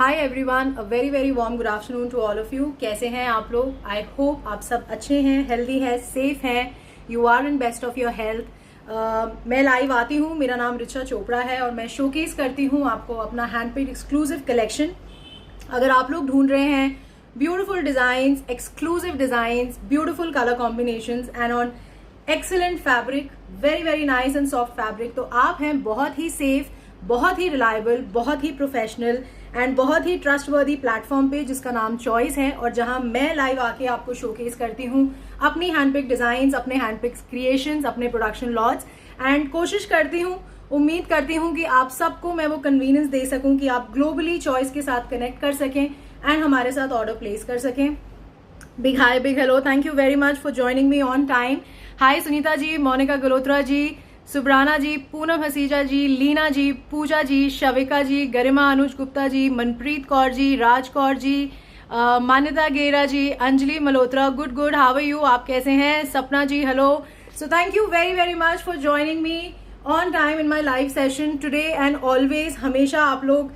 Hi everyone, a very very warm good afternoon to all of you. कैसे हैं आप लोग? आई होप आप सब अच्छे हैं, हेल्दी हैं, सेफ हैं, you are in best of your health. मैं लाइव आती हूँ, मेरा नाम रिचा चोपड़ा है और मैं शोकेस करती हूँ आपको अपना हैंडपेड एक्सक्लूसिव कलेक्शन। अगर आप लोग ढूंढ रहे हैं beautiful designs, exclusive designs, beautiful colour combinations and on excellent fabric, very very nice and soft fabric, तो आप हैं बहुत ही सेफ, बहुत ही रिलायबल, बहुत ही प्रोफेशनल एंड बहुत ही ट्रस्टवर्दी प्लेटफॉर्म पे जिसका नाम चॉइस है और जहां मैं लाइव आके आपको शोकेस करती हूँ अपनी हैंडपिक डिजाइन्स, अपने हैंडपिक क्रिएशंस, अपने प्रोडक्शन लॉट्स एंड कोशिश करती हूँ, उम्मीद करती हूँ कि आप सबको मैं वो कन्वीनियंस दे सकूँ कि आप ग्लोबली चॉइस के साथ कनेक्ट कर सकें एंड हमारे साथ ऑर्डर प्लेस कर सकें। Big hi, big hello, thank you very much for joining me on time. Hi Sunita ji, Monika Galotra ji, Subrana ji, Poonam Hasija ji, Leena ji, Pooja ji, Shavika ji, Garima Anuj Gupta ji, Manpreet Kaur ji, Raj Kaur ji, Manyata Gera ji, Anjali Malhotra, good good, how are you, आप कैसे हैं? Sapna ji, hello. So thank you very very much for joining me on time in my live session today and always. हमेशा आप लोग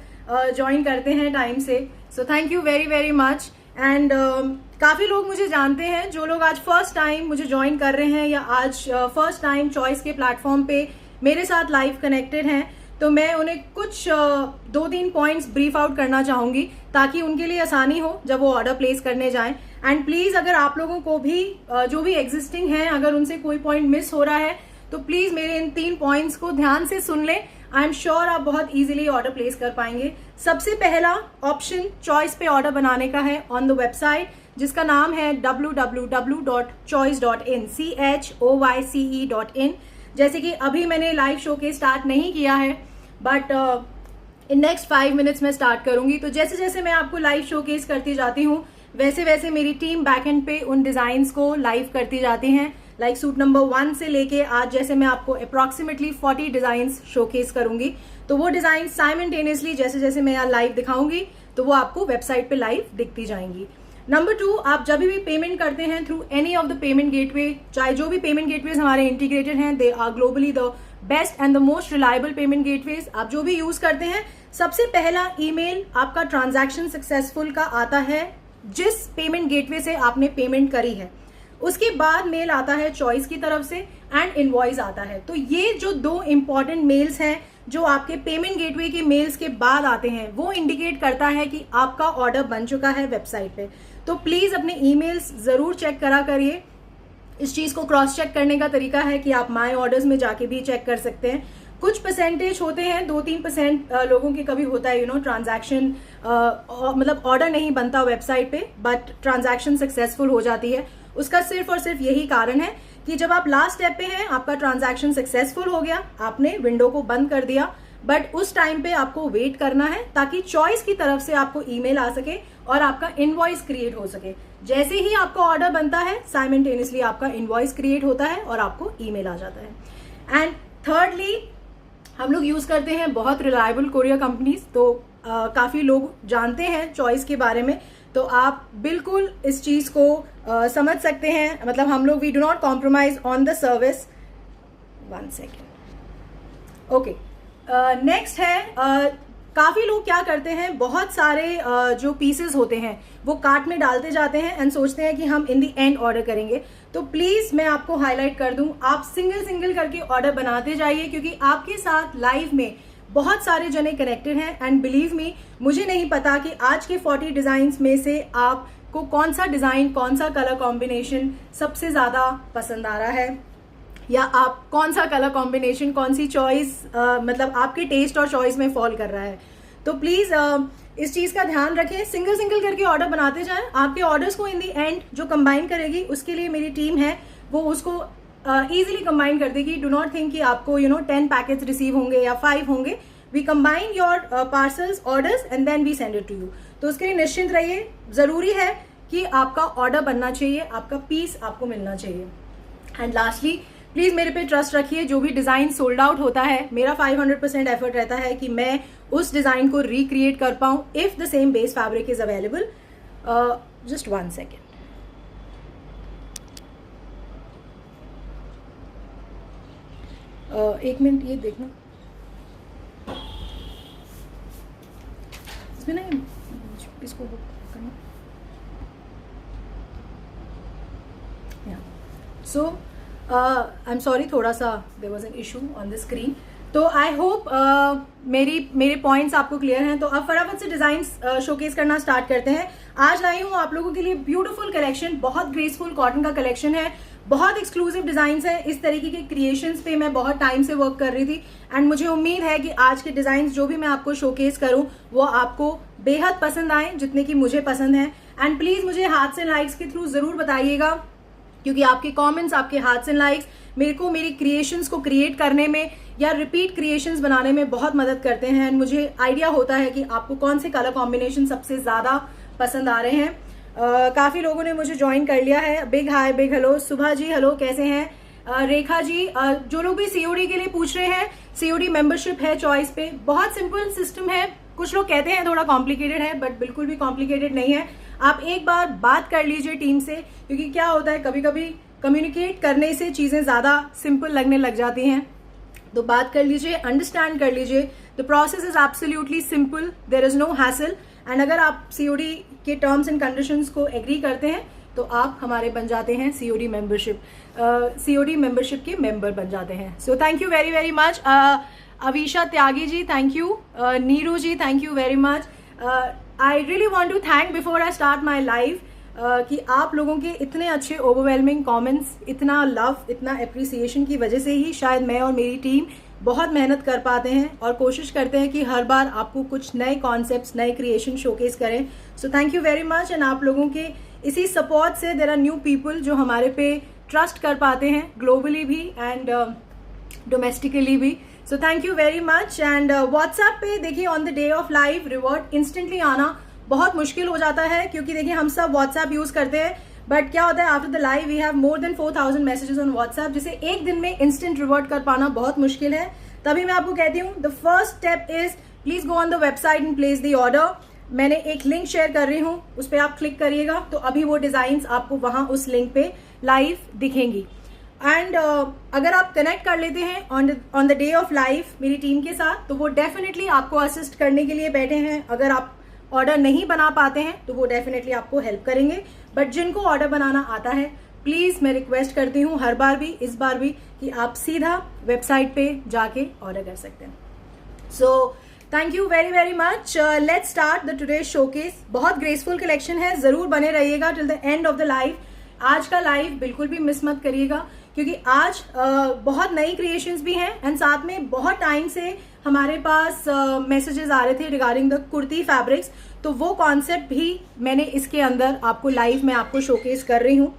join करते हैं time से, सो thank you very very much. And काफ़ी लोग मुझे जानते हैं, जो लोग आज फर्स्ट टाइम मुझे ज्वाइन कर रहे हैं या आज फर्स्ट टाइम चॉइस के प्लेटफॉर्म पे मेरे साथ लाइव कनेक्टेड हैं, तो मैं उन्हें कुछ 2-3 पॉइंट्स ब्रीफ आउट करना चाहूँगी ताकि उनके लिए आसानी हो जब वो ऑर्डर प्लेस करने जाएं। एंड प्लीज़ अगर आप लोगों को भी जो भी एग्जिस्टिंग हैं, अगर उनसे कोई पॉइंट मिस हो रहा है तो प्लीज़ मेरे इन 3 पॉइंट्स को ध्यान से सुन लें। आई एम श्योर आप बहुत इजीली ऑर्डर प्लेस कर पाएंगे। सबसे पहला ऑप्शन चॉइस पे ऑर्डर बनाने का है ऑन द वेबसाइट जिसका नाम है www.choice.in, CHOYCE.in। जैसे कि अभी मैंने लाइव शो के स्टार्ट नहीं किया है बट इन नेक्स्ट 5 मिनट्स में स्टार्ट करूंगी। तो जैसे जैसे मैं आपको लाइव शोकेस करती जाती हूँ वैसे वैसे मेरी टीम बैकएंड पे उन डिजाइन्स को लाइव करती जाती हैं। लाइक सूट नंबर 1 से लेके आज जैसे मैं आपको अप्रॉक्सीमेटली 40 डिजाइन्स शोकेस करूंगी, तो वो डिजाइन साइमल्टेनियसली जैसे जैसे मैं यहाँ लाइव दिखाऊंगी तो वो आपको वेबसाइट पे लाइव दिखती जाएंगी। नंबर 2, आप जब भी पेमेंट करते हैं through any of the payment gateway, चाहे जो भी पेमेंट गेटवेज हमारे इंटीग्रेटेड हैं, they are globally the best and the most reliable payment gateways, आप जो भी यूज करते हैं, सबसे पहला ईमेल आपका ट्रांजैक्शन सक्सेसफुल का आता है जिस पेमेंट गेटवे से आपने पेमेंट करी है। उसके बाद मेल आता है चॉइस की तरफ से एंड इनवॉइस आता है। तो ये जो 2 इंपॉर्टेंट मेल्स हैं जो आपके पेमेंट गेटवे के मेल्स के बाद आते हैं, वो इंडिकेट करता है कि आपका ऑर्डर बन चुका है वेबसाइट पे। तो प्लीज अपने ईमेल्स जरूर चेक करा करिए। इस चीज को क्रॉस चेक करने का तरीका है कि आप माय ऑर्डर्स में जाके भी चेक कर सकते हैं। कुछ परसेंटेज होते हैं, 2-3% लोगों के कभी होता है ट्रांजैक्शन मतलब ऑर्डर नहीं बनता वेबसाइट पे बट ट्रांजैक्शन सक्सेसफुल हो जाती है। उसका सिर्फ और सिर्फ यही कारण है कि जब आप लास्ट स्टेप पे हैं, आपका ट्रांजैक्शन सक्सेसफुल हो गया, आपने विंडो को बंद कर दिया, बट उस टाइम पे आपको वेट करना है ताकि चॉइस की तरफ से आपको ईमेल आ सके और आपका इनवॉइस क्रिएट हो सके। जैसे ही आपका ऑर्डर बनता है साइमल्टेनियसली आपका इनवॉइस क्रिएट होता है और आपको ईमेल आ जाता है। एंड थर्डली, हम लोग यूज करते हैं बहुत रिलायबल कोरियर कंपनीज, तो काफी लोग जानते हैं चॉइस के बारे में, तो आप बिल्कुल इस चीज को समझ सकते हैं। मतलब हम लोग we do not compromise on the service. 1 second. Okay, next है काफी लोग क्या करते हैं, बहुत सारे जो पीसेस होते हैं वो कार्ट में डालते जाते हैं एंड सोचते हैं कि हम इन दी एंड ऑर्डर करेंगे। तो प्लीज मैं आपको हाईलाइट कर दूं, आप सिंगल सिंगल करके ऑर्डर बनाते जाइए क्योंकि आपके साथ लाइव में बहुत सारे जने कनेक्टेड हैं एंड बिलीव मी, मुझे नहीं पता कि आज के 40 डिजाइन्स में से आपको कौन सा डिजाइन, कौन सा कलर कॉम्बिनेशन सबसे ज्यादा पसंद आ रहा है या आप कौन सा कलर कॉम्बिनेशन, कौन सी चॉइस मतलब आपके टेस्ट और चॉइस में फॉल कर रहा है। तो प्लीज इस चीज का ध्यान रखें, सिंगल सिंगल करके ऑर्डर बनाते जाएं। आपके ऑर्डर्स को इन दी एंड जो कंबाइन करेगी उसके लिए मेरी टीम है, वो उसको इजीली कंबाइन कर देगी। डू नॉट थिंक कि आपको 10 पैकेट्स रिसीव होंगे या 5 होंगे। We combine your parcels, orders and then we send it to you. तो उसके लिए निश्चिंत रहिए, जरूरी है कि आपका ऑर्डर बनना चाहिए, आपका पीस आपको मिलना चाहिए। एंड लास्टली, प्लीज मेरे पे ट्रस्ट रखिए, जो भी डिजाइन सोल्ड आउट होता है मेरा 500% एफर्ट रहता है कि मैं उस डिजाइन को रिक्रिएट कर पाऊं if the same base fabric is available. Just 1 second. एक मिनट, ये देखना इसमें ना इसको करना। सो आई एम सॉरी, थोड़ा सा there was an issue on the screen. तो आई होप मेरे पॉइंट्स आपको क्लियर हैं। तो अब फटाफट से डिजाइन्स शोकेस करना स्टार्ट करते हैं। आज लाई हूँ आप लोगों के लिए ब्यूटीफुल कलेक्शन, बहुत ग्रेसफुल कॉटन का कलेक्शन है, बहुत एक्सक्लूसिव डिजाइन्स हैं। इस तरीके के क्रिएशंस पे मैं बहुत टाइम से वर्क कर रही थी एंड मुझे उम्मीद है कि आज के डिजाइन्स जो भी मैं आपको शोकेस करूं वो आपको बेहद पसंद आए, जितने की मुझे पसंद है। एंड प्लीज मुझे हार्ट्स एंड लाइक्स के थ्रू जरूर बताइएगा, क्योंकि आपके कमेंट्स, आपके हार्ट्स एंड लाइक्स मेरे को मेरी क्रिएशंस को क्रिएट करने में या रिपीट क्रिएशंस बनाने में बहुत मदद करते हैं। एंड मुझे आइडिया होता है कि आपको कौन से कलर कॉम्बिनेशन सबसे ज्यादा पसंद आ रहे हैं। काफी लोगों ने मुझे ज्वाइन कर लिया है। बिग हाय, बिग हेलो। सुभा जी हेलो, कैसे हैं? रेखा जी, जो लोग भी सीओडी के लिए पूछ रहे हैं, सीओडी मेंबरशिप है चॉइस पे। बहुत सिंपल सिस्टम है। कुछ लोग कहते हैं थोड़ा कॉम्प्लिकेटेड है, बट बिल्कुल भी कॉम्प्लिकेटेड नहीं है। आप एक बार बात कर लीजिए टीम से, क्योंकि क्या होता है कभी कभी कम्युनिकेट करने से चीजें ज्यादा सिंपल लगने लग जाती हैं। तो बात कर लीजिए, अंडरस्टैंड कर लीजिए। The process is absolutely simple, there is no hassle. And अगर आप सीओडी के टर्म्स एंड कंडीशंस को एग्री करते हैं तो आप हमारे बन जाते हैं सीओडी मेंबरशिप के मेंबर बन जाते हैं। So thank you very very much. Avisha Tyagi ji, thank you. Neeru ji, thank you very much. I really want to thank before I start my life कि आप लोगों के इतने अच्छे ओवरवेलमिंग कमेंट्स, इतना लव, इतना अप्रिसिएशन की वजह से ही शायद मैं और मेरी टीम बहुत मेहनत कर पाते हैं और कोशिश करते हैं कि हर बार आपको कुछ नए कॉन्सेप्ट्स, नए क्रिएशन शोकेस करें। सो thank you very much. And आप लोगों के इसी सपोर्ट से देयर आर न्यू पीपल जो हमारे पे ट्रस्ट कर पाते हैं, ग्लोबली भी एंड डोमेस्टिकली भी। सो thank you very much. And WhatsApp पे देखिए on the day of live reward instantly आना बहुत मुश्किल हो जाता है, क्योंकि देखिए हम सब व्हाट्सएप यूज करते हैं, बट क्या होता है after the live we have more than 4000 messages on WhatsApp, जिसे एक दिन में इंस्टेंट रिवर्ट कर पाना बहुत मुश्किल है। तभी मैं आपको कहती हूँ the first step is please go on the website and place the order. मैंने एक लिंक शेयर कर रही हूँ, उस पर आप क्लिक करिएगा तो अभी वो डिजाइन्स आपको वहां उस लिंक पे लाइव दिखेंगी। एंड अगर आप कनेक्ट कर लेते हैं on the day of live मेरी टीम के साथ, तो वो डेफिनेटली आपको असिस्ट करने के लिए बैठे हैं। अगर आप ऑर्डर नहीं बना पाते हैं तो वो डेफिनेटली आपको हेल्प करेंगे, बट जिनको ऑर्डर बनाना आता है प्लीज मैं रिक्वेस्ट करती हूँ हर बार भी, इस बार भी, कि आप सीधा वेबसाइट पे जाके ऑर्डर कर सकते हैं। So thank you very very much. Let's start the today showcase. बहुत ग्रेसफुल कलेक्शन है, जरूर बने रहिएगा till the end of the live. आज का लाइव बिल्कुल भी मिस मत करिएगा, क्योंकि आज बहुत नई क्रिएशंस भी हैं एंड साथ में बहुत टाइम से हमारे पास मैसेजेस आ रहे थे रिगार्डिंग द कुर्ती फैब्रिक्स, तो वो कॉन्सेप्ट भी मैंने इसके अंदर आपको लाइव में आपको शोकेस कर रही हूँ।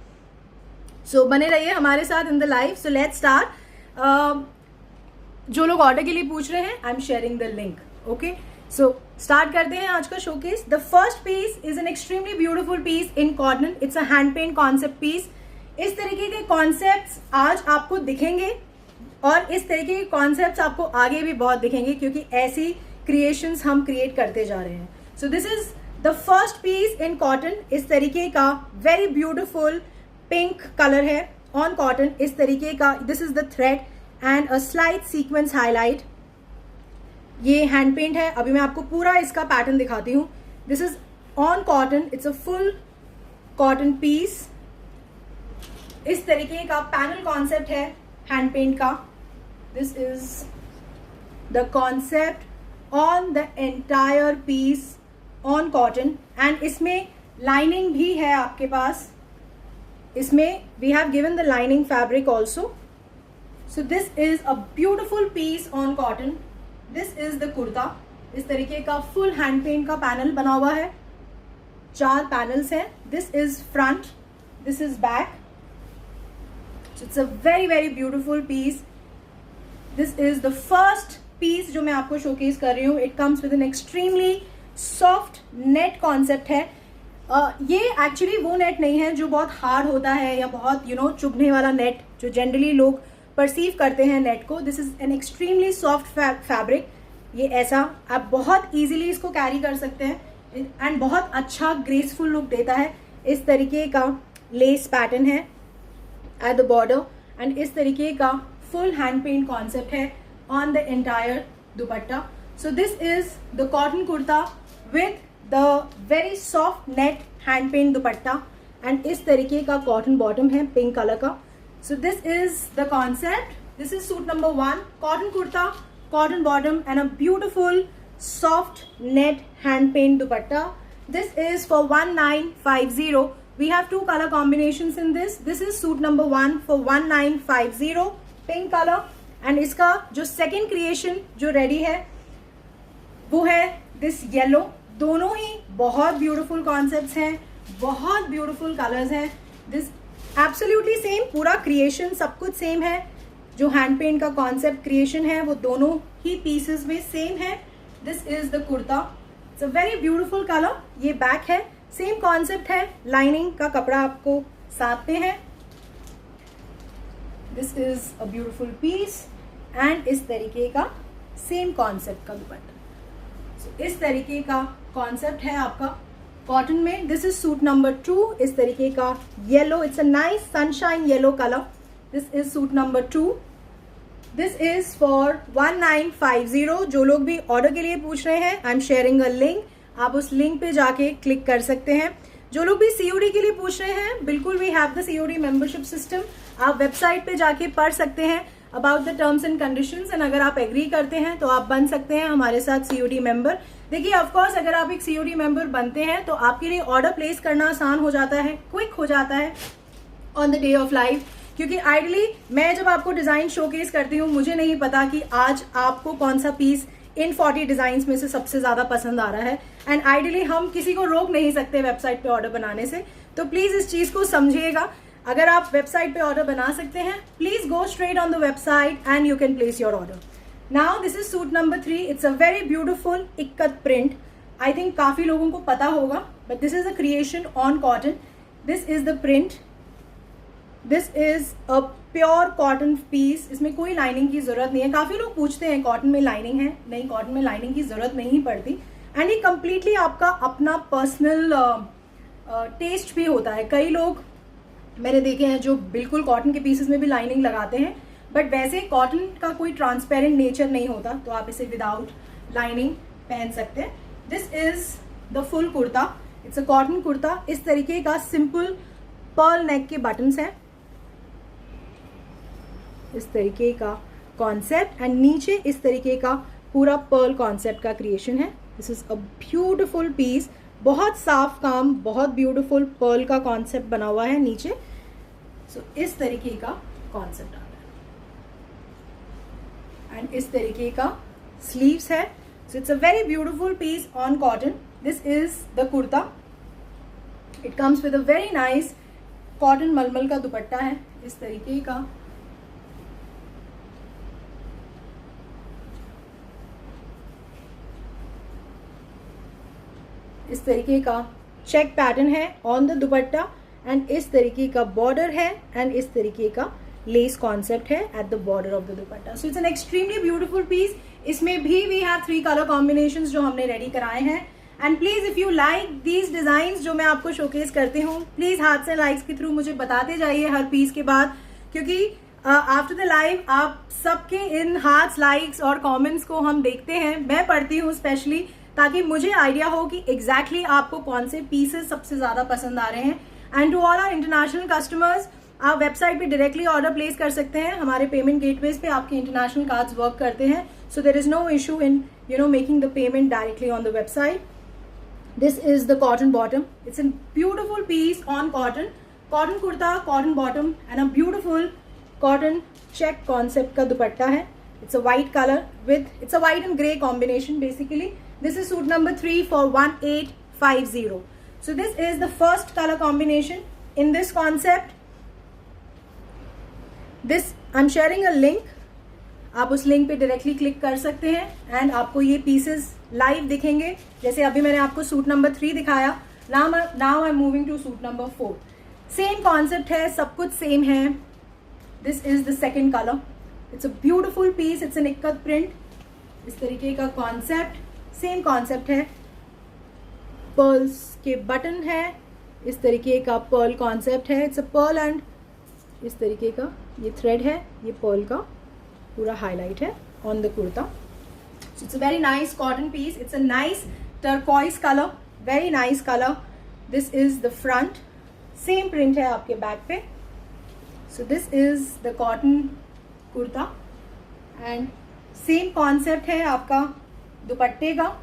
सो बने रहिए हमारे साथ in the live. So let's start. जो लोग ऑर्डर के लिए पूछ रहे हैं, I am sharing the link. Okay, so start करते हैं आज का showcase. The first piece is an extremely beautiful piece in cotton. It's a hand paint concept piece. इस तरीके के कॉन्सेप्ट्स आज आपको दिखेंगे और इस तरीके के कॉन्सेप्ट्स आपको आगे भी बहुत दिखेंगे, क्योंकि ऐसी क्रिएशंस हम क्रिएट करते जा रहे हैं। So this is the first piece in cotton. इस तरीके का वेरी ब्यूटीफुल पिंक कलर है ऑन कॉटन। इस तरीके का this is the thread and a slight sequence highlight. ये हैंड पेंट है। अभी मैं आपको पूरा इसका पैटर्न दिखाती हूँ। This is on cotton, it's a full cotton piece. इस तरीके का पैनल कॉन्सेप्ट है हैंड पेंट का। This is the concept on the entire piece on cotton and इसमें लाइनिंग भी है आपके पास। इसमें we have given the lining fabric also. So this is a beautiful piece on cotton. This is the kurta. इस तरीके का फुल हैंड पेंट का पैनल बना हुआ है। 4 पैनल्स हैं। This is front, this is back. It's a very very beautiful piece. This is the first piece जो मैं आपको शोकेस कर रही हूँ। It comes with an extremely soft net concept है। ये एक्चुअली वो नेट नहीं है जो बहुत हार्ड होता है या बहुत चुभने वाला नेट जो जनरली लोग परसीव करते हैं नेट को। This is an extremely soft fabric. ये ऐसा आप बहुत इजीली इसको कैरी कर सकते हैं एंड बहुत अच्छा ग्रेसफुल लुक देता है। इस तरीके का लेस पैटर्न है एट द बॉर्डर एंड इस तरीके का फुल हैंड पेंट कॉन्सेप्ट है on the entire dupatta. So this is the cotton kurta with the very soft net hand paint dupatta and इस तरीके का कॉटन बॉटम है पिंक कलर का. So this is the concept. This is suit number 1, cotton kurta, cotton bottom and a beautiful soft net hand paint dupatta. This is for 1950. We have 2 color combinations in this. This is suit number 1 for 1950 pink color and इसका जो second creation जो ready है वो है this yellow. दोनों ही बहुत beautiful concepts हैं, बहुत beautiful colors हैं. This absolutely same, पूरा creation सब कुछ same है. जो hand paint का concept creation है वो दोनों ही pieces में same है. This is the kurta. It's a very beautiful color. ये बैक है, सेम कॉन्सेप्ट है, लाइनिंग का कपड़ा आपको साथ में है. This is a beautiful piece and इस तरीके का सेम कॉन्सेप्ट का दुपट्टा. So, इस तरीके का कॉन्सेप्ट है आपका कॉटन में. This is suit number 2. इस तरीके का yellow, it's a nice sunshine yellow color. This is suit number 2. This is for 1950. जो लोग भी ऑर्डर के लिए पूछ रहे हैं, I am sharing a link. आप उस लिंक पे जाके क्लिक कर सकते हैं. जो लोग भी सीओडी के लिए पूछ रहे हैं, बिल्कुल we have the COD membership system. आप वेबसाइट पे जाके पढ़ सकते हैं about the terms and conditions and अगर आप एग्री करते हैं तो आप बन सकते हैं हमारे साथ सीओडी मेंबर. देखिए ऑफकोर्स अगर आप एक सीओडी मेंबर बनते हैं तो आपके लिए ऑर्डर प्लेस करना आसान हो जाता है, क्विक हो जाता है on the day of live. क्योंकि आइडली मैं जब आपको डिजाइन शोकेस करती हूँ, मुझे नहीं पता कि आज आपको कौन सा पीस इन 40 डिजाइन्स में से सबसे ज्यादा पसंद आ रहा है. एंड आइडली हम किसी को रोक नहीं सकते वेबसाइट पे ऑर्डर बनाने से. तो प्लीज इस चीज को समझिएगा. अगर आप वेबसाइट पे ऑर्डर बना सकते हैं, please go straight on the website and you can place your order. Now this is suit number 3. It's a very beautiful ikat print. I think काफी लोगों को पता होगा, but this is a creation on cotton. This is the print. This is a pure cotton piece. इसमें कोई lining की जरूरत नहीं है. काफी लोग पूछते हैं कॉटन में लाइनिंग है. नहीं, कॉटन में लाइनिंग की जरूरत नहीं पड़ती. एंड ये कंप्लीटली आपका अपना पर्सनल टेस्ट भी होता है. कई लोग मैंने देखे हैं जो बिल्कुल कॉटन के पीसेस में भी लाइनिंग लगाते हैं, बट वैसे कॉटन का कोई ट्रांसपेरेंट नेचर नहीं होता, तो आप इसे विदाउट लाइनिंग पहन सकते हैं. This is the full kurta. It's a cotton kurta. इस तरीके का सिंपल पर्ल नेक के बटन्स हैं, इस तरीके का कॉन्सेप्ट एंड नीचे इस तरीके का पूरा पर्ल कॉन्सेप्ट का क्रिएशन है. This is a beautiful piece. बहुत साफ काम, बहुत ब्यूटिफुल पर्ल का कॉन्सेप्ट बना हुआ है नीचे. सो इस तरीके का कॉन्सेप्ट आ रहा है एंड इस तरीके का स्लीव्स है. So it's a very beautiful piece on cotton. This is the kurta. It comes with a very nice cotton mulmul का दुपट्टा है इस तरीके का. इस तरीके का चेक पैटर्न है ऑन द दुपट्टा एंड इस तरीके का बॉर्डर है एंड इस तरीके का लेस कॉन्सेप्ट है at the border of the dupatta. So it's an extremely beautiful piece. इसमें भी वी हैव 3 कलर कॉम्बिनेशंस जो हमने रेडी कराए हैं. And please if you like these design जो मैं आपको शोकेस करती हूँ, प्लीज हाथ से लाइक्स के थ्रू मुझे बताते जाइए हर पीस के बाद, क्योंकि आफ्टर द लाइव आप सबके इन हार्ट्स, लाइक्स और कॉमेंट्स को हम देखते हैं, मैं पढ़ती हूँ स्पेशली, ताकि मुझे आइडिया हो कि एग्जैक्टली आपको कौन से पीसेस सबसे ज्यादा पसंद आ रहे हैं. And to all our international customers, आप वेबसाइट पे डायरेक्टली ऑर्डर प्लेस कर सकते हैं. हमारे पेमेंट गेटवेज पे आपके इंटरनेशनल कार्ड्स वर्क करते हैं. So there is no issue in making the payment directly on the website. This is the cotton bottom. It's a beautiful piece on cotton. Cotton kurta, cotton bottom and a beautiful cotton check concept का दुपट्टा है. It's a white color it's a white and grey combination basically. This is suit number 3 for 1850. So this is the first color combination in this concept. This I'm sharing a link. आप उस link पे directly click कर सकते हैं and आपको ये pieces live दिखेंगे. जैसे अभी मैंने आपको सूट नंबर 3 दिखाया. Now I am moving to suit number 4. Same concept है, सब कुछ सेम है. This is the second colour. It's a beautiful piece. It's an ikat print. इस तरीके का कॉन्सेप्ट, सेम कॉन्सेप्ट है. पर्ल्स के बटन है, इस तरीके का पर्ल कॉन्सेप्ट है. इट्स अ पर्ल एंड इस तरीके का ये थ्रेड है, ये पर्ल का पूरा हाईलाइट है on the kurta. It's a very nice cotton piece. It's a nice turquoise colour, very nice colour. This is the front, same print है आपके बैक पे. So this is the cotton kurta and same concept है आपका दुपट्टे का.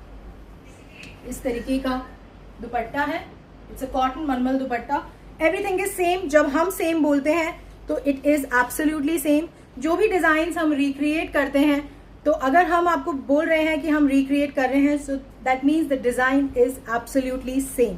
इस तरीके का दुपट्टा है. It's a cotton malmal dupatta. Everything is same. जब हम सेम बोलते हैं तो इट इज एब्सोल्युटली सेम. जो भी डिजाइन हम रिक्रिएट करते हैं, तो अगर हम आपको बोल रहे हैं कि हम रिक्रिएट कर रहे हैं, सो that means the design is absolutely same.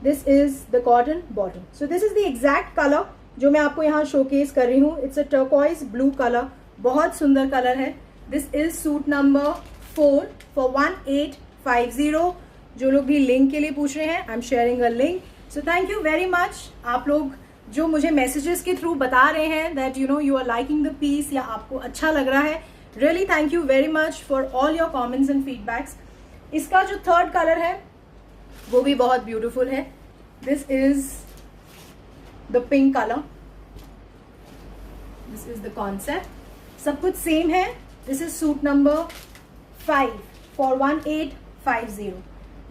This is the cotton bottom. So this is the exact colour जो मैं आपको यहाँ शोकेस कर रही हूँ. It's a turquoise blue colour. बहुत सुंदर कलर है. This is suit number 4 for 1850. जो लोग भी लिंक के लिए पूछ रहे हैं, I am sharing a link. So thank you very much. आप लोग जो मुझे मैसेजेस के थ्रू बता रहे हैं that you are liking the piece या आपको अच्छा लग रहा है, really thank you very much for all your comments and feedbacks. इसका जो थर्ड कलर है वो भी बहुत ब्यूटिफुल है. This is the pink colour. This is the concept. सब कुछ सेम है. This is suit number 5 for 1850.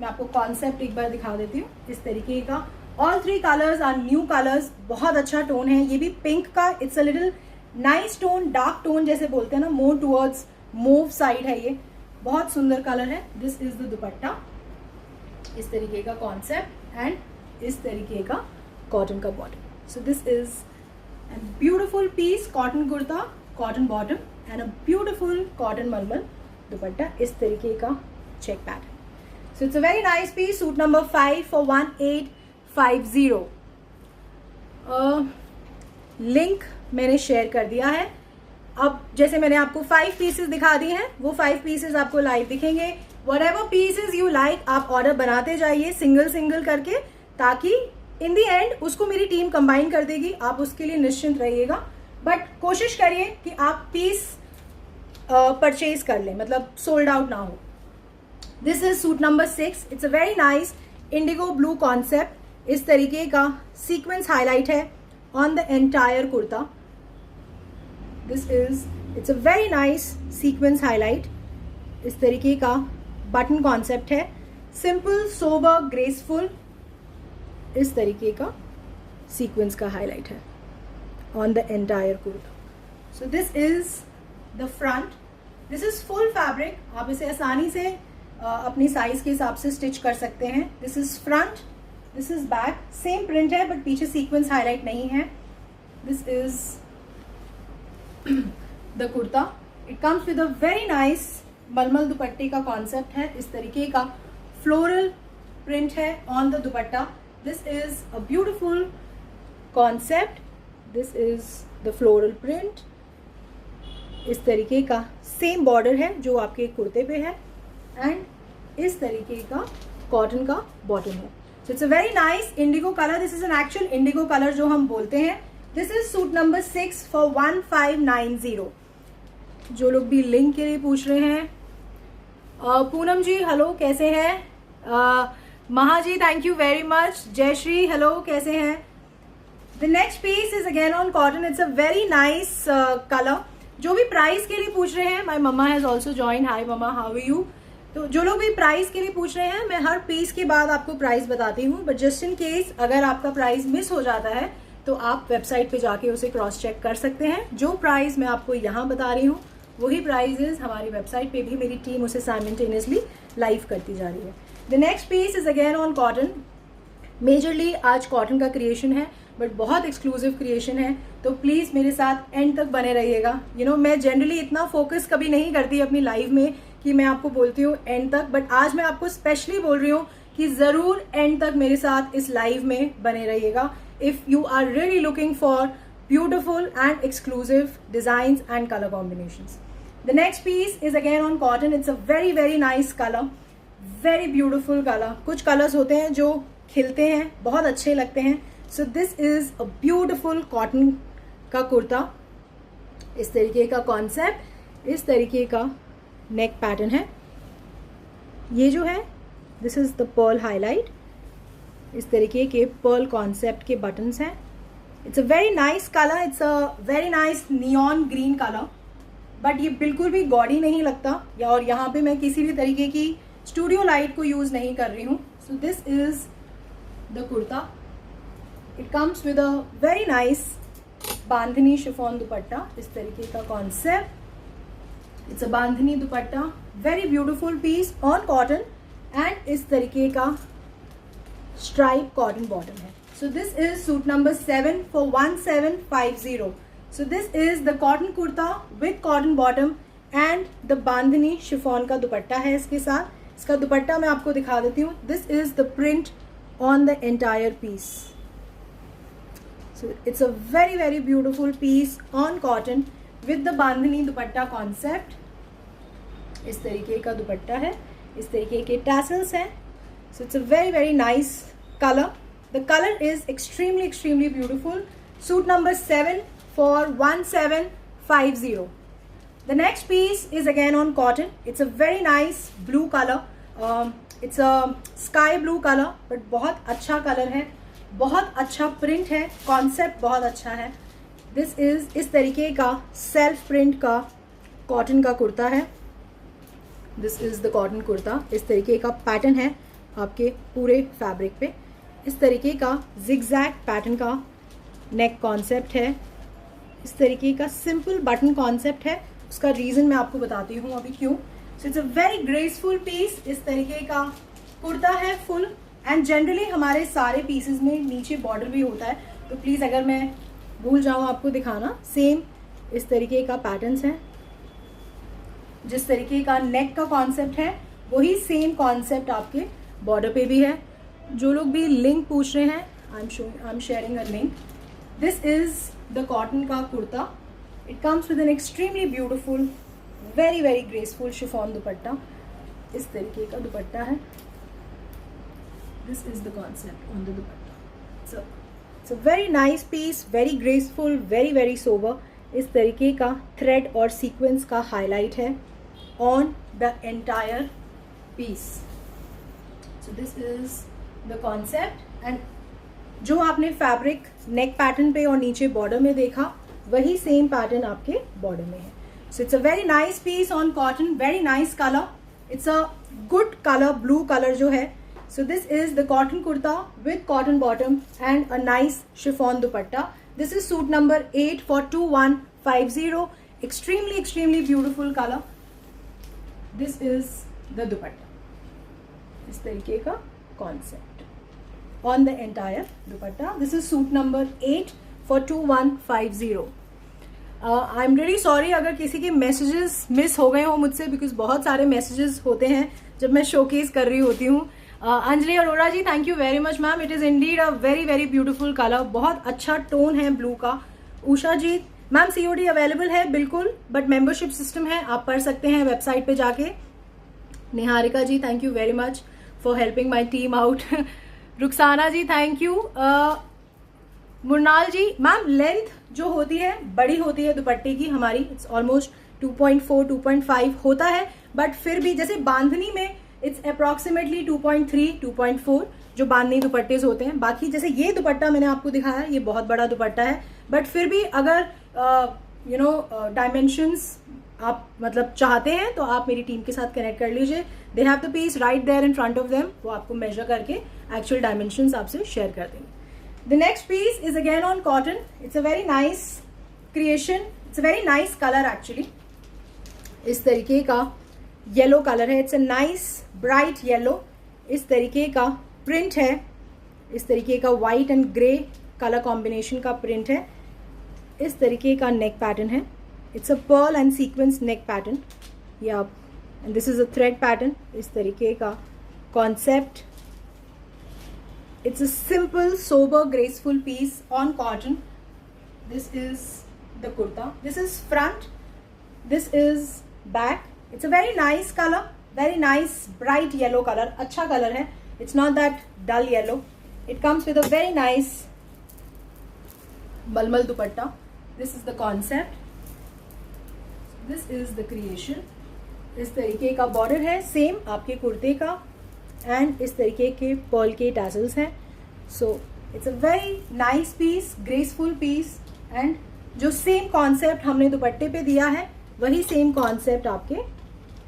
मैं आपको कॉन्सेप्ट एक बार दिखा देती हूँ. इस तरीके का all 3 colours are new colours. बहुत अच्छा टोन है. ये भी पिंक का. It's a little nice tone, dark tone जैसे बोलते हैं ना, मोर टुवर्ड्स मूव साइड है ये. बहुत सुंदर कलर है. This is the dupatta. इस तरीके का कॉन्सेप्ट एंड इस तरीके का कॉटन का bottom. So this is a beautiful piece, cotton kurta, cotton bottom and a beautiful cotton malmal dupatta. इस तरीके का check pattern. So it's a very nice piece. Suit number 5 for 1850. Link मैंने share कर दिया है. अब जैसे मैंने आपको 5 पीसेस दिखा दी हैं, वो 5 पीसेस आपको लाइव दिखेंगे. whatever pieces you like, आप ऑर्डर बनाते जाइए सिंगल सिंगल करके, ताकि इन दी एंड उसको मेरी टीम कंबाइन कर देगी. आप उसके लिए निश्चिंत रहिएगा. बट कोशिश करिए कि आप पीस परचेज कर लें, मतलब सोल्ड आउट ना हो. This is suit number 6. It's a very nice indigo blue concept. इस तरीके का सीक्वेंस हाईलाइट है on the entire kurta. This is it's a very nice sequence highlight. इस तरीके का बटन कॉन्सेप्ट है. Simple, sober, graceful. इस तरीके का सीक्वेंस का हाईलाइट है on the entire kurta. So this is the front. This is full fabric. आप इसे आसानी से अपनी साइज के हिसाब से स्टिच कर सकते हैं. This is front, this is back. Same print है बट पीछे सीक्वेंस हाईलाइट नहीं है. This is the kurta. It comes with a very nice मलमल दुपट्टे का कॉन्सेप्ट है. इस तरीके का फ्लोरल प्रिंट है on the dupatta. This is a beautiful concept. This is the floral print. इस तरीके का सेम बॉर्डर है जो आपके कुर्ते पे है एंड इस तरीके का कॉटन का बॉटम है. So it's a very nice indigo color. This is an actual indigo color जो हम बोलते हैं. This is suit number 6 for 1590. जो लोग भी लिंक के लिए पूछ रहे हैं, पूनम जी हेलो, कैसे हैं? Maha ji thank you very much. Jayshree hello, कैसे हैं? The next piece is again on cotton. It's a very nice colour. जो भी प्राइस के लिए पूछ रहे हैं, my mamma has also join. Hi mamma, how are you? तो जो लोग भी प्राइस के लिए पूछ रहे हैं, मैं हर पीस के बाद आपको प्राइस बताती हूँ. बट जस्ट इन केस अगर आपका प्राइस मिस हो जाता है तो आप वेबसाइट पे जाके उसे क्रॉस चेक कर सकते हैं. जो प्राइस मैं आपको यहाँ बता रही हूँ वही प्राइजेस हमारी वेबसाइट पे भी मेरी टीम उसे साइमल्टेनियसली लाइव करती जा रही है. The next piece is again on cotton. Majorly आज कॉटन का क्रिएशन है बट बहुत एक्सक्लूसिव क्रिएशन है, तो प्लीज़ मेरे साथ एंड तक बने रहिएगा. मैं जनरली इतना फोकस कभी नहीं करती अपनी लाइव में कि मैं आपको बोलती हूँ एंड तक, बट आज मैं आपको स्पेशली बोल रही हूँ कि ज़रूर एंड तक मेरे साथ इस लाइव में बने रहिएगा. If you are really looking for beautiful and exclusive designs and colour combinations. The next piece is again on cotton. It's a very very nice colour, very beautiful colour. कुछ colours होते हैं जो खिलते हैं, बहुत अच्छे लगते हैं. So this is a beautiful cotton का कुर्ता. इस तरीके का कॉन्सेप्ट, इस तरीके का नेक पैटर्न है. ये जो है this is the pearl highlight. इस तरीके के पर्ल कॉन्सेप्ट के बटन्स हैं. It's a very nice colour. It's a very nice neon green colour, but ये बिल्कुल भी गॉडी नहीं लगता. और यहाँ पे मैं किसी भी तरीके की स्टूडियो लाइट को यूज़ नहीं कर रही हूँ. So this is the kurta. It comes with a very nice bandhani chiffon dupatta, इस तरीके का concept. It's a bandhani dupatta, very beautiful piece on cotton and इस तरीके का स्ट्राइप कॉटन बॉटम है. So this is suit number 7 for 1750. So this is the cotton kurta with cotton bottom and the bandhani chiffon का दुपट्टा है इसके साथ. इसका दुपट्टा मैं आपको दिखा देती हूँ. This is the print on the entire piece. So it's a very very beautiful piece on cotton with the bandhani dupatta concept. इस तरीके का दुपट्टा है, इस तरीके के tassels हैं. So it's a very very nice color. The color is extremely beautiful. Suit number 7 for 1750. The next piece is again on cotton. It's a very nice blue color. It's a sky blue color, but बहुत अच्छा color है, बहुत अच्छा print है, concept बहुत अच्छा है. This is इस तरीके का सेल्फ प्रिंट का कॉटन का कुर्ता है. This is the cotton kurta. इस तरीके का पैटर्न है आपके पूरे फैब्रिक पे. इस तरीके का जिगजैग पैटर्न का नेक कॉन्सेप्ट है. इस तरीके का सिंपल बटन कॉन्सेप्ट है. उसका रीज़न मैं आपको बताती हूँ अभी क्यों. So it's a very graceful piece. इस तरीके का कुर्ता है फुल. एंड जनरली हमारे सारे पीसेस में नीचे बॉर्डर भी होता है, तो प्लीज़ अगर मैं भूल जाऊँ आपको दिखाना. सेम इस तरीके का पैटर्न्स हैं. जिस तरीके का नेक का कॉन्सेप्ट है वही सेम कॉन्सेप्ट आपके बॉर्डर पे भी है. जो लोग भी लिंक पूछ रहे हैं, I am sharing a link. This is the cotton का kurta. It comes with an extremely beautiful very very graceful chiffon dupatta. इस तरीके का दुपट्टा है. This is the concept on the dupatta. So it's a very nice piece, very graceful, very very sober. इस तरीके का thread और sequence का हाईलाइट है on the entire piece. So this is the concept and जो आपने fabric नेक pattern पे और नीचे बॉर्डर में देखा वही सेम पैटर्न आपके बॉर्डर में है. So it's a very nice piece on cotton, very nice color. It's a good color, blue color जो है. So this is the cotton kurta with cotton bottom and a nice chiffon dupatta. This is suit number 8 for 2150. Extremely beautiful color. This is the dupatta. इस तरीके का concept on the entire dupatta. This is suit number 8 for 2150. I am really sorry अगर किसी के messages miss हो गए हो मुझसे, बिकॉज बहुत सारे मैसेजेस होते हैं जब मैं शोकेस कर रही होती हूँ. Anjali Arora ji, thank you very much ma'am. It is indeed a very very beautiful colour. बहुत अच्छा टोन है ब्लू का. Usha ji, ma'am COD available है बिल्कुल, बट मेंबरशिप सिस्टम है, आप पढ़ सकते हैं वेबसाइट पे जाके. Niharika ji, thank you very much for helping my team out. Rukhsana ji, thank you. Murnal ji, ma'am length जो होती है बड़ी होती है दुपट्टे की हमारी. इट्स ऑलमोस्ट 2.4 2.5 होता है, बट फिर भी जैसे बांधनी में इट्स अप्रॉक्सीमेटली 2.3 2.4 जो बांधनी दुपट्टे होते हैं. बाकी जैसे ये दुपट्टा मैंने आपको दिखाया, ये बहुत बड़ा दुपट्टा है, बट फिर भी अगर डायमेंशंस आप मतलब चाहते हैं तो आप मेरी टीम के साथ कनेक्ट कर लीजिए. They have the piece right there in front of them. वो आपको मेजर करके एक्चुअल डायमेंशंस आपसे शेयर कर देंगे. The next piece is again on cotton. It's a very nice creation. It's a very nice color actually. इस तरीके का yellow colour है. It's a nice bright yellow. इस तरीके का प्रिंट है. इस तरीके का white and grey colour combination का प्रिंट है. इस तरीके का नेक पैटर्न है. It's a pearl and sequence neck pattern. Yeah, and this is a thread pattern. इस तरीके का concept. It's a simple, sober, graceful piece on cotton. This is the kurta. This is front. This is back. It's a very nice color. Very nice, bright yellow color. अच्छा color है. It's not that dull yellow. It comes with a very nice malmal dupatta. This is the concept. This is the creation. इस तरीके का border है same आपके कुर्ते का. And इस तरीके के पर्ल के टैसल्स हैं. So it's a very nice piece, graceful piece. And जो सेम कॉन्सेप्ट हमने दुपट्टे पे दिया है वही सेम कॉन्सेप्ट आपके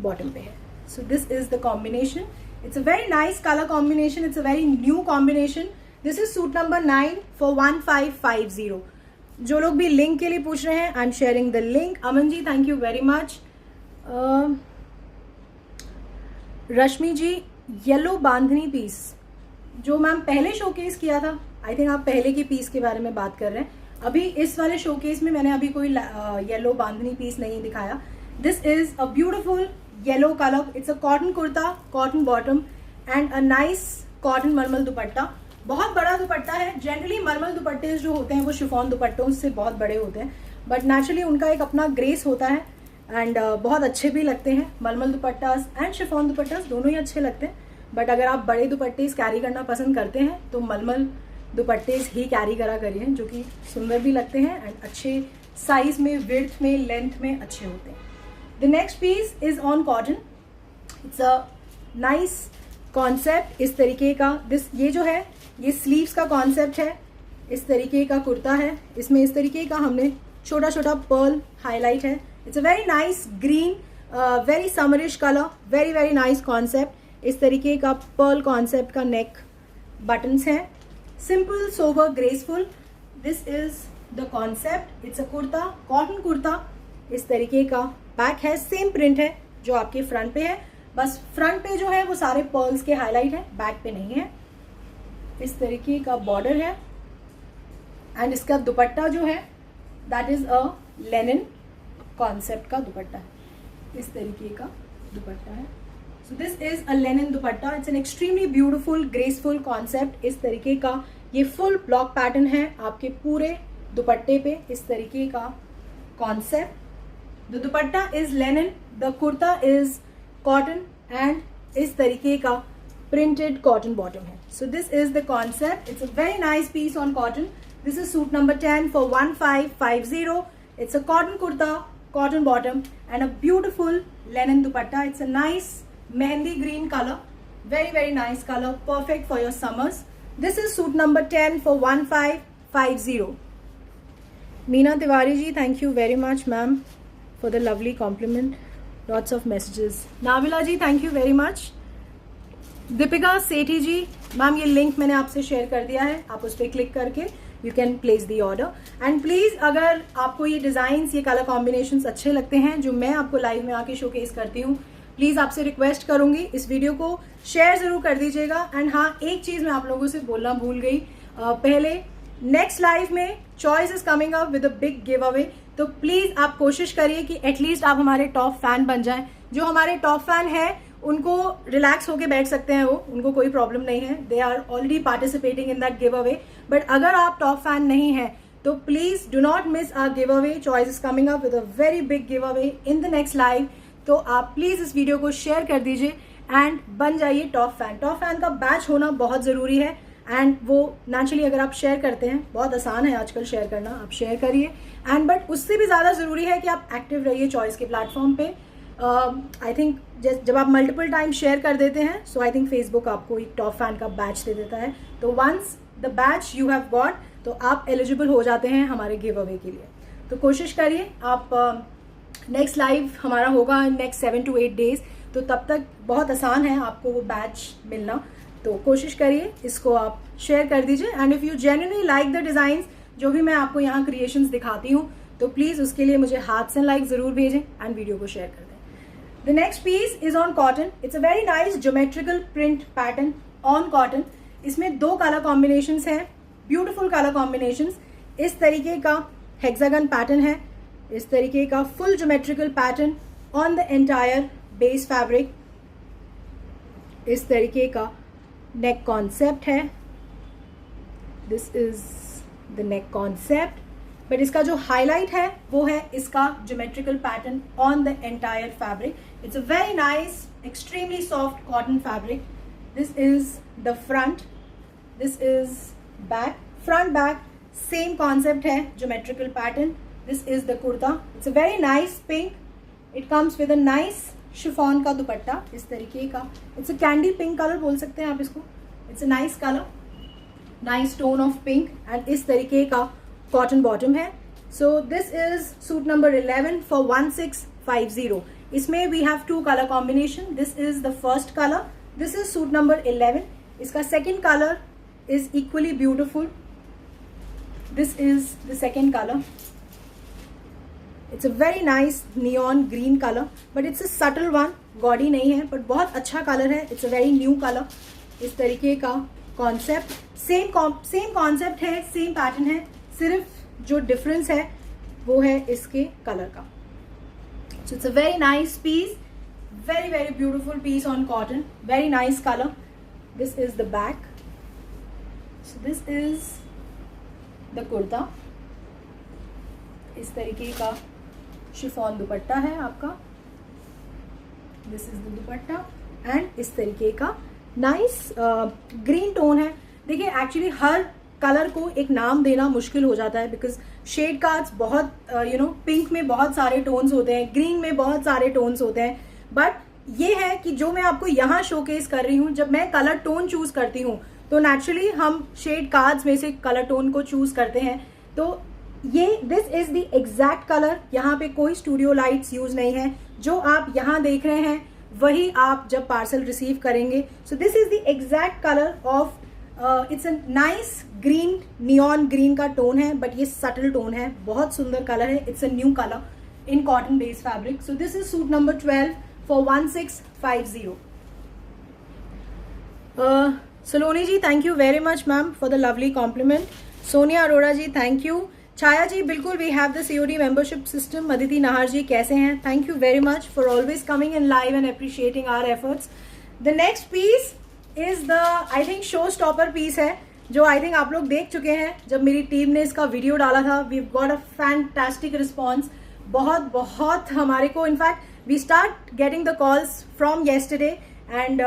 बॉटम पे है. So this is the combination. It's a very nice color combination. It's a very new combination. This is suit number 9 for 1550. जो लोग भी लिंक के लिए पूछ रहे हैं, I am sharing the link. Aman ji thank you very much. Rashmi ji yellow bandhani piece जो ma'am पहले शोकेस किया था, आई थिंक आप पहले की पीस के बारे में बात कर रहे हैं. अभी इस वाले शोकेस में मैंने अभी कोई येलो बांधनी पीस नहीं दिखाया. This is a beautiful yellow colour. It's a cotton kurta, cotton bottom and a nice cotton malmal दुपट्टा. बहुत बड़ा दुपट्टा है. जनरली मलमल दुपट्टे जो होते हैं वो शिफॉन दुपट्टों से बहुत बड़े होते हैं, बट नेचुरली उनका एक अपना ग्रेस होता है एंड बहुत अच्छे भी लगते हैं. मलमल दुपट्टास एंड शिफॉन दुपट्टास दोनों ही अच्छे लगते हैं, बट अगर आप बड़े दुपट्टे कैरी करना पसंद करते हैं तो मलमल दुपट्टे ही कैरी करा करिए, जो कि सुंदर भी लगते हैं एंड अच्छे साइज में, विड्थ में, लेंथ में अच्छे होते हैं. The next piece is on cotton. It's a nice concept. इस तरीके का ये जो है ये स्लीव्स का कॉन्सेप्ट है. इस तरीके का कुर्ता है. इसमें इस तरीके का हमने छोटा छोटा पर्ल हाईलाइट है. It's a very nice green, very summerish colour, very very nice concept. इस तरीके का पर्ल कॉन्सेप्ट का नेक बटन्स हैं. Simple, sober, graceful. This is the concept. It's a kurta, cotton kurta. इस तरीके का बैक है. सेम प्रिंट है जो आपके फ्रंट पे है, बस फ्रंट पे जो है वो सारे पर्ल्स के हाईलाइट है, बैक पे नहीं है. इस तरीके का बॉर्डर है एंड इसका दुपट्टा जो है that is a Lenin concept का दुपट्टा है. इस तरीके का दुपट्टा है. So this is a Lenin dupatta. It's an extremely beautiful, graceful concept. इस तरीके का ये फुल ब्लॉक पैटर्न है आपके पूरे दुपट्टे पे. इस तरीके का concept. The dupatta is linen, the kurta is cotton and इस तरीके का प्रिंटेड कॉटन बॉटम है. So this is the concept. It's a very nice piece on cotton. This is suit number 10 for 1550. It's a cotton kurta, cotton bottom and a beautiful linen dupatta. It's a nice mehendi green color, very very nice color, perfect for your summers. This is suit number 10 for 1550. Meena Tiwari ji, thank you very much ma'am for the lovely compliment. Lots of messages. Navila ji, thank you very much. Deepika Sethi ji, ma'am ये link मैंने आपसे share कर दिया है, आप उस पर click करके you can place the order. And please अगर आपको ये डिजाइन्स, ये कलर कॉम्बिनेशंस अच्छे लगते हैं जो मैं आपको लाइव में आके शोकेस करती हूँ, प्लीज आपसे रिक्वेस्ट करूंगी इस वीडियो को शेयर जरूर कर दीजिएगा. एंड हाँ, एक चीज मैं आप लोगों से बोलना भूल गई पहले, नेक्स्ट लाइव में choice is coming up with a big give away. तो प्लीज आप कोशिश करिए कि एटलीस्ट आप हमारे टॉप फैन बन जाएं. जो हमारे टॉप फैन है उनको रिलैक्स होके बैठ सकते हैं, वो उनको कोई प्रॉब्लम नहीं है. They are already participating in that giveaway. But अगर आप टॉप फैन नहीं है तो please do not miss our giveaway. Choice is coming up with a very big giveaway in the next live. तो आप please इस video को share कर दीजिए एंड बन जाइए टॉप फैन. टॉप फैन का बैच होना बहुत जरूरी है एंड वो नेचुरली अगर आप शेयर करते हैं, बहुत आसान है आजकल शेयर करना, आप शेयर करिए. एंड बट उससे भी ज्यादा जरूरी है कि आप एक्टिव रहिए चॉइस के प्लेटफॉर्म पे. आई थिंक जब आप मल्टीपल टाइम शेयर कर देते हैं, सो आई थिंक फेसबुक आपको एक टॉप फैन का बैच दे देता है. तो once the badge you have got, तो आप एलिजिबल हो जाते हैं हमारे गिव अवे के लिए. तो कोशिश करिए आप. नेक्स्ट लाइव हमारा होगा नेक्स्ट 7 to 8 days, तो तब तक बहुत आसान है आपको वो बैच मिलना. तो कोशिश करिए इसको आप शेयर कर दीजिए. And if you genuinely like the designs जो भी मैं आपको यहाँ क्रिएशंस दिखाती हूँ, तो प्लीज उसके लिए मुझे हाथ से लाइक जरूर भेजें एंड वीडियो को शेयर कर दें. The next piece is on cotton. It's a very nice geometrical print pattern on cotton. इसमें दो कलर कॉम्बिनेशंस हैं, ब्यूटीफुल कलर कॉम्बिनेशंस. इस तरीके का हेक्सागन पैटर्न है, इस तरीके का full geometrical pattern on the entire base fabric. इस तरीके का नेक कॉन्सेप्ट है. This is the neck concept. But इसका जो हाईलाइट है वो है इसका geometrical pattern on the entire fabric. It's a very nice, extremely soft cotton fabric. This is the front, this is back. Front back same concept है, geometrical pattern. This is the kurta. It's a very nice pink. It comes with a nice chiffon का दुपट्टा इस तरीके का. It's a candy pink colour बोल सकते हैं आप इसको. It's a nice colour, nice tone of pink. And इस तरीके का कॉटन बॉटम है. So this is suit number 11 for 1650. इसमें we have two colour combination. This is the first colour, this is suit number 11. इसका second colour is equally beautiful. This is the second colour. It's a very nice neon green colour, but it's a subtle one. Gaudy नहीं है but बहुत अच्छा colour है. It's a very new colour. इस तरीके का concept, same concept है, same pattern है, सिर्फ जो डिफरेंस है वो है इसके कलर का. So it's a very nice piece, very very beautiful piece on cotton, very nice color. This is the back. So this is the kurta. इस तरीके का शिफॉन दुपट्टा है आपका. This is the dupatta and इस तरीके का nice green tone है. देखिए एक्चुअली हर कलर को एक नाम देना मुश्किल हो जाता है, बिकॉज शेड कार्ड्स बहुत पिंक में बहुत सारे टोन्स होते हैं, ग्रीन में बहुत सारे टोन्स होते हैं, बट ये है कि जो मैं आपको यहाँ शोकेस कर रही हूँ, जब मैं कलर टोन चूज करती हूँ तो नेचुरली हम शेड कार्ड्स में से कलर टोन को चूज करते हैं. तो ये this is the exact colour. यहाँ पे कोई स्टूडियो लाइट्स यूज नहीं है. जो आप यहाँ देख रहे हैं वही आप जब पार्सल रिसीव करेंगे. सो this is the exact colour of, it's a nice green, neon green का टोन है, बट ये सटल टोन है. बहुत सुंदर कलर है. It's a new colour in cotton based fabric. So this is suit number 12 for 1650. Saloni ji, thank you very much ma'am for the lovely compliment. Sonia Arora ji, thank you. Chaya ji, बिल्कुल we have the COD membership system. Aditi Nahar ji, कैसे हैं? Thank you very much for always coming in live and appreciating our efforts. The next piece is the, I think, showstopper piece है, जो I think आप लोग देख चुके हैं जब मेरी टीम ने इसका वीडियो डाला था. We've got a fantastic response. बहुत हमारे को, in fact we start getting the calls from yesterday and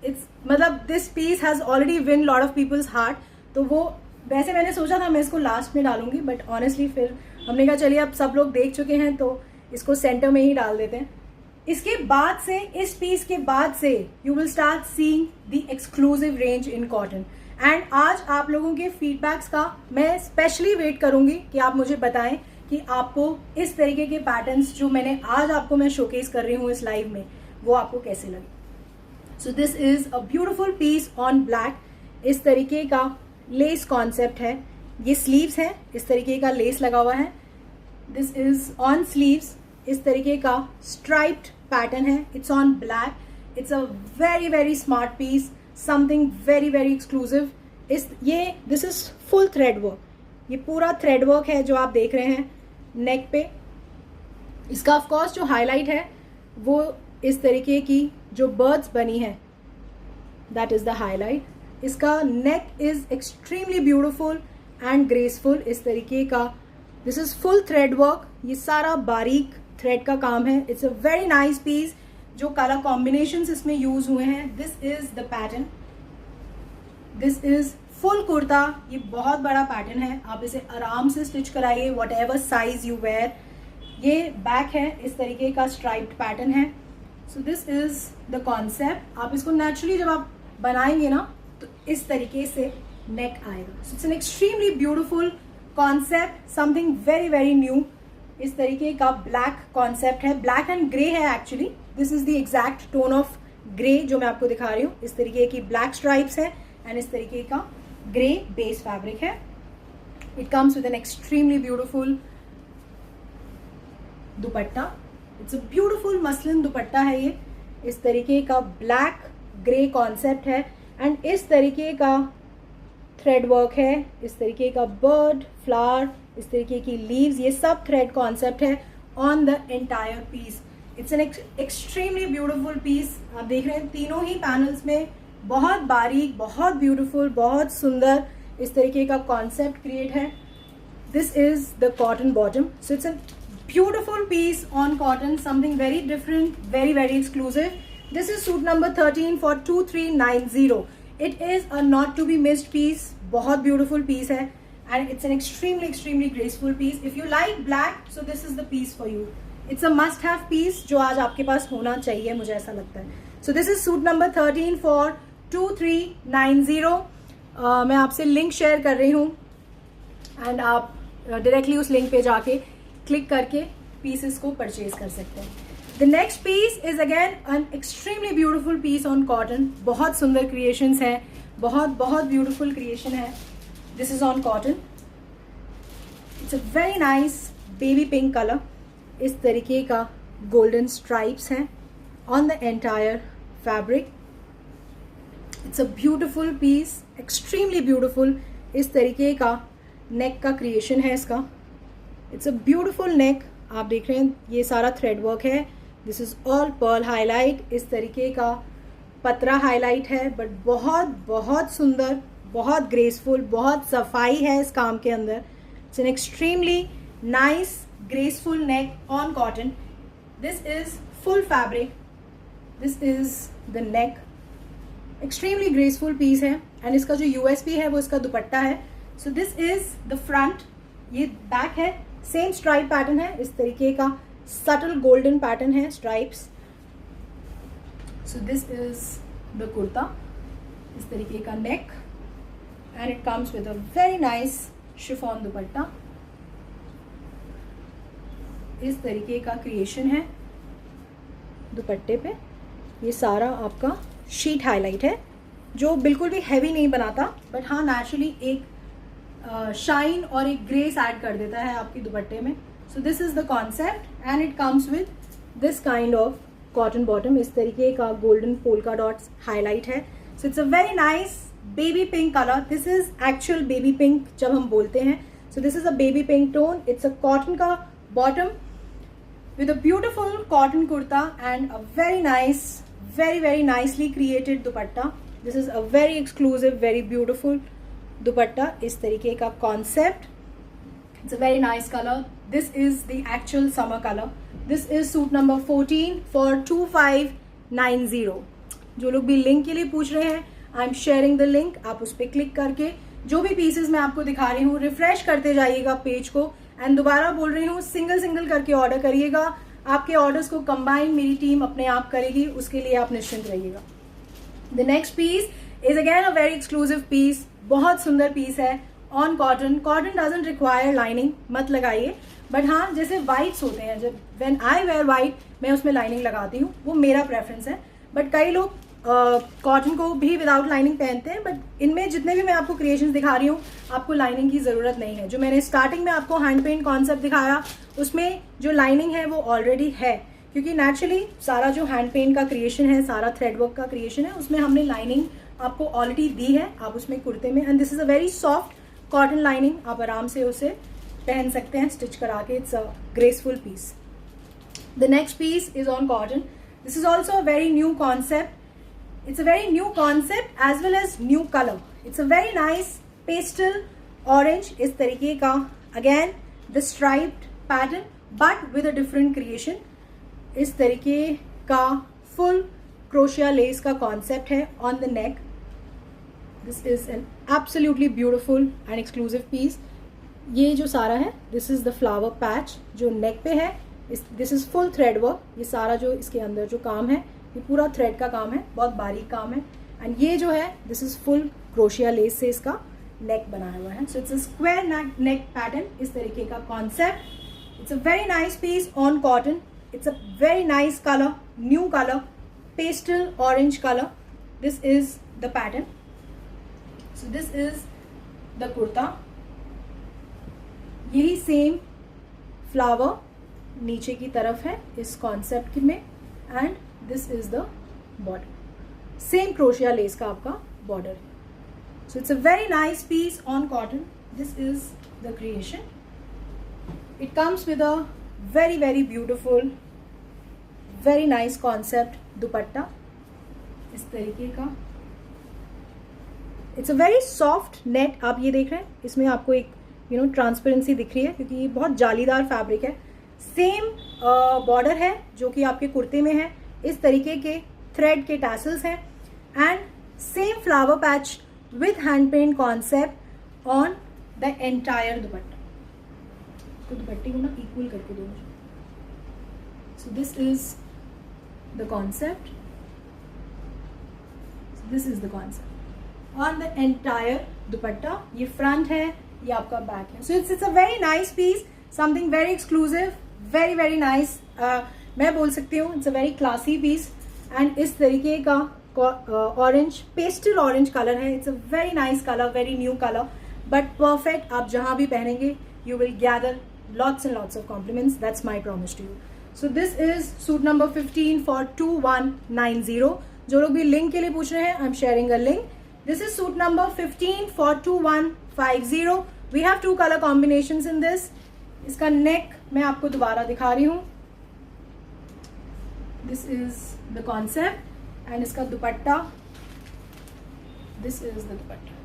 it's मतलब this piece has already win lot of people's heart. तो वो वैसे मैंने सोचा था मैं इसको लास्ट में डालूंगी, बट ऑनेस्टली फिर हमने कहा चलिए अब सब लोग देख चुके हैं तो इसको सेंटर में ही डाल देते हैं. इसके बाद से, इस पीस के बाद से you will start seeing the exclusive range in cotton. And आज आप लोगों के फीडबैक्स का मैं स्पेशली वेट करूंगी कि आप मुझे बताएं कि आपको इस तरीके के पैटर्न्स जो मैंने आज आपको मैं शोकेस कर रही हूँ इस लाइव में, वो आपको कैसे लगे. So this is a beautiful piece on black. इस तरीके का लेस कॉन्सेप्ट है. ये स्लीव्स है, इस तरीके का लेस लगा हुआ है. This is on sleeves. इस तरीके का स्ट्राइप्ड पैटर्न है. It's on black. It's a very very smart piece, something very very exclusive. This is full thread work. ये पूरा थ्रेड वर्क है जो आप देख रहे हैं नेक पे. इसका ऑफ कोर्स जो हाईलाइट है वो इस तरीके की जो बर्ड्स बनी है, दैट इज द हाईलाइट. इसका neck is extremely beautiful and graceful. इस तरीके का this is full thread work. ये सारा बारीक थ्रेड का काम है. It's a very nice piece. जो कलर कॉम्बिनेशंस इसमें यूज हुए हैं, this is the pattern. This is full kurta. ये बहुत बड़ा पैटर्न है. आप इसे आराम से स्टिच कराइए whatever size you wear. ये बैक है, इस तरीके का स्ट्राइप्ड पैटर्न है. So this is the concept. आप इसको नेचुरली जब आप बनाएंगे ना तो इस तरीके से नेक आएगा. So it's an extremely beautiful concept, something very very new. इस तरीके का ब्लैक कॉन्सेप्ट है. ब्लैक एंड ग्रे है actually. This is the exact tone of grey जो मैं आपको दिखा रही हूँ. इस तरीके की ब्लैक स्ट्राइप्स है एंड इस तरीके का ग्रे बेस फैब्रिक है. It comes with an extremely beautiful dupatta. It's a beautiful muslin दुपट्टा है ये. इस तरीके का ब्लैक ग्रे कॉन्सेप्ट है एंड इस तरीके का थ्रेड वर्क है. इस तरीके का बर्ड, फ्लावर, इस तरीके की लीव्स, ये सब थ्रेड कॉन्सेप्ट है on the entire piece. It's an extremely beautiful piece. आप देख रहे हैं तीनों ही पैनल्स में बहुत बारीक, बहुत ब्यूटीफुल, बहुत सुंदर इस तरीके का कॉन्सेप्ट क्रिएट है. This is the cotton bottom. So it's a beautiful piece on cotton, something very different, very very exclusive. This is suit number 13 for 2390. It is a not to be missed piece. बहुत beautiful piece है and it's an extremely graceful piece. If you like black, so this is the piece for you. It's a must have piece जो आज आपके पास होना चाहिए, मुझे ऐसा लगता है. So this is suit number 13 for 2390. मैं आपसे लिंक शेयर कर रही हूँ एंड आप डायरेक्टली उस लिंक पे जाके क्लिक करके पीसेस को परचेज कर सकते हैं. The next piece is again an extremely beautiful piece on cotton. बहुत सुंदर क्रिएशंस हैं, बहुत बहुत ब्यूटिफुल क्रिएशन है. This is on cotton. It's a very nice baby pink colour. इस तरीके का गोल्डन स्ट्राइप्स हैं on the entire fabric. It's a beautiful piece, extremely beautiful. इस तरीके का नेक का क्रिएशन है इसका. It's a beautiful neck. आप देख रहे हैं ये सारा थ्रेड वर्क है. This is all pearl highlight. इस तरीके का पतरा हाईलाइट है, बट बहुत बहुत सुंदर, बहुत ग्रेसफुल, बहुत सफाई है इस काम के अंदर. It's an extremely nice graceful neck on cotton. This is full fabric. This is the neck. Extremely graceful piece है. एंड इसका जो यूएसपी है वो इसका दुपट्टा है. So this is the front. ये बैक है. सेम स्ट्राइप पैटर्न है. इस तरीके का सटल गोल्डन पैटर्न है, stripes. So this is the kurta. इस तरीके का neck and it comes with a very nice chiffon dupatta. इस तरीके का क्रिएशन है दुपट्टे पे. ये सारा आपका शीट हाईलाइट है जो बिल्कुल भी हैवी नहीं बनाता, बट हाँ नेचुरली एक शाइन और एक ग्रेस ऐड कर देता है आपकी दुपट्टे में. सो this is the concept and it comes with this kind of cotton bottom. इस तरीके का गोल्डन पोल्का डॉट्स हाईलाइट है. So it's a very nice baby pink colour. This is actual baby pink जब हम बोलते हैं. So this is a baby pink tone. It's a cotton का bottom with a beautiful cotton kurta and a very nice, very nicely created dupatta. This is a very exclusive, very beautiful dupatta. इस तरीके का concept. It's a very nice color. This is the actual summer color. This is suit number 14 for 2590. जो लोग भी link के लिए पूछ रहे हैं, I am sharing the link. आप उस पर क्लिक करके जो भी पीसेस मैं आपको दिखा रही हूँ रिफ्रेश करते जाइएगा पेज को. एंड दोबारा बोल रही हूँ, सिंगल करके ऑर्डर करिएगा. आपके ऑर्डर्स को कंबाइन मेरी टीम अपने आप करेगी, उसके लिए आप निश्चिंत रहिएगा. The next piece is again a very exclusive piece. बहुत सुंदर पीस है on cotton. Cotton doesn't require lining, मत लगाइए. बट हाँ, जैसे वाइट्स होते हैं, जब व्हेन आई वेयर वाइट मैं उसमें लाइनिंग लगाती हूँ, वो मेरा प्रेफरेंस है. बट कई लोग कॉटन को भी विदाउट लाइनिंग पहनते हैं. बट इनमें जितने भी मैं आपको क्रिएशंस दिखा रही हूँ, आपको लाइनिंग की ज़रूरत नहीं है. जो मैंने स्टार्टिंग में आपको हैंड पेंट कॉन्सेप्ट दिखाया, उसमें जो लाइनिंग है वो ऑलरेडी है, क्योंकि नेचुरली सारा जो हैंड पेंट का क्रिएशन है, सारा थ्रेड वर्क का क्रिएशन है, उसमें हमने लाइनिंग आपको ऑलरेडी दी है. आप उसमें कुर्ते में, and this is a very soft cotton lining. आप आराम से उसे पहन सकते हैं स्टिच करा के. It's a graceful piece. The next piece is on cotton. This is also a very new concept. It's a very new concept as well as new color. It's a very nice pastel orange. इस तरीके का again the striped pattern but with a different creation. इस तरीके का full crochet lace का concept है on the neck. This is an absolutely beautiful and exclusive piece. ये जो सारा है, this is the flower patch जो neck पे है. This is full thread work. ये सारा जो इसके अंदर जो काम है, ये पूरा थ्रेड का काम है, बहुत बारीक काम है. एंड ये जो है, this is full crochet lace से इसका नेक बनाया हुआ है. So it's a square neck pattern. इस तरीके का concept. It's a very nice piece on cotton. It's a very nice colour, new colour, pastel orange colour. This is the pattern. So this is the kurta. यही same flower नीचे की तरफ है इस concept में. And this is the border. Same crochet lace का आपका border है. So it's a very nice piece on cotton. This is the creation. It comes with a very beautiful, very nice concept dupatta. इस तरीके का. It's a very soft net. आप ये देख रहे हैं, इसमें आपको एक ट्रांसपेरेंसी दिख रही है, क्योंकि ये बहुत जालीदार फैब्रिक है. सेम बॉर्डर है जो कि आपके कुर्ते में है. इस तरीके के थ्रेड के टैसल्स हैं. And same flower patch with hand paint concept on the entire dupatta. तो दुपट्टे को ना इक्वल करके दो मुझे. So this is the concept. This is the concept on the entire dupatta. ये फ्रंट है, ये आपका बैक है. So it's a very nice piece, something very exclusive, very nice. मैं बोल सकती हूँ it's a very classy piece. And इस तरीके का ऑरेंज, पेस्टल ऑरेंज कलर है। It's a very nice colour, very new colour, but perfect. आप जहाँ भी पहनेंगे you will gather lots and lots of compliments. That's my promise to you. So this is suit number 15 for 2190. जो लोग भी link के लिए पूछ रहे हैं, I'm sharing a link. This is suit number 15 for 2150. We have 2 color combinations in this. इसका neck मैं आपको दोबारा दिखा रही हूँ. This is the concept and इसका दुपट्टा. This is the दुपट्टा.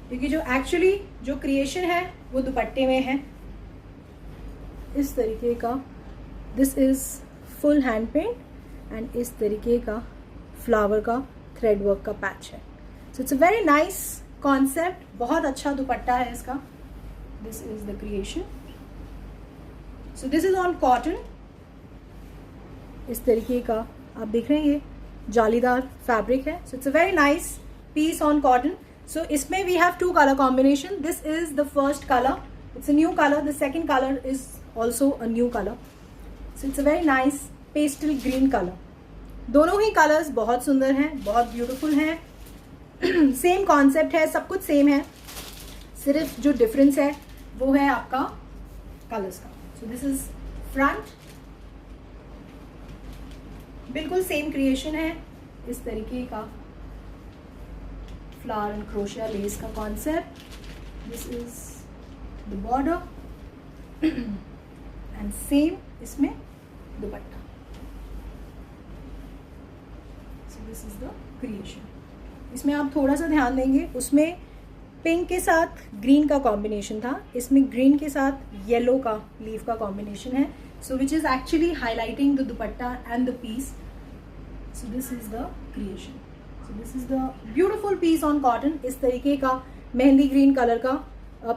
क्योंकि जो एक्चुअली जो क्रिएशन है वो दुपट्टे में है इस तरीके का. This is full hand paint and इस तरीके का फ्लावर का थ्रेड वर्क का पैच है. So it's a very nice concept. बहुत अच्छा दुपट्टा है इसका. This is the creation. So this is on cotton. इस तरीके का आप देख रहे हैं ये जालीदार फैब्रिक है. So it's a very nice piece on cotton. So इसमें we have 2 color combination. This is the first colour. It's a new color. The second color is also a new color. So it's a very nice pastel green color. दोनों ही colours बहुत सुंदर हैं, बहुत beautiful हैं. Same concept है, सब कुछ सेम है, सिर्फ जो डिफरेंस है वो है आपका कलर्स का. So this is front. बिल्कुल सेम क्रिएशन है. इस तरीके का फ्लावर एंड क्रोशिया लेस का concept. This is the border and same इसमें दुपट्टा. so this is the creation. इसमें आप थोड़ा सा ध्यान देंगे, उसमें पिंक के साथ ग्रीन का कॉम्बिनेशन था, इसमें ग्रीन के साथ येलो का लीफ का कॉम्बिनेशन है. so which is actually highlighting the dupatta and the piece. so this is the creation. so this is the beautiful piece on cotton. इस तरीके का मेहंदी ग्रीन कलर का,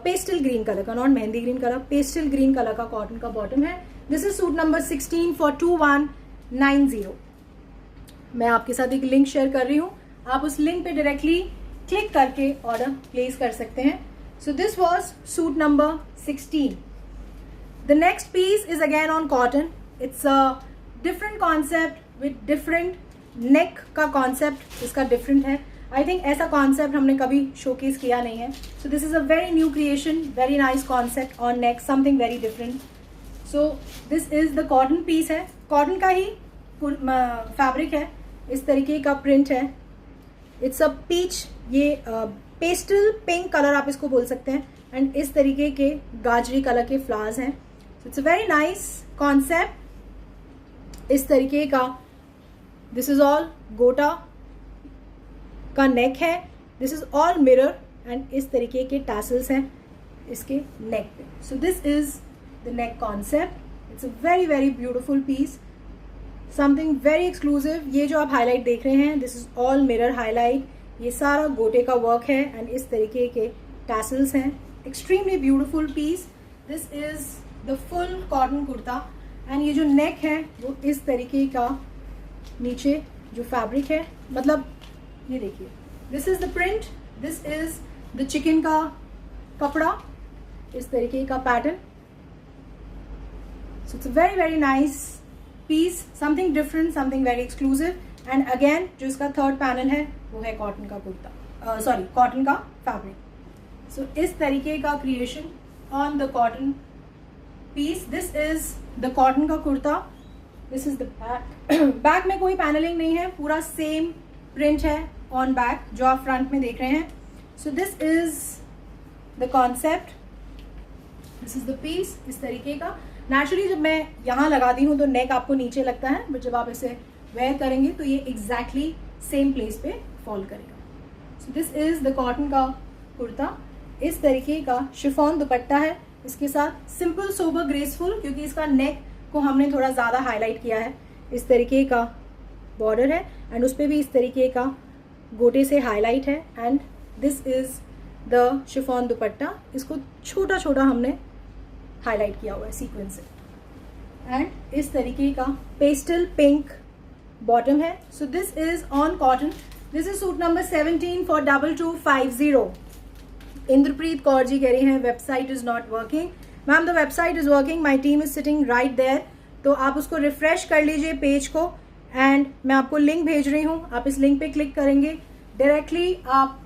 पेस्टल ग्रीन कलर का, not mehndi green colour, pastel green colour का cotton का bottom है. This is suit number 16 for 2190. मैं आपके साथ एक लिंक शेयर कर रही हूँ, आप उस लिंक पे डायरेक्टली क्लिक करके ऑर्डर प्लेस कर सकते हैं. So this was suit number 16. The next piece is again on cotton. It's a different concept with different neck का कॉन्सेप्ट इसका डिफरेंट है. आई थिंक ऐसा कॉन्सेप्ट हमने कभी शोकेस किया नहीं है. So this is a very new creation, very nice concept on neck, something very different. So this is the cotton piece है, कॉटन का ही फैब्रिक है. इस तरीके का प्रिंट है. इट्स अ पीच, ये पेस्टल पिंक कलर आप इसको बोल सकते हैं. एंड इस तरीके के गाजरी कलर के फ्लावर्स हैं. So it's a very nice concept. इस तरीके का दिस इज ऑल गोटा का नेक है. This is all mirror and इस तरीके के टैसल्स हैं इसके नेक पे. So this is the neck concept. It's a very very beautiful piece, something very exclusive. ये जो आप हाईलाइट देख रहे हैं this is all mirror highlight. ये सारा गोटे का वर्क है एंड इस तरीके के टैसल्स हैं. Extremely beautiful piece. This is the full cotton kurta and ये जो नेक है वो इस तरीके का नीचे जो फैब्रिक है, मतलब ये देखिए, this is the print. This is the chikan का कपड़ा, इस तरीके का pattern. So it's very very nice piece, something different, something very exclusive. And again जो इसका थर्ड पैनल है वो है कॉटन का कुर्ता, सॉरी कॉटन का फैब्रिक. सो इस तरीके का creation on the cotton piece. This is the cotton का kurta. This is the back. Back में कोई पैनलिंग नहीं है, पूरा सेम प्रिंट है ऑन बैक जो आप फ्रंट में देख रहे हैं. So this is the concept. This is the piece. इस तरीके का नेचुरली जब मैं यहाँ लगाती हूँ तो नेक आपको नीचे लगता है, बट जब आप इसे वेयर करेंगे तो ये एग्जैक्टली सेम प्लेस पे फॉल करेगा. सो दिस इज द कॉटन का कुर्ता. इस तरीके का शिफॉन दुपट्टा है, इसके साथ सिंपल सोबर ग्रेसफुल, क्योंकि इसका नेक को हमने थोड़ा ज़्यादा हाईलाइट किया है. इस तरीके का बॉर्डर है एंड उस पर भी इस तरीके का गोटे से हाईलाइट है. And this is the chiffon दुपट्टा. इसको छोटा छोटा हमने हाईलाइट किया हुआ है सीक्वेंस से. एंड इस तरीके का पेस्टल पिंक बॉटम है. So this is on cotton. This is suit number 17 for 2250. Inderpreet Kaur ji कह रही हैं website is not working. Ma'am the website is working, my team is sitting right there. तो आप उसको रिफ्रेश कर लीजिए पेज को, एंड मैं आपको लिंक भेज रही हूँ। आप इस लिंक पे क्लिक करेंगे, डायरेक्टली आप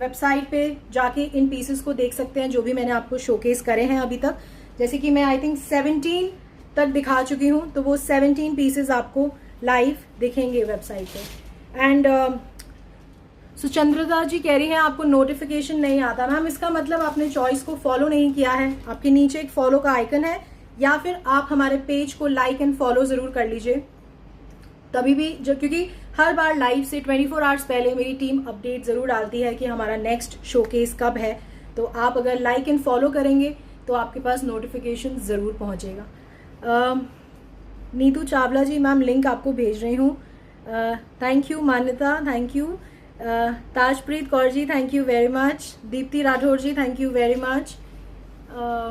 वेबसाइट पे जाके इन पीसेस को देख सकते हैं जो भी मैंने आपको शोकेस करे हैं अभी तक। जैसे कि मैं आई थिंक 17 तक दिखा चुकी हूँ, तो वो 17 पीसेस आपको लाइव दिखेंगे वेबसाइट पे। एंड सुचंद्रता जी कह रही हैं आपको नोटिफिकेशन नहीं आता। मैम इसका मतलब आपने चॉइस को फॉलो नहीं किया है। आपके नीचे एक फॉलो का आइकन है, या फिर आप हमारे पेज को लाइक एंड फॉलो ज़रूर कर लीजिए, तभी भी जो, क्योंकि हर बार लाइव से 24 आवर्स पहले मेरी टीम अपडेट ज़रूर डालती है कि हमारा नेक्स्ट शोकेस कब है। तो आप अगर लाइक एंड फॉलो करेंगे तो आपके पास नोटिफिकेशन ज़रूर पहुंचेगा। नीतू चावला जी, मैम लिंक आपको भेज रही हूँ। Thank you Manyata, thank you. Tajpreet Kaur ji, thank you very much. Deepti Rathore ji, thank you very much.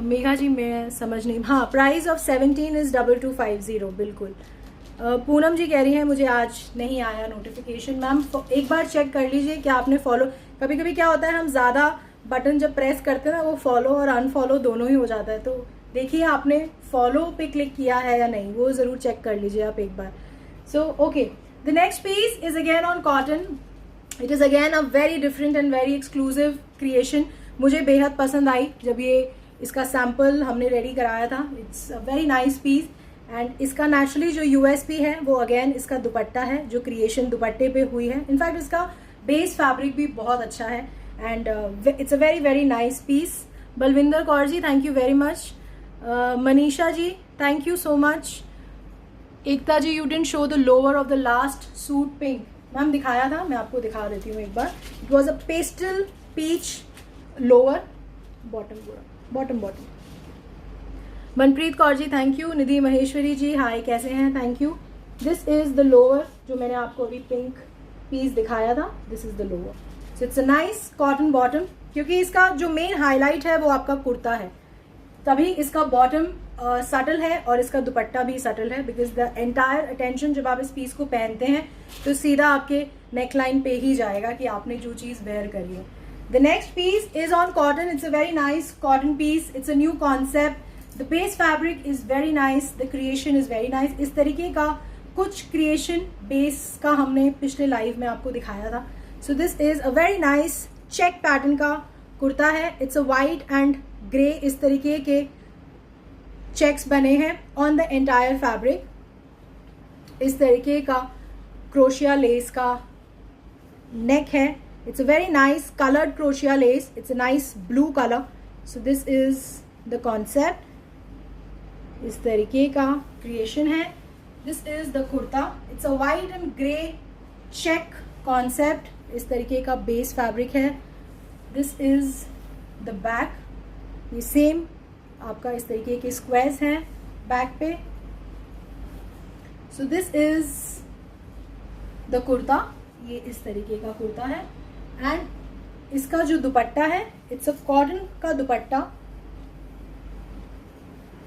Megha ji, मैं समझ नहीं, हाँ, प्राइस ऑफ 17 इज़ 2250, बिल्कुल। पूनम जी कह रही हैं मुझे आज नहीं आया नोटिफिकेशन। मैम एक बार चेक कर लीजिए क्या आपने फॉलो, कभी कभी क्या होता है हम ज़्यादा बटन जब प्रेस करते हैं ना, वो फॉलो और अनफॉलो दोनों ही हो जाता है। तो देखिए आपने फॉलो पे क्लिक किया है या नहीं, वो ज़रूर चेक कर लीजिए आप एक बार। So okay, the next piece is again on cotton. It is again a very different and very exclusive creation. मुझे बेहद पसंद आई जब ये इसका सैम्पल हमने रेडी कराया था। It's a very nice piece, and इसका नेचुरली जो यूएसपी है वो अगेन इसका दुपट्टा है, जो क्रिएशन दुपट्टे पे हुई है। इनफैक्ट इसका बेस फैब्रिक भी बहुत अच्छा है, and it's a very very nice piece. Balvinder Kaur ji, thank you very much. Manisha ji, thank you so much. Ekta ji, you didn't show the lower of the last suit pink. Ma'am दिखाया था, मैं आपको दिखा देती हूँ एक बार। It was a pastel peach lower, bottom. Manpreet Kaur ji, thank you. Nidhi Maheshwari ji, hi, कैसे हैं? Thank you. This is the lower, जो मैंने आपको अभी पिंक पीस दिखाया था, this is the lower. So it's a nice cotton bottom, क्योंकि इसका जो मेन हाईलाइट है वो आपका कुर्ता है, तभी इसका बॉटम सटल है और इसका दुपट्टा भी सटल है, बिकॉज द एंटायर अटेंशन जब आप इस पीस को पहनते हैं तो सीधा आपके नेकलाइन पे ही जाएगा कि आपने जो चीज़ वेयर करी है। The next piece is on cotton. It's a very nice cotton piece. It's a new concept. The base fabric is very nice, the creation is very nice. इस तरीके का कुछ क्रिएशन बेस का हमने पिछले लाइव में आपको दिखाया था। So this is a very nice check pattern का कुर्ता है। It's a white and grey, इस तरीके के चेक्स बने हैं ऑन द एंटायर फैब्रिक। इस तरीके का क्रोशिया लेस का नेक है। It's a very nice coloured crochet lace. It's a nice blue colour. So this is the concept. इस तरीके का क्रिएशन है। This is the kurta. It's a white and grey check concept. इस तरीके का बेस फैब्रिक है। This is the back. ये same आपका इस तरीके के स्क्वेयर्स हैं बैक पे। So this is the kurta. ये इस तरीके का कुर्ता है, एंड इसका जो दुपट्टा है, इट्स अ कॉटन का दुपट्टा।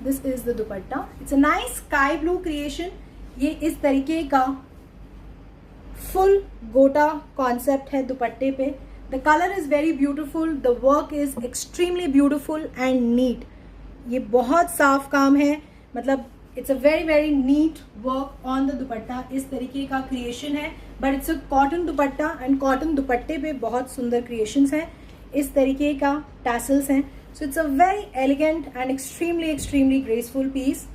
This is the dupatta. It's a nice sky blue creation. ये इस तरीके का फुल गोटा कॉन्सेप्ट है दुपट्टे पे। The colour is very beautiful. The work is extremely beautiful and neat. ये बहुत साफ काम है, मतलब it's a very very neat work on the dupatta. इस तरीके का क्रिएशन है, but it's a cotton dupatta, and cotton दुपट्टे पे बहुत सुंदर क्रिएशंस हैं। इस तरीके का टैसल्स हैं। So it's a very elegant and extremely graceful piece.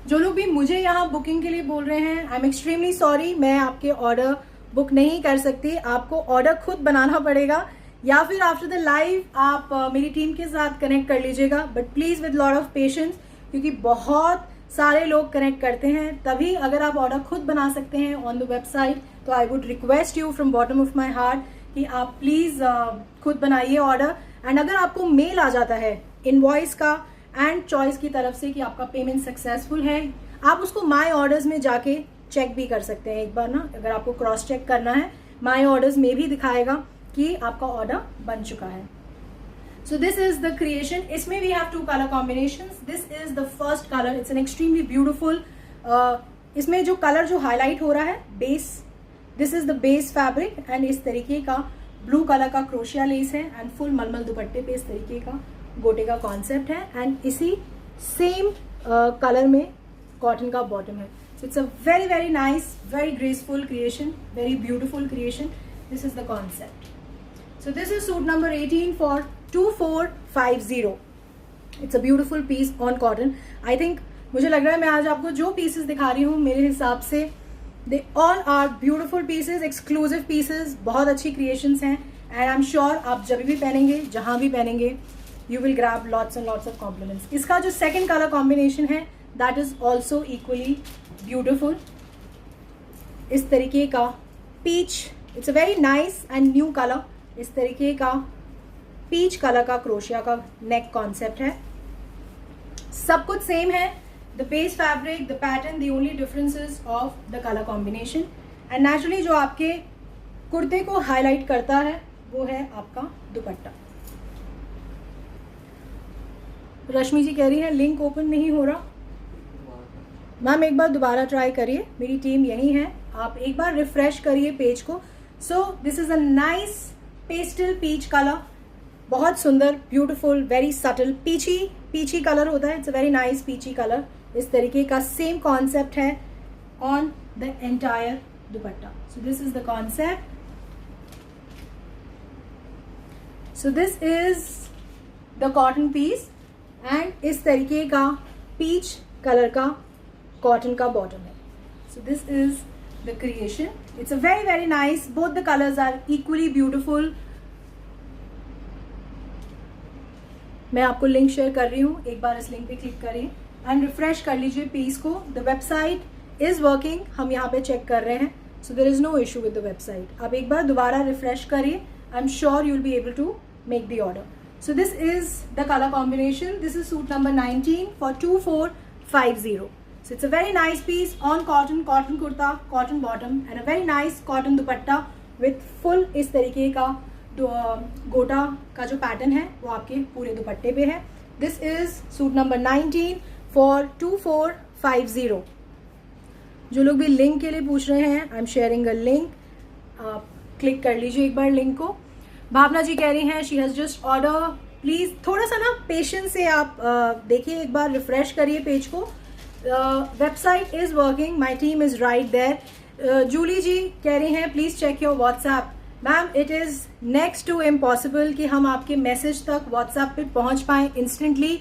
जो लोग भी मुझे यहाँ बुकिंग के लिए बोल रहे हैं, आई एम एक्सट्रीमली सॉरी, मैं आपके ऑर्डर बुक नहीं कर सकती। आपको ऑर्डर खुद बनाना पड़ेगा, या फिर आफ्टर द लाइव आप मेरी टीम के साथ कनेक्ट कर लीजिएगा, but please with lot of patience, क्योंकि बहुत सारे लोग कनेक्ट करते हैं। तभी अगर आप ऑर्डर खुद बना सकते हैं ऑन द वेबसाइट, तो I would request you from bottom of my heart कि आप प्लीज़ खुद बनाइए ऑर्डर। एंड अगर आपको मेल आ जाता है इनवॉइस का एंड चॉइस की तरफ से कि आपका पेमेंट सक्सेसफुल है, आप उसको माई ऑर्डर्स में जाके चेक भी कर सकते हैं एक बार ना। अगर आपको क्रॉस चेक करना है, माई ऑर्डर्स में भी दिखाएगा कि आपका ऑर्डर बन चुका है। So this is the creation. इसमें we have two colour combinations. This is the first colour. It's an extremely beautiful. इसमें जो कलर जो हाईलाइट हो रहा है, base, this is the base fabric, and इस तरीके का ब्लू कलर का क्रोशिया लेस है, एंड फुल मलमल दुपट्टे पे इस तरीके का गोटे का कॉन्सेप्ट है, एंड इसी सेम कलर में कॉटन का बॉटम है. So it's a very very nice, very graceful creation, very beautiful creation. This is the concept. So this is suit number 18 for 2450. It's a beautiful piece on cotton. I think मुझे लग रहा है मैं आज आपको जो pieces दिखा रही हूँ मेरे हिसाब से they all are beautiful pieces, exclusive pieces, बहुत अच्छी क्रिएशंस हैं. एंड आई एम श्योर आप जब भी पहनेंगे, जहाँ भी पहनेंगे, you will grab lots and lots of compliments. इसका जो सेकेंड कलर कॉम्बिनेशन है that is also equally beautiful. इस तरीके का peach, it's a very nice and new colour. इस तरीके का पीच कलर का क्रोशिया का नेक कॉन्सेप्ट है. सब कुछ सेम है. The base fabric, the pattern, the only differences of the colour combination. And naturally जो आपके कुर्ते को हाईलाइट करता है वो है आपका दुपट्टा. रश्मि जी कह रही है लिंक ओपन नहीं हो रहा. मैम एक बार दोबारा ट्राई करिए, मेरी टीम यही है. आप एक बार रिफ्रेश करिए पेज को. So this is a nice pastel peach colour. बहुत सुंदर, beautiful, very subtle peachy colour होता है. It's a very nice peachy colour. इस तरीके का सेम कॉन्सेप्ट है on the entire dupatta. So this is the concept. So this is the cotton piece and इस तरीके का पीच कलर का कॉटन का बॉटम है. So this is the creation. It's a very very nice. Both the colours are equally beautiful. मैं आपको link share कर रही हूँ, एक बार इस लिंक पे क्लिक करिए एंड रिफ्रेश कर लीजिए पेज को. द वेबसाइट इज वर्किंग, हम यहाँ पे चेक कर रहे हैं. So there is no issue with the website. आप एक बार दोबारा रिफ्रेश करिए. I am sure you will be able to make the order. So this is the colour combination. This is suit number 19 for 2450. So it's a very nice piece on cotton kurta, cotton bottom and a very nice cotton dupatta with full इस तरीके का गोटा का जो pattern है वो आपके पूरे दुपट्टे पे है. This is suit number 19 for 2450. जो लोग भी लिंक के लिए पूछ रहे हैं, I am sharing a link. आप क्लिक कर लीजिए एक बार लिंक को. भावना जी कह रही हैं she has just order. Please थोड़ा सा ना पेशेंस से आप देखिए, एक बार रिफ्रेश करिए पेज को. Website is working, my team is right there. Julie ji कह रही हैं please check your WhatsApp. Ma'am it is next to impossible कि हम आपके मैसेज तक व्हाट्सएप पे पहुंच पाएं इंस्टेंटली,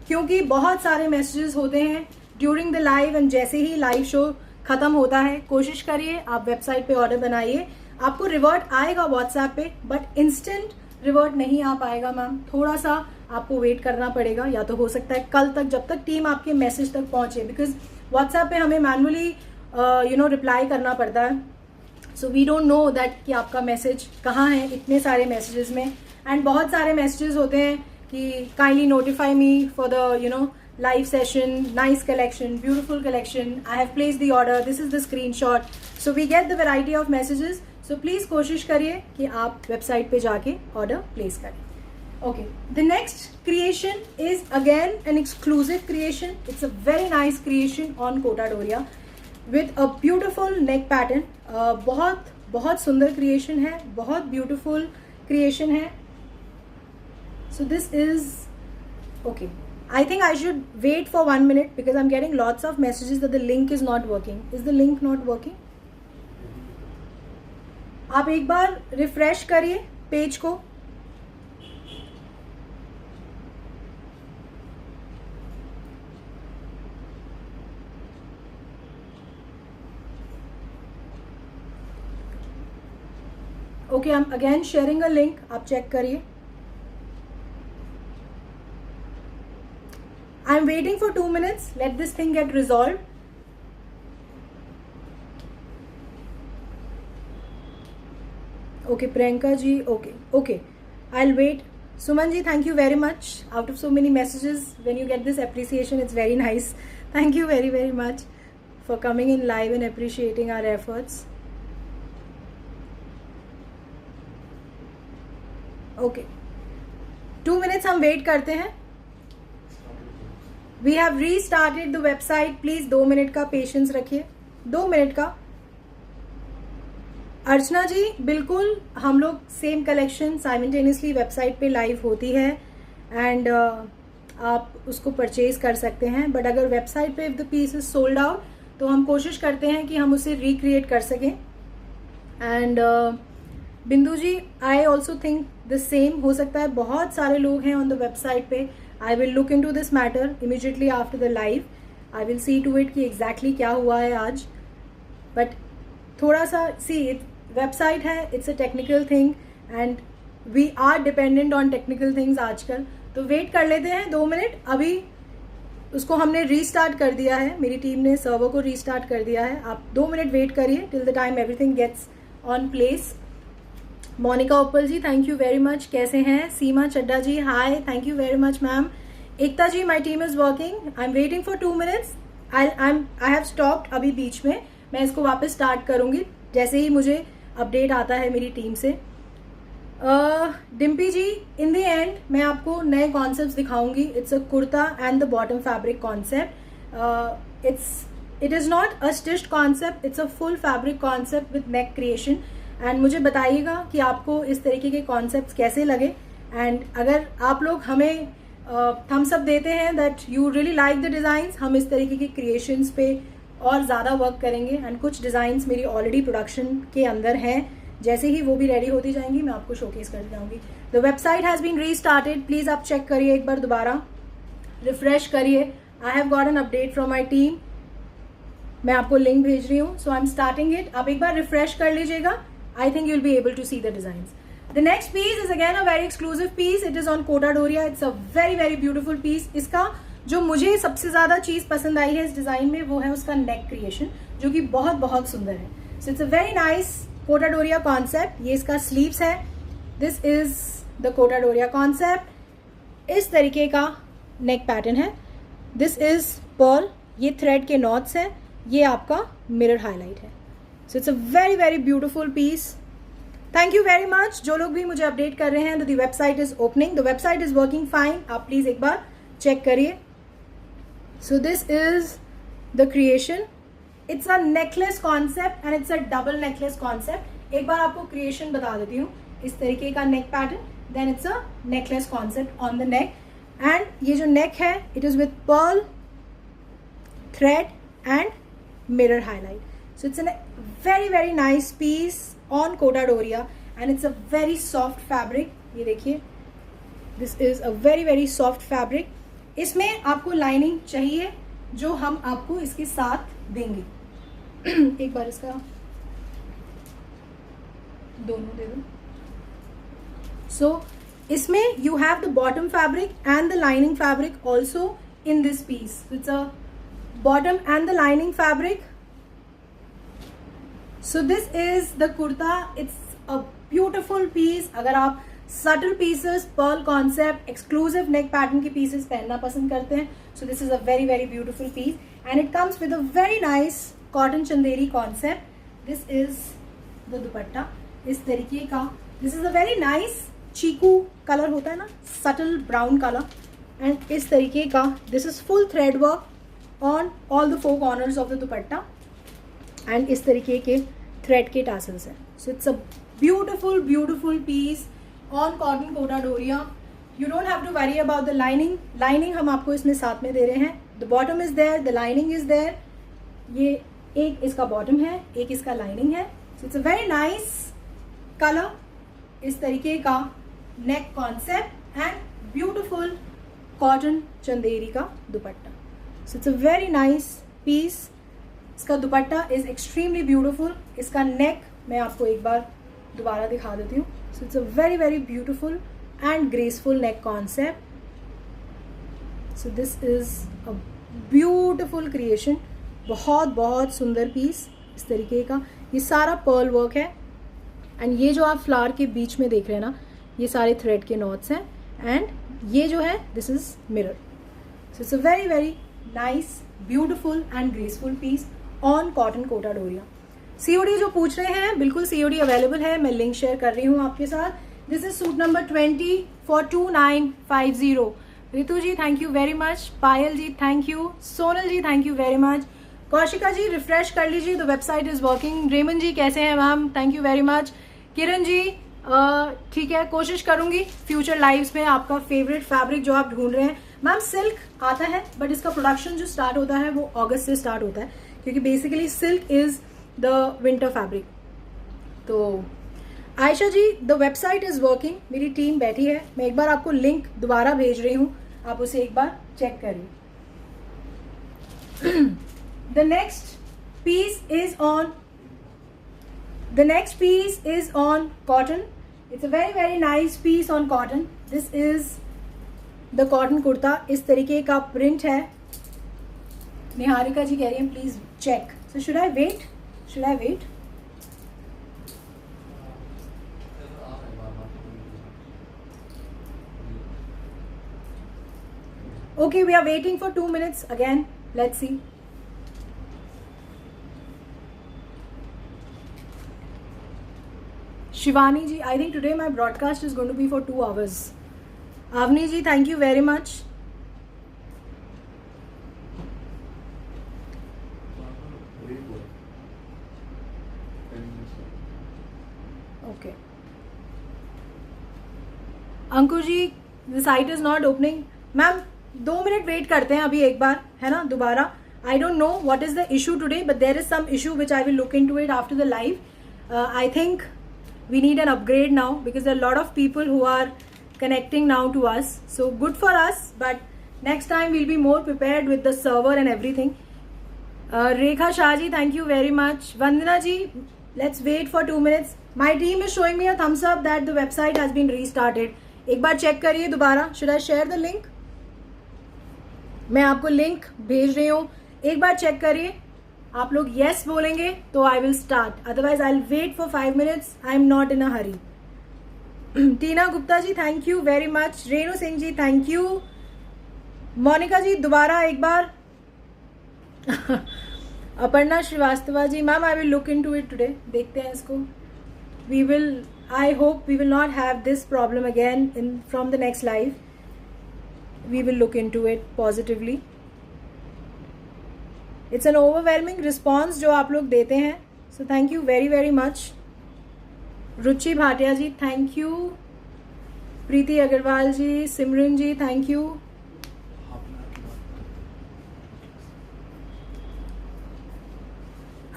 क्योंकि बहुत सारे मैसेजेस होते हैं ड्यूरिंग द लाइव. एंड जैसे ही लाइव शो खत्म होता है, कोशिश करिए आप वेबसाइट पे ऑर्डर बनाइए. आपको रिवर्ट आएगा व्हाट्सएप पे, बट इंस्टेंट रिवर्ट नहीं आ पाएगा मैम. थोड़ा सा आपको वेट करना पड़ेगा, या तो हो सकता है कल तक, जब तक टीम आपके मैसेज तक पहुंचे. बिकॉज व्हाट्सएप पे हमें मैनुअली रिप्लाई करना पड़ता है. So we don't know that कि आपका मैसेज कहाँ है इतने सारे मैसेजेस में. एंड बहुत सारे मैसेजेस होते हैं कि kindly notify me for the live session, nice collection, beautiful collection, I have placed the order, this is the screenshot. So we get the variety of messages. So please कोशिश करिए कि आप website पे जाके order place करें. Okay, the next creation is again an exclusive creation. It's a very nice creation on Kota Doria with a beautiful neck pattern. बहुत बहुत सुंदर creation है, बहुत beautiful creation है. So this is okay. I think I should wait for 1 minute because I'm getting lots of messages that the link is not working. Is the link not working? आप एक बार refresh करिए page को. Okay, I am again sharing a link, आप check करिए. I am waiting for 2 minutes. Let this thing get resolve. Okay Priyanka ji, okay I will wait. Suman ji, thank you very much. Out of so many messages, when you get this appreciation, it's very nice. Thank you very very much for coming in live and appreciating our efforts. Okay, 2 minutes हम wait करते हैं. We have restarted the website. Please 2 minute का patience रखिए, 2 minute का. अर्चना जी, बिल्कुल हम लोग same collection simultaneously website पे लाइव होती है. एंड आप उसको परचेज कर सकते हैं। बट अगर वेबसाइट पे if the piece is sold out तो हम कोशिश करते हैं कि हम उसे रिक्रिएट कर सकें। And Bindu ji, I also think the same. हो सकता है बहुत सारे लोग हैं ऑन द वेबसाइट पे। I will look into this matter immediately after the live. I will see to it कि एग्जैक्टली क्या हुआ है आज। बट थोड़ा सा वेबसाइट है, it's a technical thing and we are dependent on technical things आजकल। तो वेट कर लेते हैं 2 मिनट। अभी उसको हमने रीस्टार्ट कर दिया है, मेरी टीम ने सर्वर को रीस्टार्ट कर दिया है। आप 2 मिनट वेट करिए till the time everything gets on place. Monica Uppal ji, thank you very much. कैसे हैं? Seema Chadda ji, hi, thank you very much ma'am. Ekta ji, my team is working, I am waiting for 2 minutes. I have stopped अभी बीच में, मैं इसको वापस start करूंगी जैसे ही मुझे अपडेट आता है मेरी टीम से। डिम्पी जी, इन द एंड मैं आपको नए कॉन्सेप्ट्स दिखाऊंगी। It's a kurta and the bottom fabric concept. It is not a stitched concept, it's a full fabric concept with neck creation. And मुझे बताइएगा कि आपको इस तरीके के कॉन्सेप्ट्स कैसे लगे। एंड अगर आप लोग हमें थम्स अप देते हैं that you really like the designs, हम इस तरीके के क्रिएशंस पे और ज़्यादा वर्क करेंगे। एंड कुछ डिज़ाइंस मेरी ऑलरेडी प्रोडक्शन के अंदर हैं, जैसे ही वो भी रेडी होती जाएंगी मैं आपको शोकेस कर जाऊंगी। The website has been restarted, please आप चेक करिए एक बार दोबारा, रिफ्रेश करिए। I have got an update from my team, मैं आपको लिंक भेज रही हूँ। So I am starting it, आप एक बार रिफ्रेश कर लीजिएगा। I think you will be able to see the designs. The next piece is again a very exclusive piece, it is on Kota Doria. It's a very very beautiful piece. इसका जो मुझे सबसे ज्यादा चीज पसंद आई है इस डिजाइन में वो है उसका नेक क्रिएशन, जो कि बहुत बहुत सुंदर है। So it's a very nice Kota Doria concept. ये इसका स्लीव्स है, this is the Kota Doria concept. इस तरीके का नेक पैटर्न है, दिस इज पर्ल, ये थ्रेड के नॉट्स हैं, ये आपका मिरर हाईलाइट है। So it's a very very beautiful piece. Thank you very much जो लोग भी मुझे अपडेट कर रहे हैं। The website is opening, the website is working fine, आप प्लीज एक बार चेक करिए। So this is the creation, it's a necklace concept and it's a double necklace concept. एक बार आपको क्रिएशन बता देती हूँ, इस तरीके का neck pattern, then it's a necklace concept on the neck. And ये जो नेक है it is with pearl, thread and mirror highlight. So it's a very very nice piece on Kota Doria and it's a very soft fabric. ये देखिए, this is a very very soft fabric. इसमें आपको lining चाहिए जो हम आपको इसके साथ देंगे। एक बार इसका दोनों दे दो। सो इसमें you have the bottom fabric and the lining fabric also in this piece. It's a bottom and the lining fabric. So this is the kurta, it's a beautiful piece. अगर आप subtle pieces, pearl concept, exclusive neck pattern के pieces पहनना पसंद करते हैं, so this is a very very beautiful piece and it comes with a very nice cotton Chanderi concept. This is the dupatta, इस तरीके का। This is a very nice चीकू colour होता है ना, सटल ब्राउन कलर, एंड इस तरीके का this is full thread work on all the 4 corners of the dupatta and इस तरीके के थ्रेड के टासल्स हैं। So it's a beautiful beautiful piece on cotton Kota Doria. You don't have to worry about the lining, lining हम आपको इसमें साथ में दे रहे हैं। The bottom is there, the lining is there. ये एक इसका बॉटम है, एक इसका लाइनिंग है। So it's a very nice colour, इस तरीके का neck concept and beautiful cotton Chanderi का dupatta. So it's a very nice piece. इसका दुपट्टा इज एक्सट्रीमली ब्यूटिफुल। इसका नेक मैं आपको एक बार दोबारा दिखा देती हूँ। सो it's a very very beautiful and graceful neck concept. So this is a beautiful creation, बहुत बहुत सुंदर पीस। इस तरीके का ये सारा पर्ल वर्क है एंड ये जो आप फ्लावर के बीच में देख रहे हैं ना, ये सारे थ्रेड के नॉट्स हैं एंड ये जो है this is mirror. So it's a very very nice beautiful and graceful piece on cotton Kota Doria. COD जो पूछ रहे हैं, बिल्कुल सीओडी अवेलेबल है, मैं लिंक शेयर कर रही हूँ आपके साथ। This is suit number 20 for 2950। Ritu ji thank you very much, Payal ji thank you, Sonal ji thank you very much, Kaushika ji refresh कर लीजिए, the website is working. Raman ji कैसे हैं ma'am, thank you very much. Kiran ji ठीक है, कोशिश करूंगी फ्यूचर लाइव्स में आपका फेवरेट फैब्रिक जो आप ढूंढ रहे हैं। मैम सिल्क आता है बट इसका प्रोडक्शन जो स्टार्ट होता है वो अगस्त से स्टार्ट होता है, क्योंकि basically silk is the winter fabric. तो आयशा जी, द वेबसाइट इज वर्किंग, मेरी टीम बैठी है, मैं एक बार आपको लिंक दोबारा भेज रही हूँ, आप उसे एक बार चेक करिए। The next piece is on cotton. It's a very very nice piece on cotton. This is the cotton kurta. इस तरीके का प्रिंट है। निहारिका जी कह रही हैं please check. So should I wait? Okay, we are waiting for 2 minutes again. Let's see. Shivani ji, I think today my broadcast is going to be for 2 hours. Avni ji, thank you very much. Okay. Ankur ji, the site is not opening. Ma'am 2 minute wait करते हैं अभी एक बार, है ना, दोबारा। I don't know what is the issue today, but there is some issue which I will look into it after the live. I think we need an upgrade now because there are a lot of people who are connecting now to us. So good for us, but next time we'll be more prepared with the server and everything. Rekha Shah ji, thank you very much. Vandana ji, let's wait for 2 minutes. My team is showing me a thumbs up that the website has been restarted. एक बार check करिए दोबारा। Should I share the link? मैं आपको link भेज रही हूँ, एक बार चेक करिए। आप लोग यस बोलेंगे तो I will start, otherwise I will wait for 5 minutes. I am not in a hurry. Tina Gupta ji, thank you very much. Renu Singh ji, thank you. Monica ji, दोबारा एक बार। Aparna Srivastava ji, ma'am I will look into it today. देखते हैं इसको। We will, I hope we will not have this problem again in from the next live. We will look into it positively. It's an overwhelming response जो आप लोग देते हैं, so thank you very very much. Ruchi Bhatia ji, thank you. Preeti Agarwal ji, Simran ji, thank you.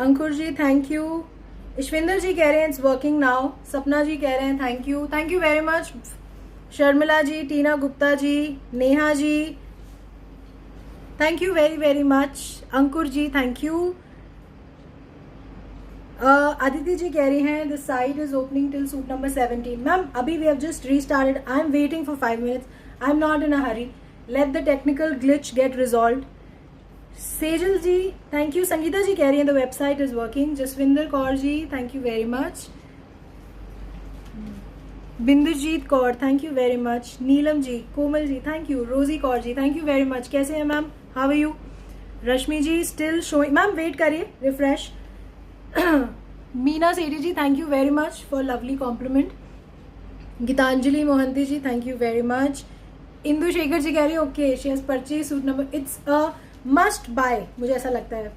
Ankur ji, thank you. Ishwinder ji कह रहे हैं it's working now. सपना जी कह रहे हैं thank you very much. Sharmila ji, Tina Gupta ji, Neha ji, thank you very very much. Ankur ji, thank you. Aditi ji कह रही हैं the site is opening till suit number 17। Ma'am अभी we have just restarted, I am waiting for 5 minutes, I am not in a hurry, let the technical glitch get resolve. Sejal ji, thank you. Sangeeta ji कह रही हैं the website is working. Jaswinder Kaur ji, thank you very much. Bindujeet Kaur, thank you very much. Neelam ji, Komal ji, thank you. Rosie Kaur ji, thank you very much. कैसे हैं ma'am, how are you? Rashmi ji, still showing. Ma'am wait करिए, refresh. Meena Sethi ji, thank you very much for lovely compliment. Geetanjali Mohanty ji, thank you very much. Indu Shekhar ji कह रही है okay she has purchase suit number, it's a must buy, मुझे ऐसा लगता है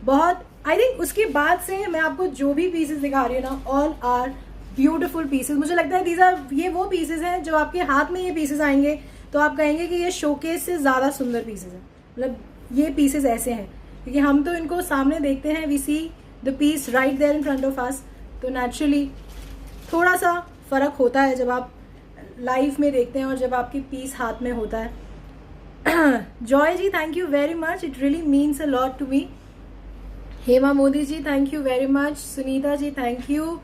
बहुत। आई थिंक उसके बाद से मैं आपको जो भी पीसेस दिखा रही हूँ ना, ऑल आर ब्यूटिफुल पीसेस। मुझे लगता है दीज आर, ये वो पीसेस हैं जो आपके हाथ में ये पीसेस आएंगे तो आप कहेंगे कि ये शोकेस से ज़्यादा सुंदर पीसेस हैं। मतलब ये पीसेस ऐसे हैं क्योंकि हम तो इनको सामने देखते हैं, we see the piece right there in front of us, तो नेचुरली थोड़ा सा फ़र्क होता है जब आप लाइव में देखते हैं और जब आपकी पीस हाथ में होता है। Joy ji, thank you very much, it really means a lot to me. Hema Modi ji, thank you very much. Sunita ji, thank you.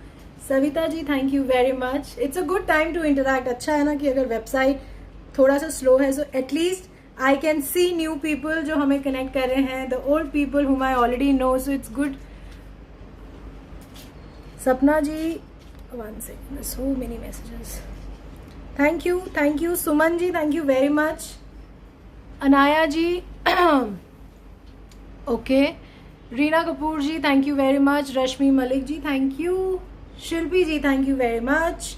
Savita ji, thank you very much. It's a good time to interact. अच्छा है ना कि अगर वेबसाइट थोड़ा सा स्लो है so at least I can see new people जो हमें कनेक्ट कर रहे हैं, the old people whom I already know, so it's good. Sapna ji, 1 second, so many messages. Thank you. Suman ji, thank you very much. Anaya ji, okay. Reena Kapoor ji, thank you very much. Rashmi Malik ji, thank you. Shilpi ji, thank you very much.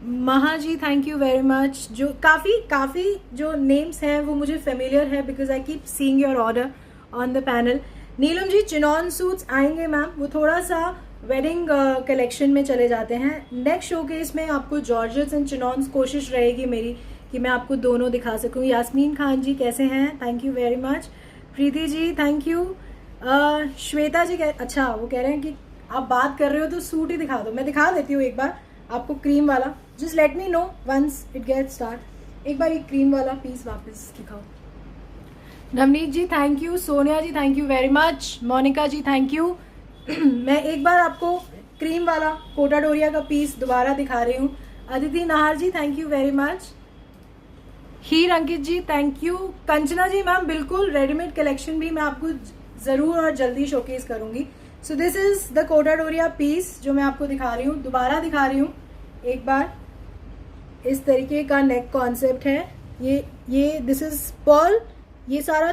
Maha ji, thank you very much. जो काफ़ी जो names हैं वो मुझे familiar है because I keep seeing your order on the panel. Neelam ji, chinon suits आएंगे ma'am, वो थोड़ा सा वेडिंग कलेक्शन में चले जाते हैं। नेक्स्ट शोकेस में आपको जॉर्जेट्स एंड चिनॉन्स, कोशिश रहेगी मेरी कि मैं आपको दोनों दिखा सकूं। यास्मीन खान जी कैसे हैं, thank you very much. Preeti ji thank you. Shweta ji अच्छा वो कह रहे हैं कि आप बात कर रहे हो तो सूट ही दिखा दो। मैं दिखा देती हूँ एक बार आपको क्रीम वाला, just let me know once it get start. एक बार ये क्रीम वाला पीस वापस दिखाओ। Navneet ji thank you, Sonia ji thank you very much, Monica ji thank you. मैं एक बार आपको क्रीम वाला कोटा डोरिया का पीस दोबारा दिखा रही हूँ। Aditi Nahar ji thank you very much. Heer Ankit ji thank you. Kanchana ji ma'am बिल्कुल रेडीमेड कलेक्शन भी मैं आपको जरूर और जल्दी शोकेस करूंगी। So this is the Kota Doria piece जो मैं आपको दिखा रही हूँ, दोबारा दिखा रही हूँ एक बार। इस तरीके का नेक कॉन्सेप्ट है ये दिस इज पर्ल, ये सारा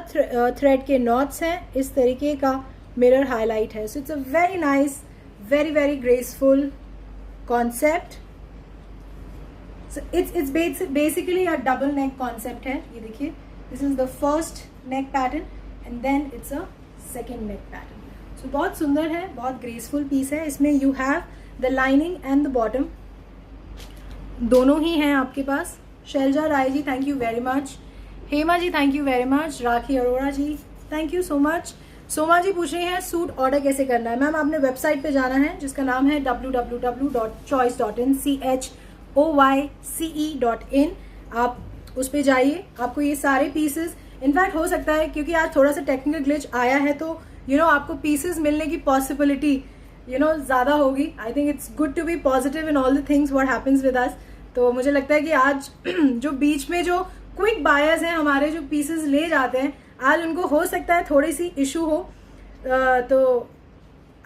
थ्रेड के नॉट्स हैं, इस तरीके का मिरर हाईलाइट है। So it's a very nice, very very graceful concept. So it's basically a double neck concept है। ये देखिए, this is the first neck pattern and then it's a second neck pattern. So बहुत सुंदर है, बहुत graceful piece है। इसमें you have the lining and the bottom दोनों ही हैं आपके पास। Shailja Rai ji thank you very much. Hema ji thank you very much. Rakhi Arora ji thank you so much. Soma ji पूछ रही हैं सूट ऑर्डर कैसे करना है। मैम आपने वेबसाइट पे जाना है जिसका नाम है www.choice.in CHOYCE.in। आप उस पे जाइए, आपको ये सारे पीसेस, इनफैक्ट हो सकता है क्योंकि आज थोड़ा सा टेक्निकल ग्लिच आया है तो आपको पीसेस मिलने की पॉसिबिलिटी ज़्यादा होगी। I think it's good to be positive in all the things what happens with us. तो मुझे लगता है कि आज जो बीच में जो क्विक बायर्स हैं हमारे, जो पीसेस ले जाते हैं, आज उनको हो सकता है थोड़ी सी इशू हो। तो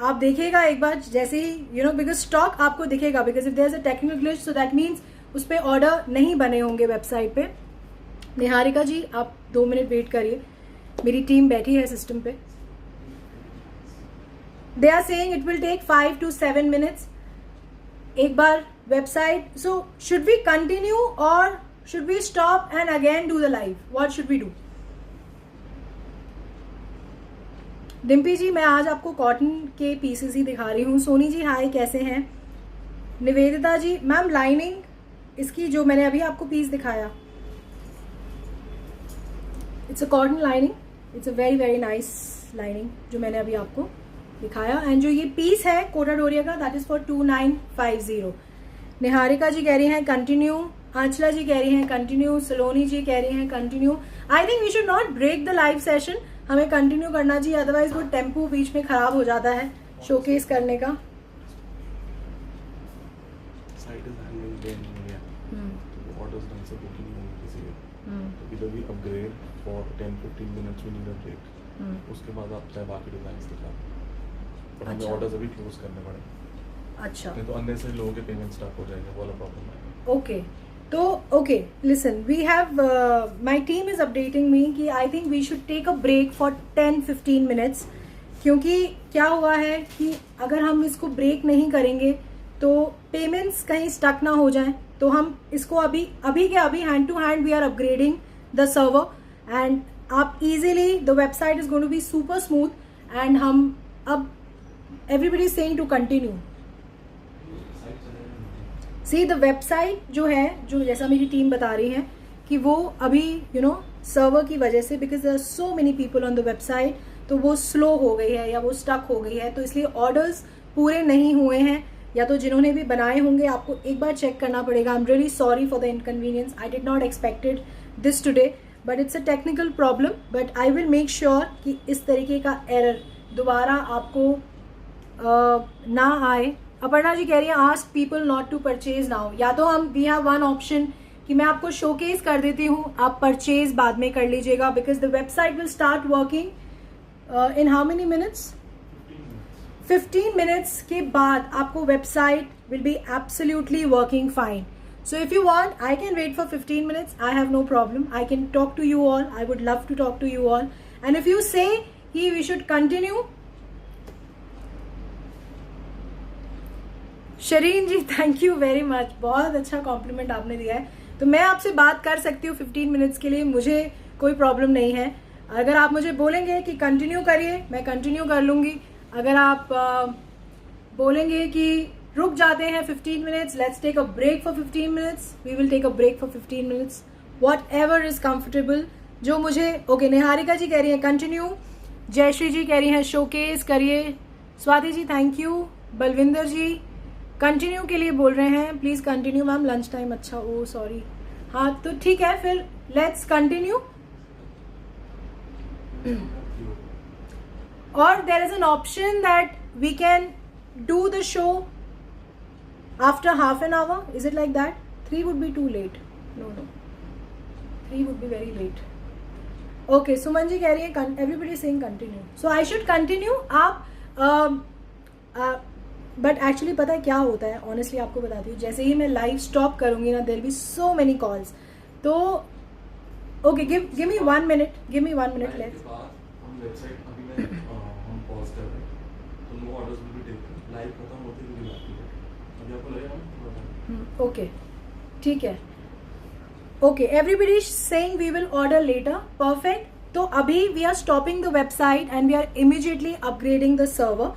आप देखिएगा एक बार जैसे ही बिकॉज स्टॉक आपको दिखेगा, because if there is a technical glitch so that means उस पर ऑर्डर नहीं बने होंगे वेबसाइट पे। निहारिका जी आप 2 मिनट वेट करिए, मेरी टीम बैठी है सिस्टम पे। They are saying it will take 5 to 7 minutes। एक बार website, so should we continue और should we stop and again do the live, what should we do? Dimpy ji मैं आज आपको कॉटन के पीसेस ही दिखा रही हूँ। सोनी जी हाय कैसे हैं। निवेदिता जी मैम लाइनिंग इसकी जो मैंने अभी आपको पीस दिखाया, it's a cotton lining, it's a very very nice lining जो मैंने अभी आपको दिखाया। एंड जो ये पीस है कोटा डोरिया का दैट इज फॉर 2950। निहारिका जी कह रही हैं कंटिन्यू, आंचला जी कह रही हैं कंटिन्यू, सलोनी जी कह रही हैं continue. I think we should not break the live session, हमें कंटिन्यू करना चाहिए, अदरवाइज वो टेम्पो बीच में खराब हो जाता है शोकेस करने का। उसके बाद आप चाहे बाकी डिजाइन दिखा, पर हमें ऑर्डर्स अभी क्लोज करने पड़े। अच्छा, तो अंदर से लोगों के पेमेंट स्टॉप हो जाएंगे, वो वाला प्रॉब्लम है। ओके तो okay listen, we have my team is updating me कि I think we should take a break for 10-15 minutes, क्योंकि क्या हुआ है कि अगर हम इसको ब्रेक नहीं करेंगे तो पेमेंट्स कहीं स्टक ना हो जाएं। तो हम इसको अभी के अभी hand to hand we are upgrading the server and आप easily the website is going to be super smooth and हम अब everybody is saying to continue. See the website जो है, जो जैसा मेरी टीम बता रही है कि वो अभी सर्वर की वजह से, because there are so many people on the website, तो वो स्लो हो गई है या वो स्टक हो गई है, तो इसलिए ऑर्डर्स पूरे नहीं हुए हैं, या तो जिन्होंने भी बनाए होंगे आपको एक बार चेक करना पड़ेगा। आई am really sorry for the inconvenience, I did not expected this today, but it's a technical problem, but I will make sure कि इस तरीके का एरर दोबारा आपको ना आए। अपर्णा जी कह रही है ask people not to purchase now. या तो हम वी हैव वन ऑप्शन कि मैं आपको शोकेस कर देती हूँ, आप परचेज बाद में कर लीजिएगा, because the website will start working in how many minutes? 15 minutes के बाद आपको website will be absolutely working fine. So if you want, I can wait for 15 minutes. I have no problem. I can talk to you all. I would love to talk to you all. And if you say कि we should continue, Shareen ji thank you very much, बहुत अच्छा complement आपने दिया है। तो मैं आपसे बात कर सकती हूँ 15 मिनट्स के लिए, मुझे कोई प्रॉब्लम नहीं है। अगर आप मुझे बोलेंगे कि कंटिन्यू करिए, मैं कंटिन्यू कर लूँगी। अगर आप बोलेंगे कि रुक जाते हैं 15 minutes, let's take a break for 15 minutes, we will take a break for 15 minutes, whatever is comfortable जो मुझे। ओके, निहारिका जी कह रही है कंटिन्यू, जयश्री जी कह रही हैं शोकेस करिए, Swati ji thank you, Balwinder ji continue के लिए बोल रहे हैं, please continue ma'am, lunch time. अच्छा, ओ सॉरी, हाँ तो ठीक है फिर लेट्स कंटिन्यू। और there is an option that we can do the show after half an hour, is it like that? 3 would be too late, no 3 would be very late. Okay, Suman ji कह रही है everybody saying continue, so I should continue. आप but actually पता है क्या होता है, honestly आपको बताती हूँ, जैसे ही मैं लाइव स्टॉप करूंगी ना, there be so many calls, तो okay give me 1 minute, give me 1 minute let's. हम वेबसाइट अभी मैं हम पॉज कर रहे हैं, तो no orders will be taken, live खत्म होते ही अभी आपको लगेगा। ओके ठीक है, okay everybody saying we will order later, perfect. तो अभी we are stopping the website and we are immediately upgrading the server.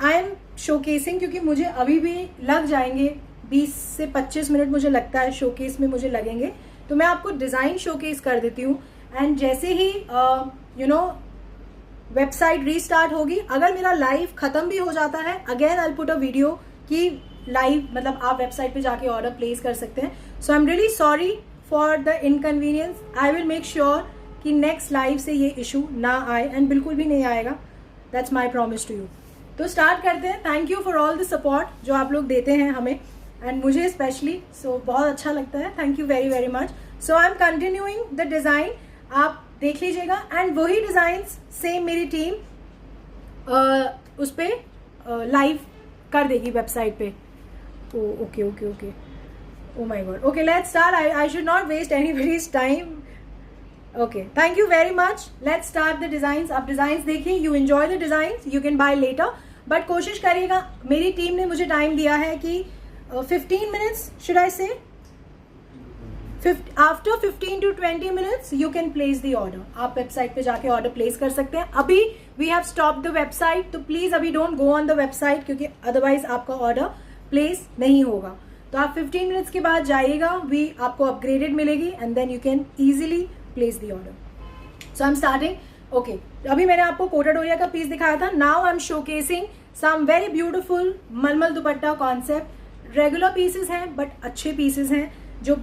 I am showcasing क्योंकि मुझे अभी भी लग जाएंगे 20 से 25 मिनट मुझे लगता है शोकेस में मुझे लगेंगे, तो मैं आपको डिज़ाइन शोकेस कर देती हूँ। एंड जैसे ही यू नो वेबसाइट रीस्टार्ट होगी, अगर मेरा लाइव खत्म भी हो जाता है, again I put a video कि लाइव मतलब आप वेबसाइट पे जाके ऑर्डर प्लेस कर सकते हैं। So I am really sorry for the inconvenience, I will make sure कि नेक्स्ट लाइव से ये इशू ना आए, एंड बिल्कुल भी नहीं आएगा, that's my promise to you. तो स्टार्ट करते हैं। Thank you for all the support जो आप लोग देते हैं हमें, एंड मुझे स्पेशली, सो बहुत अच्छा लगता है, thank you very very much. So I am continuing the design, आप देख लीजिएगा, एंड वही डिज़ाइंस सेम मेरी टीम उस पर लाइव कर देगी वेबसाइट पे। Okay okay okay, oh my god, okay let's start, I should not waste anybody's time. Okay, thank you very much, let's start the designs. आप डिजाइंस देखिए, you enjoy the designs, you can buy later, but कोशिश करिएगा, मेरी team ने मुझे time दिया है कि 15 minutes, should I say after 15 to 20 minutes you can place the order. आप वेबसाइट पे जाके ऑर्डर प्लेस कर सकते हैं। अभी we have stop the website, तो प्लीज अभी don't go on the website, क्योंकि अदरवाइज आपका ऑर्डर प्लेस नहीं होगा। तो आप 15 मिनट्स के बाद जाइएगा, वी आपको अपग्रेडेड मिलेगी, and then you can easily place the order. So I am starting. Okay, अभी मैंने आपको कोटा डोरिया का पीस दिखाया था, now I am showcasing some very beautiful malmal dupatta concept. Regular pieces हैं बट अच्छे पीसेस हैं, जो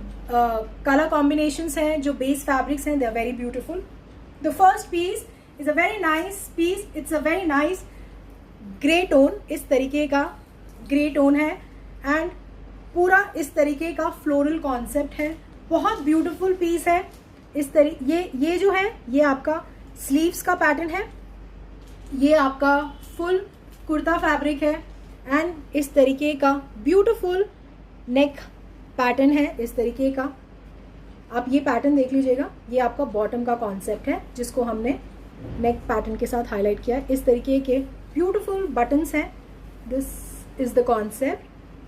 कलर कॉम्बिनेशंस हैं, जो बेस फैब्रिक्स हैं, they are very beautiful. The first piece is a very nice piece, it's a very nice grey tone, इस तरीके का ग्रे टोन है, एंड पूरा इस तरीके का फ्लोरल कॉन्सेप्ट है, बहुत ब्यूटिफुल पीस है। इस ये जो है, ये आपका स्लीव्स का पैटर्न है, ये आपका फुल कुर्ता फैब्रिक है, एंड इस तरीके का ब्यूटिफुल नेक पैटर्न है, इस तरीके का। आप ये पैटर्न देख लीजिएगा, ये आपका बॉटम का कॉन्सेप्ट है, जिसको हमने नेक पैटर्न के साथ हाईलाइट किया है। इस तरीके के ब्यूटिफुल बटन्स हैं, this is the concept,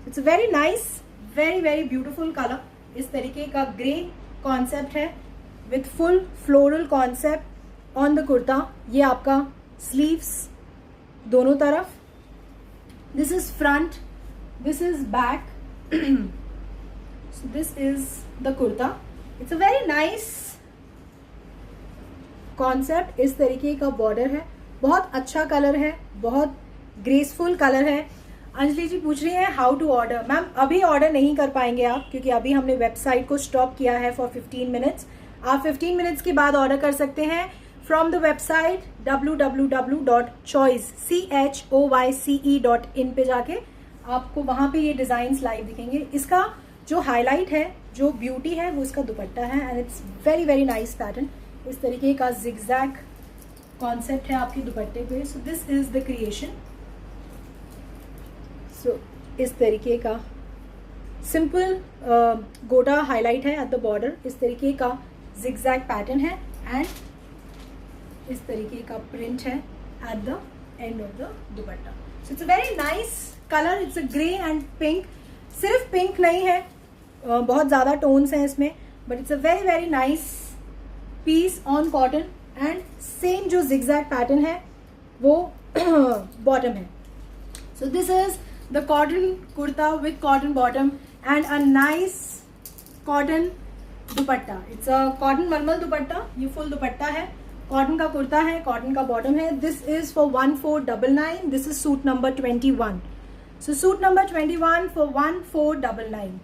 it's very nice, very very beautiful colour. इस तरीके का ग्रे कॉन्सेप्ट है with full floral concept on the kurta. ये आपका स्लीव्स दोनों तरफ, this is front, this is back, so this is the kurta, it's a very nice concept। इस तरीके का बॉर्डर है, बहुत अच्छा कलर है, बहुत ग्रेसफुल कलर है। अंजलि जी पूछ रही हैं हाउ टू ऑर्डर। मैम अभी ऑर्डर नहीं कर पाएंगे आप, क्योंकि अभी हमने वेबसाइट को स्टॉप किया है फॉर 15 मिनट्स। आप 15 मिनट्स के बाद ऑर्डर कर सकते हैं फ्रॉम द वेबसाइट www.choice.in पे जाके आपको वहां पे ये डिजाइन्स लाइव दिखेंगे। इसका जो हाईलाइट है, जो ब्यूटी है, वो इसका दुपट्टा है, and it's very very nice pattern. इस तरीके का जिगजैग कॉन्सेप्ट है आपके दुपट्टे पे। So this is the creation. So इस तरीके का सिंपल गोटा हाईलाइट है एट द बॉर्डर, इस तरीके का जिगजैग पैटर्न है, एंड इस तरीके का प्रिंट है at the end of the dupatta. So it's a very nice colour, it's a grey and pink. सिर्फ पिंक नहीं है, बहुत ज़्यादा टोन्स हैं इसमें, but it's a very very nice piece on cotton, and same जो जिगजैग पैटर्न है वो बॉटम है। So this is the cotton kurta with cotton bottom and a nice cotton dupatta. It's a cotton malmal dupatta. ये फुल दुपट्टा है, cotton का कुर्ता है, cotton का bottom है. This is for 1499. This is suit number 21. So suit number 21 for 1499.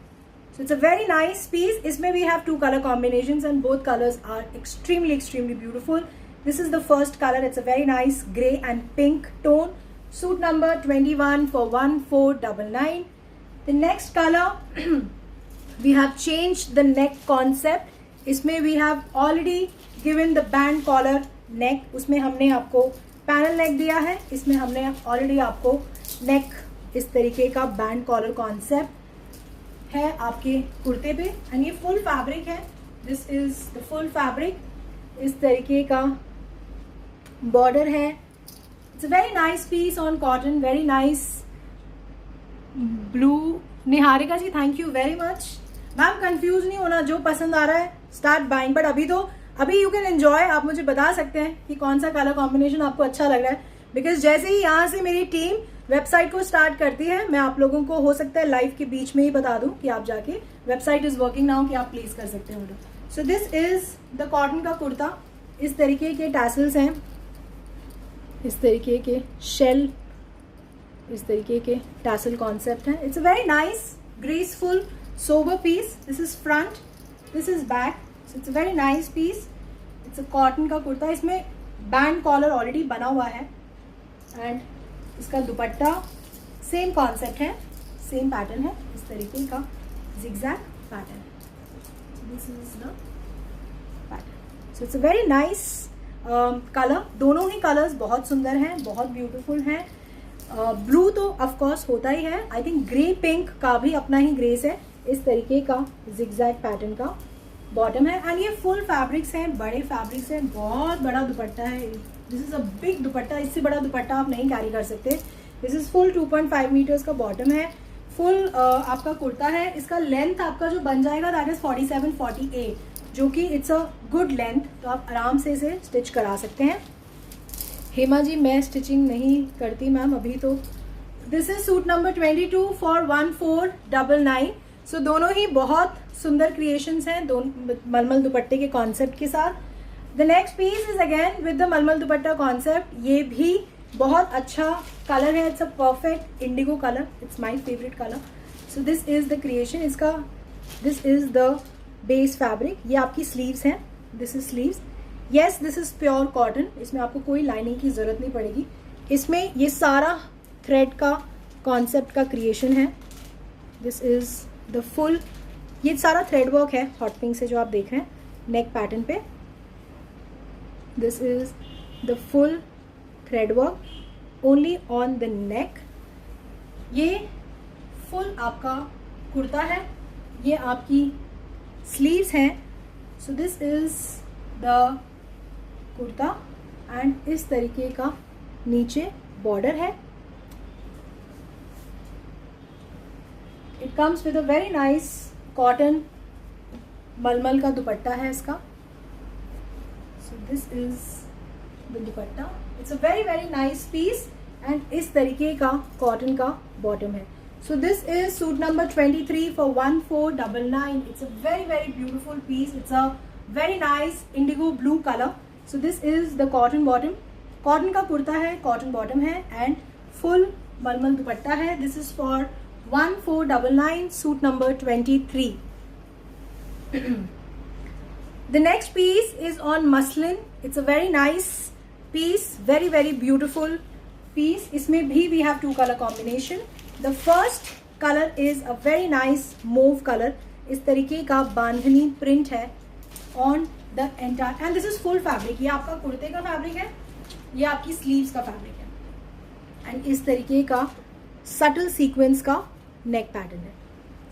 So it's a very nice piece. इसमें we have 2 color combinations and both colors are extremely beautiful. This is the first color. It's a very nice grey and pink tone. Suit number 21 for 1499. The next color we have changed the neck concept. इसमें we have already given the band collar neck. उसमें हमने आपको panel neck दिया है. इसमें हमने already आपको neck इस तरीके का band collar concept है आपके कुर्ते पे. एंड ये फुल फैब्रिक है. This is the full fabric. इस तरीके का बॉर्डर है. It's a very nice piece on cotton. Very nice blue. Niharika ji thank you very much. Ma'am confuse नहीं होना, जो पसंद आ रहा है स्टार्ट बाइंग. बट अभी यू कैन एंजॉय. आप मुझे बता सकते हैं कि कौन सा कलर कॉम्बिनेशन आपको अच्छा लग रहा है. बिकॉज जैसे ही यहाँ से मेरी टीम वेबसाइट को स्टार्ट करती है, मैं आप लोगों को हो सकता है लाइव के बीच में ही बता दूं कि आप जाके वेबसाइट इज वर्किंग नाउ कि आप प्लेस कर सकते हैं order. So this is the cotton का कुर्ता. इस तरीके के टैसल्स हैं, इस तरीके के शेल, इस तरीके के टैसल कॉन्सेप्ट हैं. It's a very nice graceful sober piece. This is front, this is back. So it's a very nice piece. It's a cotton का कुर्ता. इसमें बैंड कॉलर ऑलरेडी बना हुआ है एंड इसका दुपट्टा सेम कॉन्सेप्ट है, सेम पैटर्न है. इस तरीके का zigzag pattern. This is the pattern. So it's a very nice colour. दोनों ही कलर्स बहुत सुंदर हैं, बहुत ब्यूटीफुल हैं. ब्लू तो ऑफ कोर्स होता ही है. आई थिंक ग्रे पिंक का भी अपना ही ग्रेस है. इस तरीके का zigzag पैटर्न का बॉटम है. एंड ये फुल फैब्रिक्स हैं, बड़े फैब्रिक्स हैं. बहुत बड़ा दुपट्टा है. दिस इज अ बिग दुपट्टा. इससे बड़ा दुपट्टा आप नहीं कैरी कर सकते. दिस इज फुल 2.5 मीटर्स का बॉटम है. फुल आपका कुर्ता है. इसका लेंथ आपका जो बन जाएगा दैट इज 47-48, जो कि इट्स अ गुड लेंथ. तो आप आराम से इसे स्टिच करा सकते हैं. हेमा जी मैं स्टिचिंग नहीं करती मैम अभी तो. This is suit number 22 for 1499. सो दोनों ही बहुत सुंदर क्रिएशंस हैं, दोनों मलमल दुपट्टे के कॉन्सेप्ट के साथ. The next piece is again with the mulmul dupatta concept. ये भी बहुत अच्छा कलर है. It's a perfect indigo colour. It's my favourite colour. So this is the creation. इसका this is the base fabric. ये आपकी स्लीव्स हैं. This is sleeves. Yes this is pure cotton. इसमें आपको कोई लाइनिंग की जरूरत नहीं पड़ेगी. इसमें ये सारा थ्रेड का कॉन्सेप्ट का क्रिएशन है. This is the full. ये सारा थ्रेड वर्क है हॉट पिंक से जो आप देख रहे हैं नेक पैटर्न पे. This is the full thread work only on the नेक. ये फुल आपका कुर्ता है. ये आपकी स्लीव्स हैं. So this is the kurta and इस तरीके का नीचे बॉर्डर है. It comes with a very nice cotton mulmul का दुपट्टा है इसका. सो this is the dupatta. It's a very nice piece and इस तरीके का कॉटन का बॉटम है. So this is suit number 23 for 1499. It's a very beautiful piece. It's a very nice indigo blue colour. So this is the cotton bottom. Cotton का कुर्ता है, cotton bottom है and full malmal dupatta है. This is for 1499. Suit number 23. The next piece is on muslin. It's a very nice piece, very beautiful piece. इसमें भी we have 2 color combination. The first color is a very nice mauve color. इस तरीके का बांधनी print है on the entire, and this is full fabric. ये आपका कुर्ते का फैब्रिक है, ये आपकी स्लीव्स का फैब्रिक है एंड इस तरीके का सटल सीक्वेंस का नेक पैटर्न है.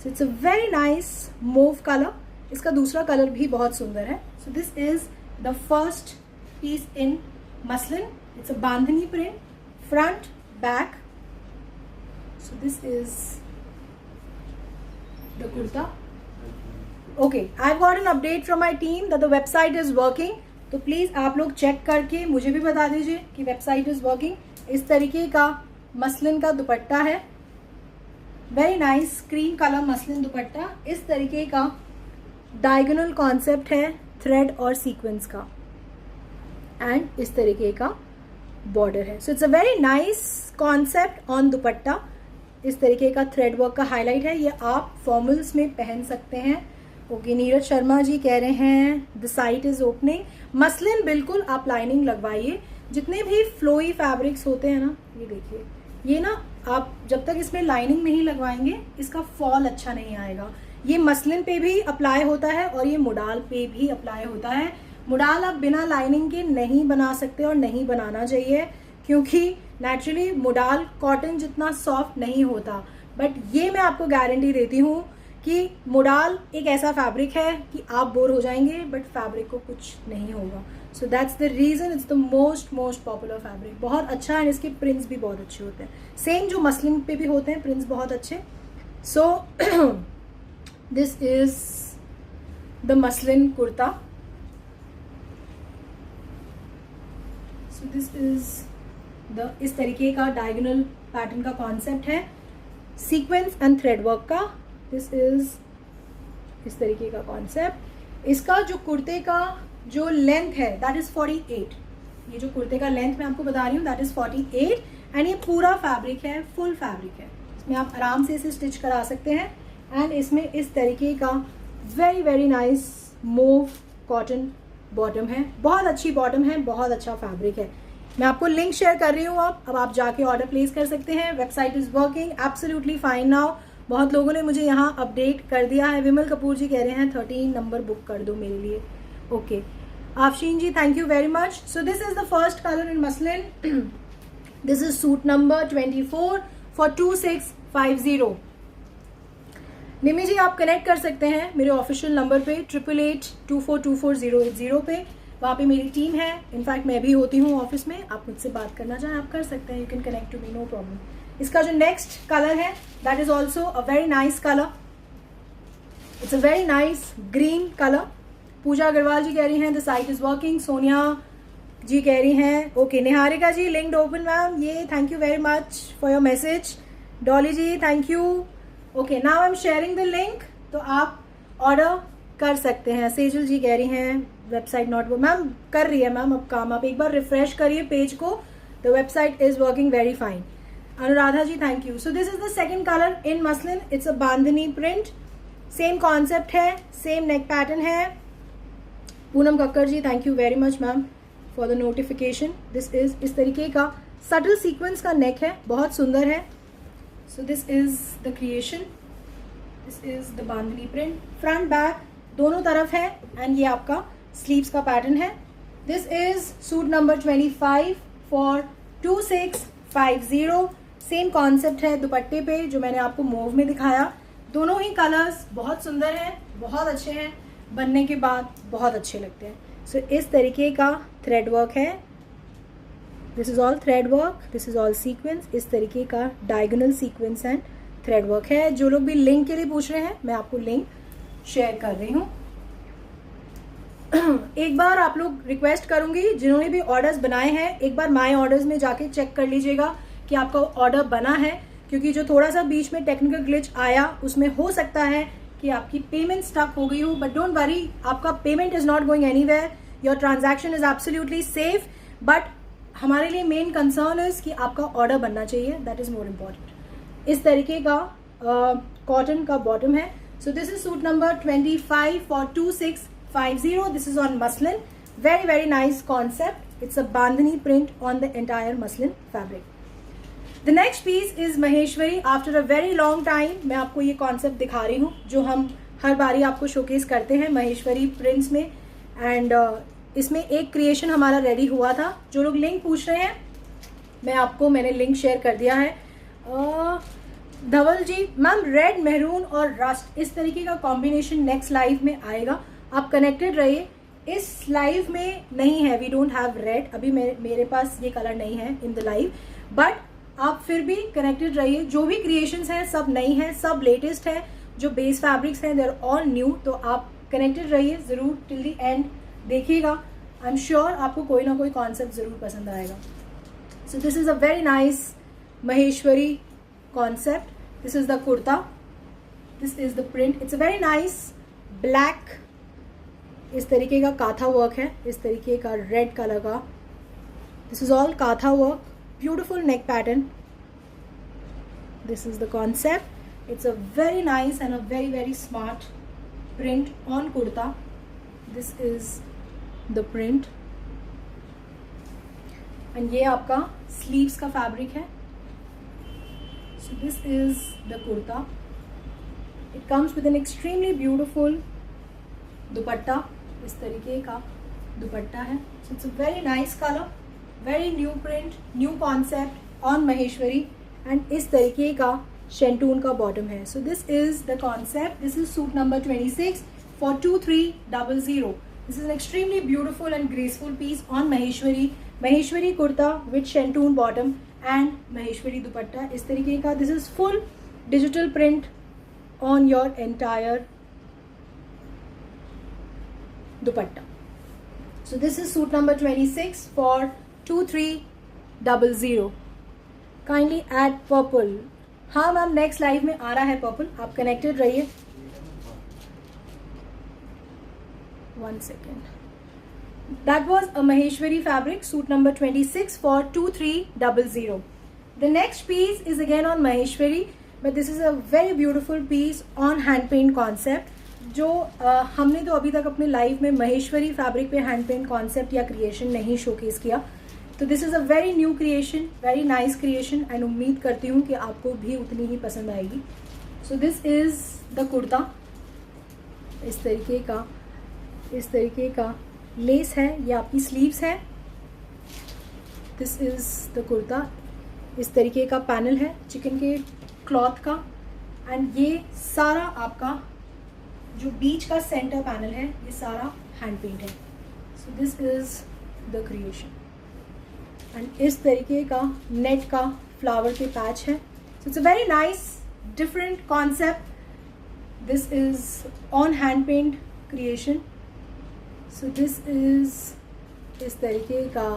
So it's a very nice mauve colour. इसका दूसरा कलर भी बहुत सुंदर है. So this is the first piece in muslin. It's a bandhani print, front back. So this is the kurta. Okay, I got an update from my team that the website is working. तो please आप लोग check करके मुझे भी बता दीजिए कि website is working. इस तरीके का मसलिन का दुपट्टा है very nice cream colour muslin dupatta. इस तरीके का डायगोनल कॉन्सेप्ट है थ्रेड और सीक्वेंस का, एंड इस तरीके का बॉर्डर है। So it's a very nice concept on दुपट्टा। इस तरीके का थ्रेड वर्क का हाईलाइट है, ये आप फॉर्मल्स में पहन सकते हैं। ओके, नीरज शर्मा जी कह रहे हैं the site is opening. Muslin बिल्कुल आप लाइनिंग लगवाइए। जितने भी फ्लोई फैब्रिक्स होते हैं ना, ये देखिए, ये ना आप जब तक इसमें लाइनिंग नहीं लगवाएंगे इसका फॉल अच्छा नहीं आएगा। ये मसलिन पे भी अप्लाई होता है और ये मुडाल पे भी अप्लाई होता है। मुडाल आप बिना लाइनिंग के नहीं बना सकते और नहीं बनाना चाहिए, क्योंकि नेचुरली मुडाल कॉटन जितना सॉफ्ट नहीं होता। बट ये मैं आपको गारंटी देती हूँ कि मुडाल एक ऐसा फैब्रिक है कि आप बोर हो जाएंगे बट फैब्रिक को कुछ नहीं होगा। So that's the reason it's the most popular fabric. बहुत अच्छा है, इसके प्रिंट्स भी बहुत अच्छे होते हैं, सेम जो मसलिन पे भी होते हैं प्रिंट्स बहुत अच्छे। सो this is the muslin kurta. So this is the इस तरीके का डायगोनल पैटर्न का कॉन्सेप्ट है, सीक्वेंस एंड थ्रेड वर्क का। दिस इज इस तरीके का कॉन्सेप्ट। इसका जो कुर्ते का जो लेंथ है दैट इज 48। ये जो कुर्ते का लेंथ मैं आपको बता रही हूँ दैट इज 48, एंड ये पूरा फैब्रिक है, फुल फैब्रिक है। इसमें आप आराम से इसे स्टिच करा सकते हैं। एंड इसमें इस तरीके का very nice move cotton bottom है, बहुत अच्छी बॉटम है, बहुत अच्छा फैब्रिक है। मैं आपको लिंक शेयर कर रही हूँ, अब आप जाके ऑर्डर प्लेस कर सकते हैं। Website is working absolutely fine now. बहुत लोगों ने मुझे यहाँ अपडेट कर दिया है। विमल कपूर जी कह रहे हैं 13 नंबर बुक कर दो मेरे लिए। Okay, Afsheen ji thank you very much. So this is the first colour in muslin. This is suit number 24 for 2650। Nimi ji आप कनेक्ट कर सकते हैं मेरे ऑफिशियल नंबर पे 8882424080 पे। वहाँ पे मेरी टीम है, इनफैक्ट मैं भी होती हूँ ऑफिस में। आप मुझसे बात करना चाहें आप कर सकते हैं, you can connect to me, no problem. इसका जो नेक्स्ट कलर है that is also a very nice colour. It's a very nice green colour. Puja Agarwal ji कह रही हैं the site is working. Sonia ji कह रही हैं okay. Niharika ji linked open ma'am, ये thank you very much for your message. Dolly ji thank you. Okay, now I am sharing the link, तो आप order कर सकते हैं। सेजल जी कह रही हैं वेबसाइट नॉट वर्क। मैम कर रही है मैम अब काम, आप एक बार रिफ्रेश करिए पेज को, the website is working very fine. Anuradha ji thank you. So this is the second colour in muslin. It's a bandhani print, same concept है, सेम नेक पैटर्न है। Poonam Kakkar ji thank you very much ma'am for the notification. This is इस तरीके का subtle sequence का neck है, बहुत सुंदर है। So this is the creation, this is the bandhani print. Front back दोनों तरफ है, एंड ये आपका स्लीव्स का पैटर्न है। This is suit number 25 for 2650। Same concept है दुपट्टे पे जो मैंने आपको मूव में दिखाया। दोनों ही कलर्स बहुत सुंदर हैं, बहुत अच्छे हैं, बनने के बाद बहुत अच्छे लगते हैं। सो इस तरीके का थ्रेड वर्क है, this is all thread work, this is all sequence. इस तरीके का diagonal sequence and thread work है। जो लोग भी लिंक के लिए पूछ रहे हैं मैं आपको लिंक शेयर कर रही हूँ। एक बार आप लोग रिक्वेस्ट करूंगी जिन्होंने भी ऑर्डर्स बनाए हैं, एक बार माय ऑर्डर्स में जाके चेक कर लीजिएगा कि आपका ऑर्डर बना है, क्योंकि जो थोड़ा सा बीच में टेक्निकल ग्लिच आया उसमें हो सकता है कि आपकी पेमेंट स्टक हो गई हो। बट डोंट वरी, आपका payment is not going anywhere, your transaction is absolutely safe. But हमारे लिए मेन कंसर्न इज कि आपका ऑर्डर बनना चाहिए, दैट इज मोर इम्पॉर्टेंट। इस तरीके का कॉटन का बॉटम है। So this is suit number 25 for 2650. This is on muslin. Very nice concept. It's a bandhani print on the entire muslin fabric. The next piece is Maheshwari. After a very long time मैं आपको ये concept दिखा रही हूँ जो हम हर बारी आपको शोकेस करते हैं महेश्वरी प्रिंट्स में। एंड इसमें एक क्रिएशन हमारा रेडी हुआ था। जो लोग लिंक पूछ रहे हैं मैंने लिंक शेयर कर दिया है। धवल जी मैम रेड मेहरून और रस्ट इस तरीके का कॉम्बिनेशन नेक्स्ट लाइव में आएगा, आप कनेक्टेड रहिए। इस लाइव में नहीं है, वी डोंट हैव रेड, अभी मेरे पास ये कलर नहीं है इन द लाइव, बट आप फिर भी कनेक्टेड रहिए। जो भी क्रिएशंस हैं सब नई हैं, सब लेटेस्ट है। जो बेस फैब्रिक्स हैं दे आर ऑल न्यू, तो आप कनेक्टेड रहिए जरूर टिल द एंड, देखिएगा। आई एम श्योर आपको कोई ना कोई कॉन्सेप्ट जरूर पसंद आएगा। So this is a very nice Maheshwari concept. This is the kurta, this is the print, it's a very nice black, इस तरीके का काथा वर्क है, इस तरीके का रेड कलर का, this is all kantha work, beautiful neck pattern, this is the concept, it's a very nice and a very very smart print on kurta, this is the print and ये आपका स्लीव्स का fabric है. So this is the kurta, it comes with an extremely beautiful dupatta, इस तरीके का दुपट्टा है. So it's a very nice colour, very new print, new concept on Maheshwari and इस तरीके का शेंटून का बॉटम है. So this is the concept, this is suit number 26 for 2300. This is an extremely beautiful and graceful piece on Maheshwari kurta with shantoon bottom and Maheshwari dupatta इस तरीके का. This is full digital print on your entire dupatta. So this is suit number 26 for 2300. Kindly add purple. हाँ ma'am, next live में आ रहा है purple, आप connected रहिए. 1 second. That was a Maheshwari fabric, suit number 26 for 2300. The next piece is again on Maheshwari, but this is a very beautiful piece on hand paint concept. जो हमने तो अभी तक अपने लाइफ में महेश्वरी फैब्रिक पे हैंड पेंट कॉन्सेप्ट या creation नहीं शोकेस किया. तो this is a very new creation, very nice creation and उम्मीद करती हूँ कि आपको भी उतनी ही पसंद आएगी. सो दिस इज़ द कुर्ता, इस तरीके का लेस है, ये आपकी स्लीव्स है. दिस इज़ द कुर्ता, इस तरीके का पैनल है चिकन के क्लॉथ का एंड ये सारा आपका जो बीच का सेंटर पैनल है ये सारा हैंड पेंट है. So this is the creation and इस तरीके का नेट का फ्लावर के पैच है. So it's a very nice different concept. This is on hand paint creation. So this is इस तरीके का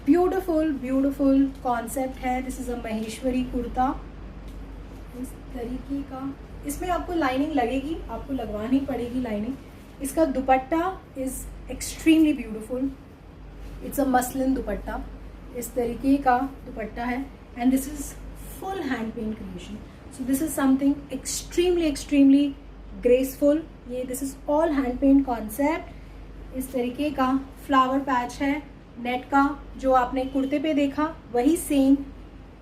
ब्यूटिफुल कॉन्सेप्ट है. This is a Maheshwari kurta, इस तरीके का. इसमें आपको लाइनिंग लगेगी, आपको लगवानी पड़ेगी लाइनिंग. इसका dupatta is extremely beautiful, it's a muslin dupatta, इस तरीके का दुपट्टा है and this is full hand paint creation. So this is something extremely graceful. ये this is all hand paint concept. इस तरीके का फ्लावर पैच है नेट का, जो आपने कुर्ते पे देखा वही सेम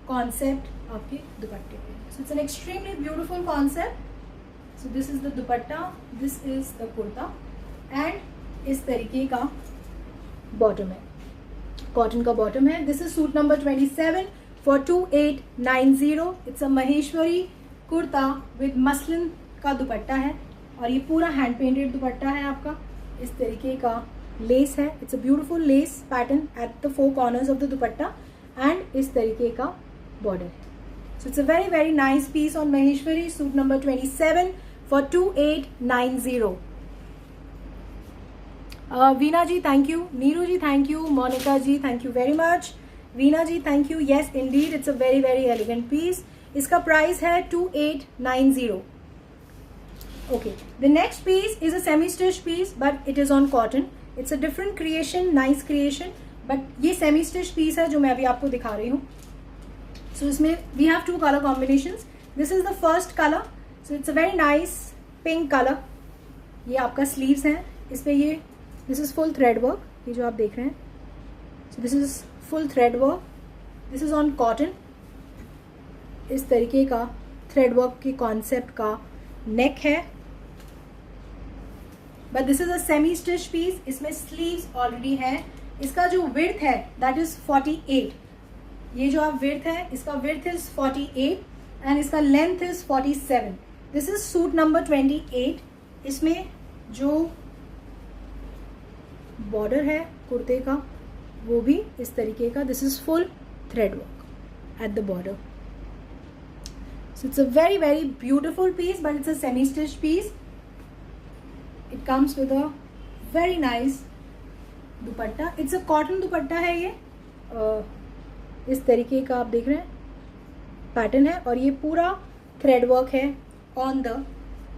कॉन्सेप्ट आपके दुपट्टे पे. So it's an extremely beautiful concept. So this is the dupatta, this is the kurta and इस तरीके का बॉटम है, कॉटन का बॉटम है. This is suit number 27 for 2890. It's a Maheshwari kurta with muslin का दुपट्टा है और ये पूरा हैंड पेंटेड दुपट्टा है आपका. इस तरीके का लेस है, it's a beautiful less pattern at the 4 corners of the dupatta and इस तरीके का बॉर्डर है. So it's a very very nice piece on Maheshwari, suit number 27 for 2890. Veena ji, thank you. Neeru ji, thank you. Monica ji, thank you very much. Veena ji, thank you. Yes, indeed, it's a very very elegant piece. इसका price है 2890. Okay, the next piece is a semi-stitch piece, but it is on cotton. It's a different creation, nice creation, but ये semi-stitch piece है जो मैं अभी आपको दिखा रही हूँ. So इसमें we have 2 color combinations. This is the first color. So it's a very nice pink color. ये आपका sleeves हैं. इस पे ये this is full thread work. ये जो आप देख रहे हैं. So this is full thread work. This is on cotton. इस तरीके का thread work की concept का neck है. But this is a semi stitch piece. इसमें sleeves already है. इसका जो width है that is 48. ये जो आप विड्थ है इसका विड्थ इज 48 एंड इसका length is 47. This is suit number 28. इसमें जो बॉर्डर है कुर्ते का वो भी इस तरीके का. This is full thread work at the border. So it's a very very beautiful piece but it's a semi stitch piece. It comes with a very nice dupatta. It's a cotton dupatta है ये. इस तरीके का आप देख रहे हैं पैटर्न है और ये पूरा थ्रेड वर्क है on the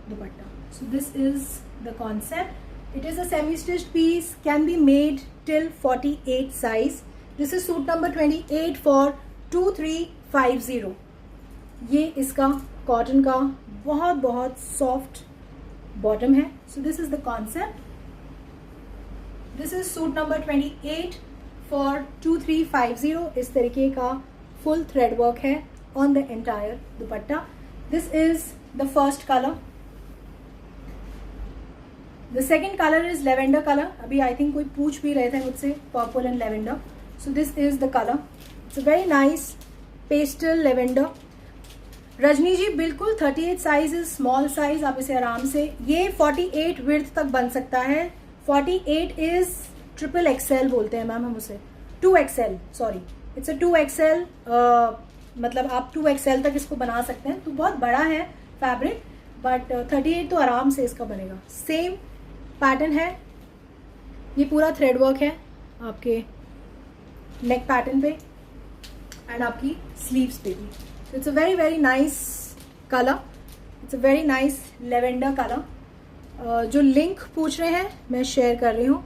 dupatta. So this is the concept. It is a semi-stitched piece, can be made till 48 size. This is suit number 28 for 2350. ये इसका कॉटन का बहुत बहुत सॉफ्ट बॉटम है. So this is the concept. This is suit number 28 for 2350. इस तरीके का full thread work है on the entire dupatta. This is the first color. The second color is lavender color. अभी I think कोई पूछ भी रहे थे मुझसे purple and lavender. So this is the color. It's a very nice pastel lavender. Rajni जी बिल्कुल 38 size is small size. आप इसे आराम से, ये 48 विड्थ तक बन सकता है. 48 इज ट्रिपल एक्सएल बोलते हैं मैम हम उसे. 2XL, sorry, it's a 2XL. मतलब आप 2XL तक इसको बना सकते हैं. तो बहुत बड़ा है फैब्रिक, बट 38 तो आराम से इसका बनेगा. सेम पैटर्न है. ये पूरा थ्रेड वर्क है आपके नेक पैटर्न पे एंड आपकी स्लीव्स पे भी. So it's a very very nice color. It's a very nice lavender color. जो लिंक पूछ रहे हैं मैं शेयर कर रही हूँ.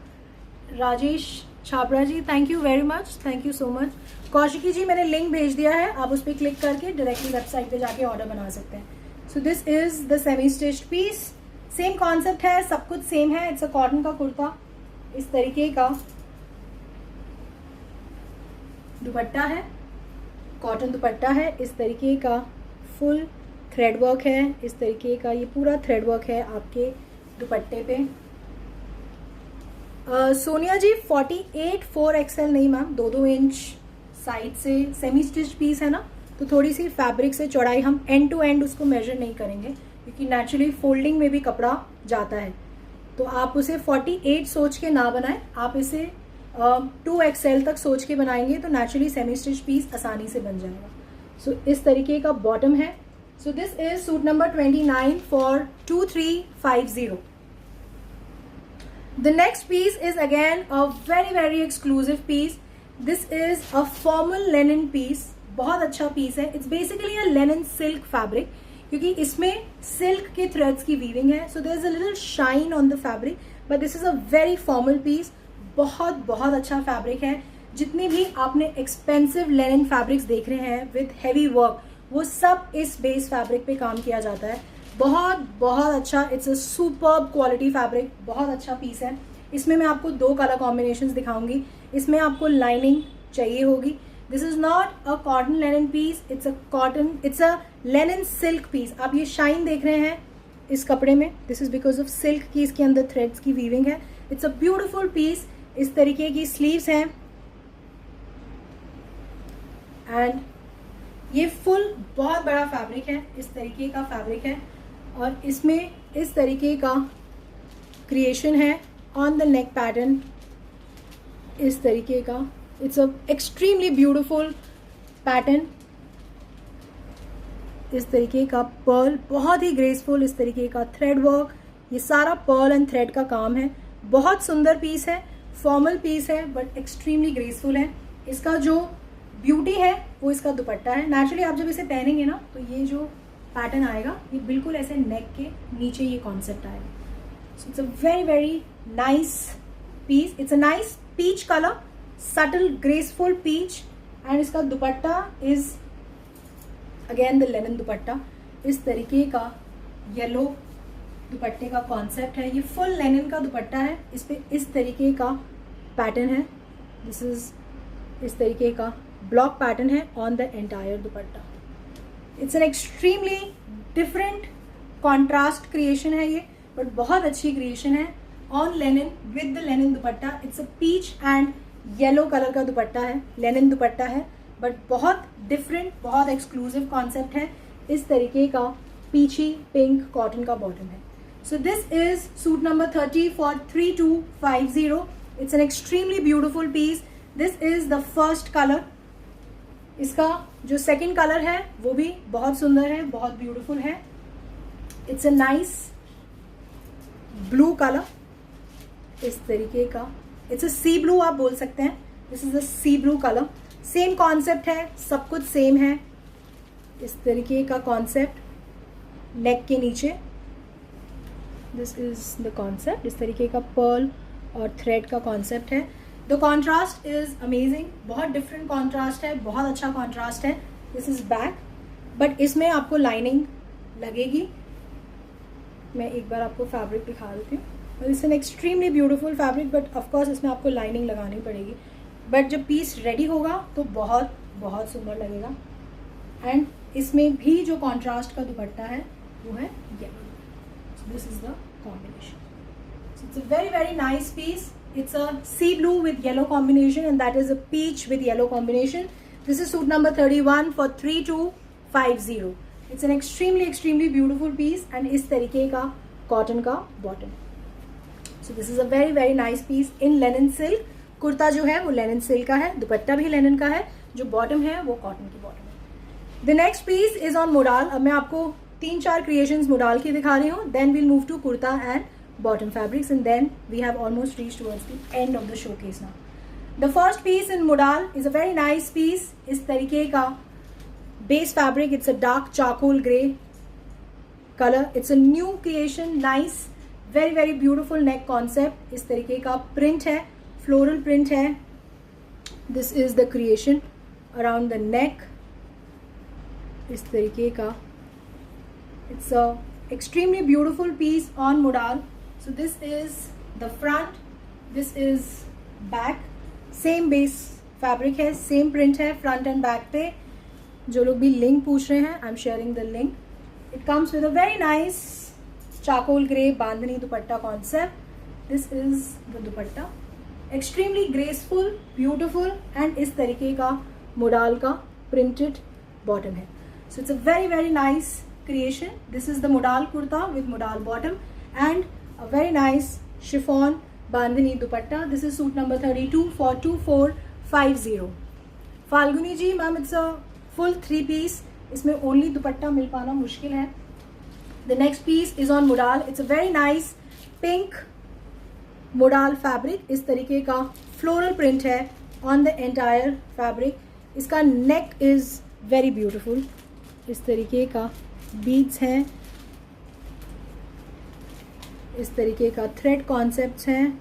Rajesh Chhabra ji, thank you very much, thank you so much. Kaushiki ji, मैंने लिंक भेज दिया है, आप उस पर क्लिक करके डायरेक्टली वेबसाइट पे जाके ऑर्डर बना सकते हैं. So this is the semi stitched piece. Same concept है, सब कुछ सेम है. इट्स अ कॉटन का कुर्ता. इस तरीके का दुपट्टा है, कॉटन दुपट्टा है. इस तरीके का फुल थ्रेड वर्क है. इस तरीके का ये पूरा थ्रेड वर्क है आपके दुपट्टे पे. सोनिया जी 48 4XL नहीं मैम, 2-2 इंच साइड से सेमी स्टिच पीस है ना, तो थोड़ी सी फैब्रिक से चौड़ाई हम एंड टू एंड उसको मेजर नहीं करेंगे क्योंकि नेचुरली फोल्डिंग में भी कपड़ा जाता है. तो आप उसे 48 सोच के ना बनाएं, आप इसे 2XL तक सोच के बनाएंगे तो नेचुरली सेमी स्टिच पीस आसानी से बन जाएगा. सो इस तरीके का बॉटम है. So this is suit number 29 for 2350. The next piece is again a very very exclusive piece. This is a formal linen piece. बहुत अच्छा पीस है. It's basically a linen silk fabric क्योंकि इसमें सिल्क के threads की weaving है. So there is a little shine on the fabric, but this is a very formal piece. बहुत बहुत अच्छा फैब्रिक है. जितनी भी आपने एक्सपेंसिव लेनिन फैब्रिक्स देख रहे हैं विद हैवी वर्क, वो सब इस बेस फैब्रिक पे काम किया जाता है. बहुत बहुत अच्छा. It's a superb quality fabric. बहुत अच्छा पीस है. इसमें मैं आपको 2 कलर कॉम्बिनेशंस दिखाऊंगी. इसमें आपको लाइनिंग चाहिए होगी. This is not a cotton linen piece, it's a linen silk piece. आप ये शाइन देख रहे हैं इस कपड़े में, this is because of silk की इसके अंदर थ्रेड्स की वीविंग है. It's a beautiful piece. इस तरीके की स्लीव्स हैं एंड ये फुल बहुत बड़ा फैब्रिक है. इस तरीके का फैब्रिक है और इसमें इस तरीके का क्रिएशन है ऑन द नेक पैटर्न. इस तरीके का it's a extremely beautiful pattern. इस तरीके का पर्ल, बहुत ही ग्रेसफुल. इस तरीके का थ्रेड वर्क, ये सारा पर्ल एंड थ्रेड का काम है. बहुत सुंदर पीस है. फॉर्मल पीस है बट एक्सट्रीमली ग्रेसफुल है. इसका जो ब्यूटी है वो इसका दुपट्टा है. नेचुरली आप जब इसे पहनेंगे ना तो ये जो पैटर्न आएगा ये बिल्कुल ऐसे नेक के नीचे ये कॉन्सेप्ट आएगा. So it's a very very nice piece. It's a nice peach colour, subtle graceful peach. And इसका dupatta is again the linen dupatta. इस तरीके का येलो दुपट्टे का कॉन्सेप्ट है. ये फुल लेनिन का दुपट्टा है. इस पे इस तरीके का पैटर्न है. दिस इज इस तरीके का ब्लॉक पैटर्न है on the entire dupatta. It's an extremely different contrast creation है ये, बट बहुत अच्छी क्रिएशन है on linen with the linen dupatta. It's a peach and yellow colour का दुपट्टा है. लेनिन दुपट्टा है बट बहुत डिफरेंट, बहुत एक्सक्लूसिव कॉन्सेप्ट है. इस तरीके का पीची पिंक कॉटन का बॉटम है. So this is suit number 30 for 3250. It's an extremely beautiful piece. This is the first colour. इसका जो सेकंड कलर है वो भी बहुत सुंदर है, बहुत ब्यूटीफुल है. It's a nice blue colour. इस तरीके का इट्स अ सी ब्लू आप बोल सकते हैं. This is a sea blue colour. Same concept है, सब कुछ सेम है. इस तरीके का कॉन्सेप्ट नेक के नीचे। दिस इज द कॉन्सेप्ट, इस तरीके का पर्ल और थ्रेड का कॉन्सेप्ट है। द कॉन्ट्रास्ट इज अमेजिंग, बहुत डिफरेंट कॉन्ट्रास्ट है, बहुत अच्छा कॉन्ट्रास्ट है। दिस इज बैक, बट इसमें आपको लाइनिंग लगेगी। मैं एक बार आपको फैब्रिक दिखा देती हूँ। It's an extremely beautiful fabric, but of course इसमें आपको लाइनिंग लगानी पड़ेगी। बट जब पीस रेडी होगा तो बहुत बहुत सुंदर लगेगा। एंड इसमें भी जो कॉन्ट्रास्ट का दुपट्टा है वो है yellow. This is the combination. It's a very very nice piece. It's a sea blue with yellow combination, and that is a peach with yellow combination. This is suit number 31 for 3250. It's an extremely beautiful piece, and इस तरीके का cotton का bottom. So this is a very very nice piece in linen silk. Kurta जो है वो linen silk का है, दुपट्टा भी linen का है, जो bottom है वो cotton की bottom है। The next piece is on modal. अब मैं आपको 3-4 creations modal की दिखा रही हूँ. Then we'll move to kurta and bottom fabrics, and then we have almost reached towards the end of the showcase now. The first piece in modal is a very nice piece. इस तरीके का base fabric, it's a dark charcoal grey color. It's a new creation, nice, very very beautiful neck concept. इस तरीके का print है, floral print है. This is the creation around the neck. इस तरीके का it's a extremely beautiful piece on modal. So this is the front, this is back. Same base fabric है, same print है front and back पे. जो लोग भी link पूछ रहे हैं, I'm sharing the link. It comes with a very nice charcoal grey bandhani dupatta concept. This is the dupatta. Extremely graceful, beautiful, and इस तरीके का modal का printed bottom है. So it's a very very nice creation. This is the modal kurta with modal bottom and a very nice chiffon bandhani dupatta. This is suit number 32 for 2450. Falguni ji ma'am, it's a full 3 piece. इसमें only dupatta मिल पाना मुश्किल है. The next piece is on modal. It's a very nice pink modal fabric. इस तरीके का floral print है on the entire fabric. इसका neck is very beautiful. इस तरीके का बीड्स हैं, इस तरीके का थ्रेड कॉन्सेप्ट्स हैं.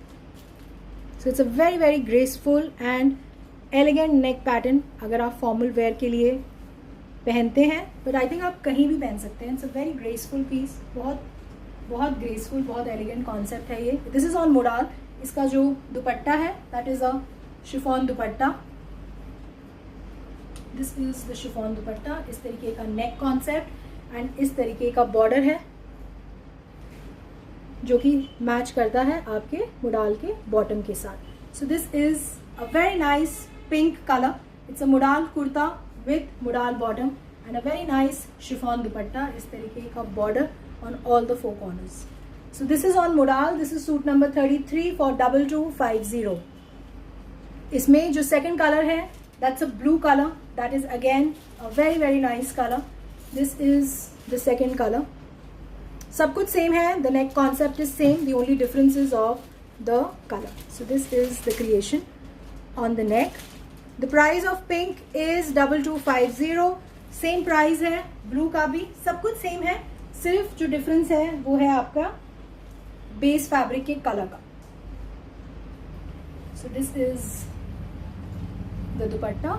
So it's a very very graceful and elegant neck pattern अगर आप फॉर्मल वेयर के लिए पहनते हैं, बट आई थिंक आप कहीं भी पहन सकते हैं. It's a very graceful piece, बहुत बहुत ग्रेसफुल, बहुत एलिगेंट कॉन्सेप्ट है ये. This is on modal. इसका जो दुपट्टा है that is a chiffon dupatta. This is the chiffon dupatta. इस तरीके का नेक कॉन्सेप्ट एंड इस तरीके का बॉर्डर है जो कि मैच करता है आपके मोडाल के बॉटम के साथ. सो this is a very nice pink colour. It's a modal kurta with modal bottom and a very nice chiffon dupatta. इस तरीके का border on all the 4 corners. So this is on modal. This is suit number 33 for 2250. इसमें जो second colour है that's a blue colour. That is again a very very nice colour. This is the second colour. सब कुछ same है. The neck concept is same. The only difference is of the colour. So this is the creation on the neck. The price of pink is 2250. Same price है blue का भी. सब कुछ same है, सिर्फ जो डिफरेंस है वो है आपका बेस फैब्रिक के कलर का. So this is the dupatta.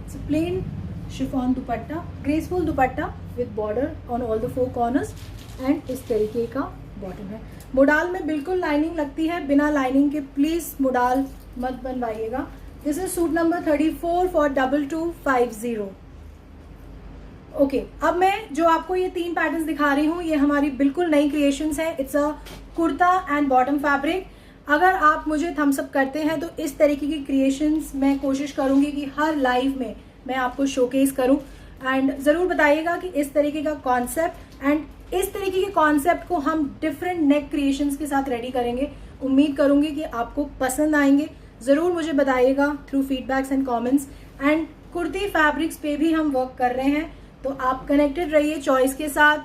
It's a plain chiffon dupatta, graceful dupatta with border on all the 4 corners and इस तरीके का बॉटम है. मोडाल में बिल्कुल लाइनिंग लगती है, बिना लाइनिंग के प्लीज मोडाल मत बनवाइएगा. This is suit number 34 for 2250. Okay, अब मैं जो आपको ये 3 पैटर्न्स दिखा रही हूँ ये हमारी बिल्कुल नई क्रिएशंस है. It's a kurta and bottom fabric. अगर आप मुझे थम्स अप करते हैं तो इस तरीके की क्रिएशंस मैं कोशिश करूंगी कि हर लाइव में मैं आपको शोकेस करूं. एंड ज़रूर बताइएगा कि इस तरीके का कॉन्सेप्ट एंड इस तरीके के कॉन्सेप्ट को हम डिफरेंट नेक क्रिएशंस के साथ रेडी करेंगे. उम्मीद करूंगी कि आपको पसंद आएंगे. ज़रूर मुझे बताइएगा through feedbacks and comments. And kurti fabrics पे भी हम वर्क कर रहे हैं, तो आप कनेक्टेड रहिए चॉइस के साथ.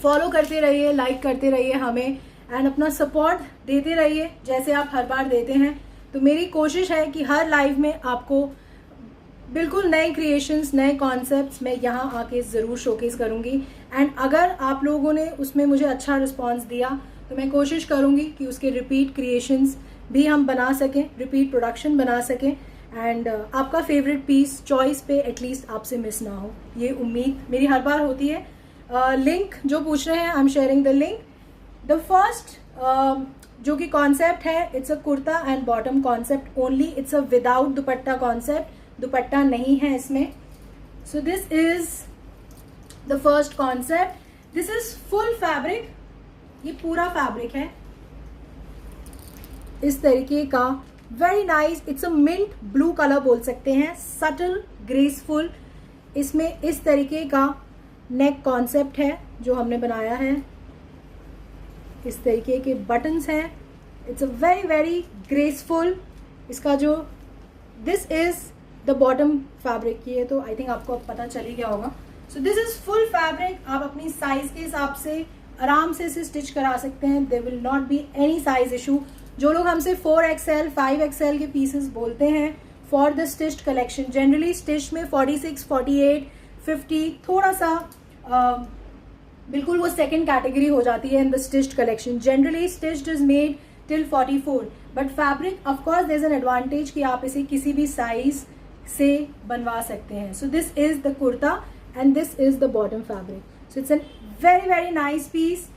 फॉलो करते रहिए, लाइक करते रहिए हमें एंड अपना सपोर्ट देते रहिए जैसे आप हर बार देते हैं. तो मेरी कोशिश है कि हर लाइव में आपको बिल्कुल नए क्रिएशंस, नए कॉन्सेप्ट्स मैं यहाँ आके ज़रूर शोकेस करूँगी। एंड अगर आप लोगों ने उसमें मुझे अच्छा रिस्पॉन्स दिया तो मैं कोशिश करूँगी कि उसके रिपीट क्रिएशंस भी हम बना सकें, रिपीट प्रोडक्शन बना सकें। एंड आपका फेवरेट पीस चॉइस पे एटलीस्ट आपसे मिस ना हो, ये उम्मीद मेरी हर बार होती है। लिंक जो पूछ रहे हैं, I am sharing the link. The first जो कि कॉन्सेप्ट है, it's a kurta and bottom concept only, it's a without dupatta concept, dupatta नहीं है इसमें। So this is the first concept. This is full fabric, ये पूरा फैब्रिक है इस तरीके का, very nice. It's a mint blue colour बोल सकते हैं, सटल ग्रेसफुल। इसमें इस तरीके का नेक कॉन्सेप्ट है जो हमने बनाया है, इस तरीके के बटन्स हैं। It's a very very graceful. इसका जो this is the bottom fabric की है, तो आई थिंक आपको अब पता चल ही गया होगा। सो दिस इज फुल फैब्रिक। आप अपनी साइज के हिसाब से आराम से इसे स्टिच करा सकते हैं, there will not be any size issue. जो लोग हमसे 4XL 5XL के पीसेस बोलते हैं for the stitched collection, generally stitch में 46, 48, 50 थोड़ा सा बिल्कुल वो सेकेंड कैटेगरी हो जाती है in the stitched collection. Generally stitched is made till 44, but fabric of course there is an advantage कि आप इसे किसी भी साइज से बनवा सकते हैं। So this is the kurta and this is the bottom fabric. So it's an very very nice piece.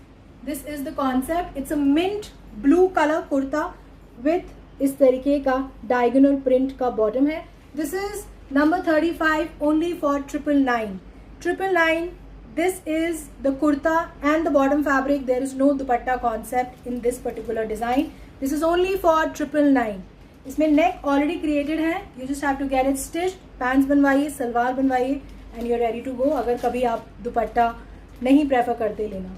This is the concept. It's a mint blue colour kurta with इस तरीके का डायगोनल प्रिंट का बॉटम है। This is number 35 only for 999। 999, this is the kurta and the bottom fabric. There is no dupatta concept in this particular design. This is only for 999. इसमें neck already created है, you just have to get it stitched. Pants बनवाइए, सलवार बनवाइए and you're ready to go। अगर कभी आप दुपट्टा नहीं prefer करते लेना।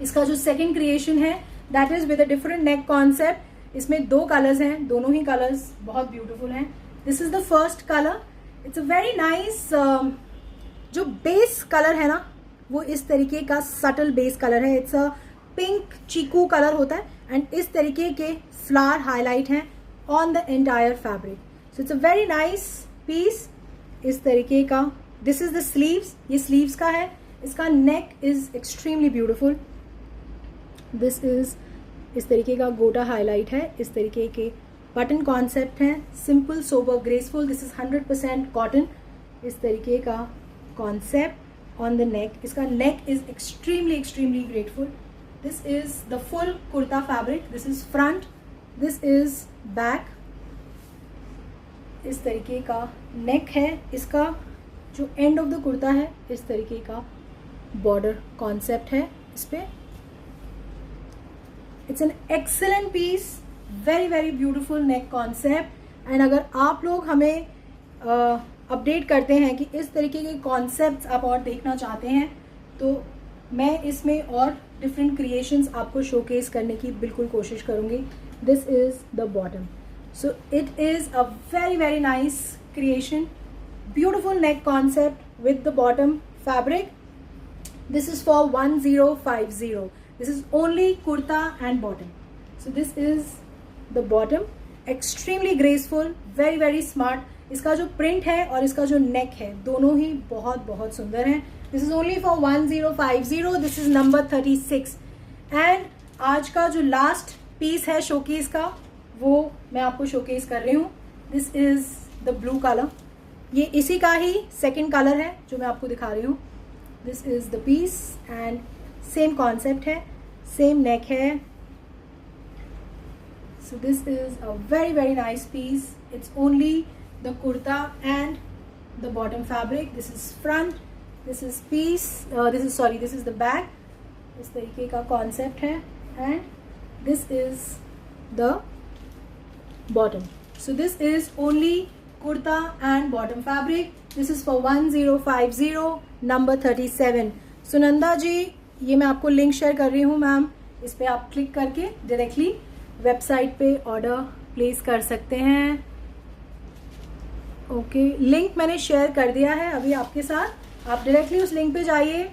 इसका जो सेकेंड क्रिएशन है that is with a different neck concept. इसमें 2 कलर्स हैं, दोनों ही कलर्स बहुत ब्यूटीफुल हैं। This is the first colour. It's a very nice, जो बेस कलर है ना वो इस तरीके का सटल बेस कलर है। It's a pink chikoo colour होता है एंड इस तरीके के फ्लावर हाईलाइट हैं on the entire fabric. So it's a very nice piece इस तरीके का। दिस इज द स्लीव्स, ये स्लीव्स का है। इसका neck is extremely beautiful. This is इस तरीके का गोटा हाईलाइट है, इस तरीके के बटन कॉन्सेप्ट हैं, simple sober graceful. This is 100% cotton, इस तरीके का कॉन्सेप्ट ऑन द नेक। इसका neck is extremely grateful. This is the full kurta fabric. This is front, this is back. इस तरीके का नेक है। इसका जो एंड ऑफ द कुर्ता है इस तरीके का बॉर्डर कॉन्सेप्ट है इस पे। It's an excellent piece, very very beautiful neck concept. And अगर आप लोग हमें अपडेट करते हैं कि इस तरीके के कॉन्सेप्ट्स आप और देखना चाहते हैं तो मैं इसमें और डिफरेंट क्रिएशंस आपको शोकेस करने की बिल्कुल कोशिश करूँगी। This is the bottom. So it is a very very nice creation, beautiful neck concept with the bottom fabric. This is for 1050. This is only kurta and bottom. So this is the bottom, extremely graceful, very very smart. इसका जो print है और इसका जो neck है दोनों ही बहुत बहुत सुंदर हैं। This is only for 1050. This is number 36. And आज का जो लास्ट पीस है शोकेस का वो मैं आपको शोकेस कर रही हूँ। This is the blue color. ये इसी का ही सेकंड कलर है जो मैं आपको दिखा रही हूँ। This is the piece and same concept है, सेम नेक है। So this is a very very nice piece. It's only the kurta and the bottom fabric. This is front, this is piece, this is the back. इस तरीके का concept है and this is the bottom. So this is only kurta and bottom fabric. This is for 1050, number 37. Sunanda जी, ये मैं आपको link share कर रही हूँ मैम, इस पे आप क्लिक करके डायरेक्टली वेबसाइट पे ऑर्डर प्लेस कर सकते हैं। ओके, लिंक मैंने शेयर कर दिया है अभी आपके साथ। आप डायरेक्टली उस लिंक पे जाइए,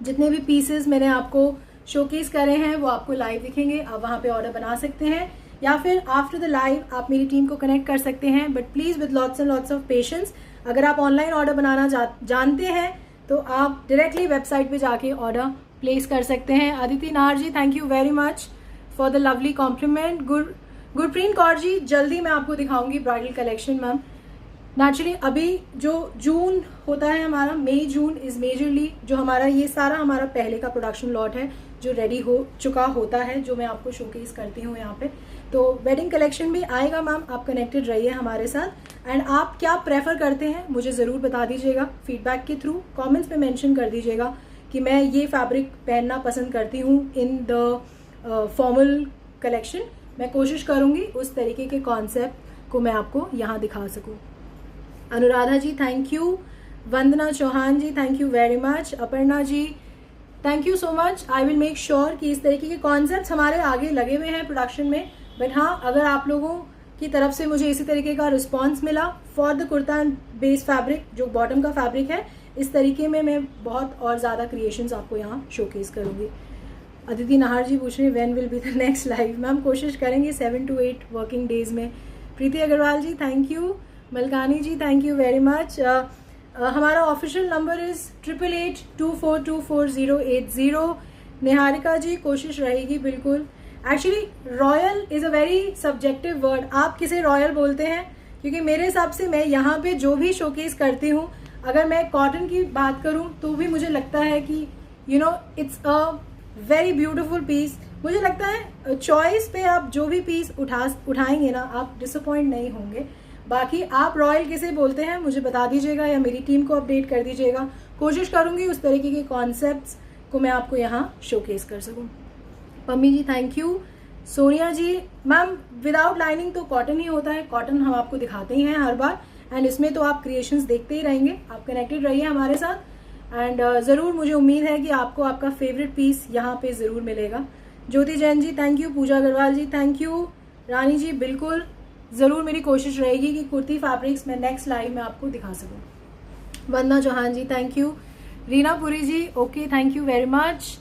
जितने भी पीसेस मैंने आपको शोकेस करे हैं वो आपको लाइव दिखेंगे, आप वहाँ पे ऑर्डर बना सकते हैं। या फिर आफ्टर द लाइव आप मेरी टीम को कनेक्ट कर सकते हैं, but please with lots and lots of patience. अगर आप ऑनलाइन ऑर्डर बनाना जानते हैं तो आप डायरेक्टली वेबसाइट पे जाके ऑर्डर प्लेस कर सकते हैं। Aditi Nahar ji, thank you very much for the lovely compliment. Gurpreet Kaur ji, जल्दी मैं आपको दिखाऊंगी ब्राइडल कलेक्शन मैम। नेचुरली अभी जो जून होता है हमारा, मई जून इज मेजरली जो हमारा ये सारा हमारा पहले का प्रोडक्शन लॉट है जो रेडी हो चुका होता है, जो मैं आपको शोकेस करती हूँ यहाँ पे। तो वेडिंग कलेक्शन भी आएगा मैम, आप कनेक्टेड रहिए हमारे साथ। एंड आप क्या प्रेफर करते हैं मुझे ज़रूर बता दीजिएगा फीडबैक के थ्रू, कमेंट्स में मेंशन कर दीजिएगा कि मैं ये फैब्रिक पहनना पसंद करती हूँ इन द फॉर्मल कलेक्शन। मैं कोशिश करूँगी उस तरीके के कॉन्सेप्ट को मैं आपको यहाँ दिखा सकूँ। Anuradha ji, thank you. Vandana Chauhan ji, thank you very much. Aparna ji, thank you so much. I will make sure कि इस तरीके के कॉन्सेप्ट्स हमारे आगे लगे हुए हैं प्रोडक्शन में। बट हाँ, अगर आप लोगों की तरफ से मुझे इसी तरीके का रिस्पांस मिला for the kurta and base fabric, जो बॉटम का फैब्रिक है, इस तरीके में मैं बहुत और ज़्यादा क्रिएशंस आपको यहाँ शोकेस करूँगी। अदिति नाहर जी पूछ रही है when will be the next live. Ma'am कोशिश करेंगे 7 to 8 वर्किंग डेज में। Preeti Agarwal ji, thank you. Malkani ji, thank you very much. हमारा official number is 8882424080। Niharika ji, कोशिश रहेगी बिल्कुल। Actually royal is a very subjective word. आप किसे रॉयल बोलते हैं? क्योंकि मेरे हिसाब से मैं यहाँ पे जो भी शोकेस करती हूँ, अगर मैं कॉटन की बात करूँ तो भी मुझे लगता है कि it's a very beautiful piece. मुझे लगता है चॉइस पे आप जो भी पीस उठाएंगे ना, आप डिसअपॉइंट नहीं होंगे। बाकी आप रॉयल किसे बोलते हैं मुझे बता दीजिएगा या मेरी टीम को अपडेट कर दीजिएगा। कोशिश करूँगी उस तरीके के कॉन्सेप्ट्स को मैं आपको यहाँ शोकेस कर सकूँ। Pammi ji, thank you. Sonia ji, ma'am without lining तो कॉटन ही होता है, कॉटन हम आपको दिखाते ही हैं हर बार, एंड इसमें तो आप क्रिएशंस देखते ही रहेंगे। आप कनेक्टेड रहिए हमारे साथ एंड ज़रूर मुझे उम्मीद है कि आपको आपका फेवरेट पीस यहाँ पे ज़रूर मिलेगा। Jyoti Jain ji, thank you. Puja Agarwal ji, thank you. Rani ji, बिल्कुल ज़रूर मेरी कोशिश रहेगी कि कुर्ती फैब्रिक्स मैं नेक्स्ट लाइव में आपको दिखा सकूँ। Vandana Chauhan ji, thank you. Reena Puri ji, okay, thank you very much.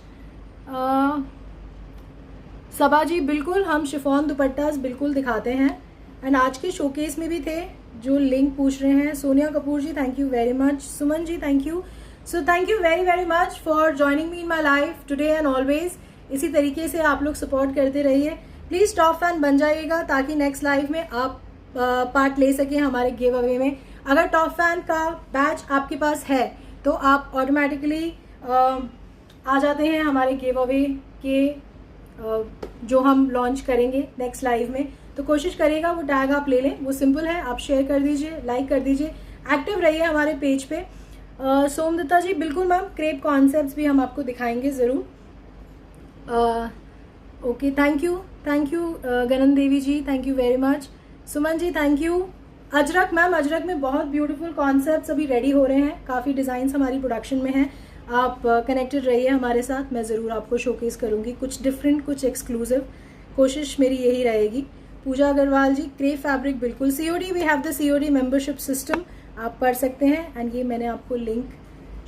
Saba ji, बिल्कुल हम शिफॉन दुपट्टास बिल्कुल दिखाते हैं एंड आज के शोकेस में भी थे जो लिंक पूछ रहे हैं। Sonia Kapoor ji, thank you very much. Suman ji, thank you. So thank you very very much for joining me in my life today and always. इसी तरीके से आप लोग सपोर्ट करते रहिए। प्लीज़ टॉप फैन बन जाइएगा ताकि नेक्स्ट लाइव में आप पार्ट ले सकें हमारे गिव अवे में। अगर टॉप फैन का बैच आपके पास है तो आप ऑटोमेटिकली आ जाते हैं हमारे गिव अवे के जो हम लॉन्च करेंगे नेक्स्ट लाइव में। तो कोशिश करिएगा वो टैग आप ले लें, वो सिंपल है, आप शेयर कर दीजिए, लाइक कर दीजिए, एक्टिव रहिए हमारे पेज पे। सोमदत्ता जी, बिल्कुल मैम, क्रेप कॉन्सेप्ट्स भी हम आपको दिखाएंगे ज़रूर। Okay, thank you Gagan Devi ji, thank you very much. Suman ji, thank you. Ajrak ma'am, Ajrak में बहुत ब्यूटीफुल कॉन्सेप्ट्स अभी रेडी हो रहे हैं, काफ़ी डिज़ाइंस हमारी प्रोडक्शन में हैं। आप कनेक्टेड रहिए हमारे साथ, मैं ज़रूर आपको शोकेस करूँगी कुछ डिफरेंट, कुछ एक्सक्लूसिव, कोशिश मेरी यही रहेगी। पूजा अग्रवाल जी, क्रेप फैब्रिक बिल्कुल COD, we have the COD membership system, आप पढ़ सकते हैं एंड ये मैंने आपको लिंक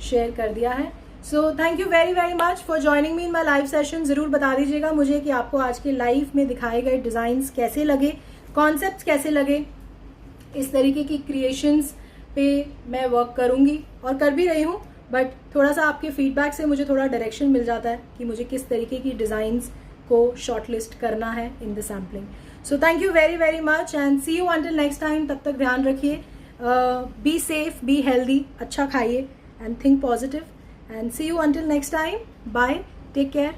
शेयर कर दिया है। सो thank you very very much for joining me in my live session. ज़रूर बता दीजिएगा मुझे कि आपको आज के लाइव में दिखाए गए डिज़ाइंस कैसे लगे, कॉन्सेप्ट्स कैसे लगे। इस तरीके की क्रिएशंस पे मैं वर्क करूँगी और कर भी रही हूँ, बट थोड़ा सा आपके फीडबैक से मुझे थोड़ा डायरेक्शन मिल जाता है कि मुझे किस तरीके की डिज़ाइंस को शॉर्टलिस्ट करना है in the sampling. So thank you very very much and see you until next time. तब तक ध्यान रखिए, बी सेफ, बी हेल्दी, अच्छा खाइए and think positive and see you until next time. Bye, take care.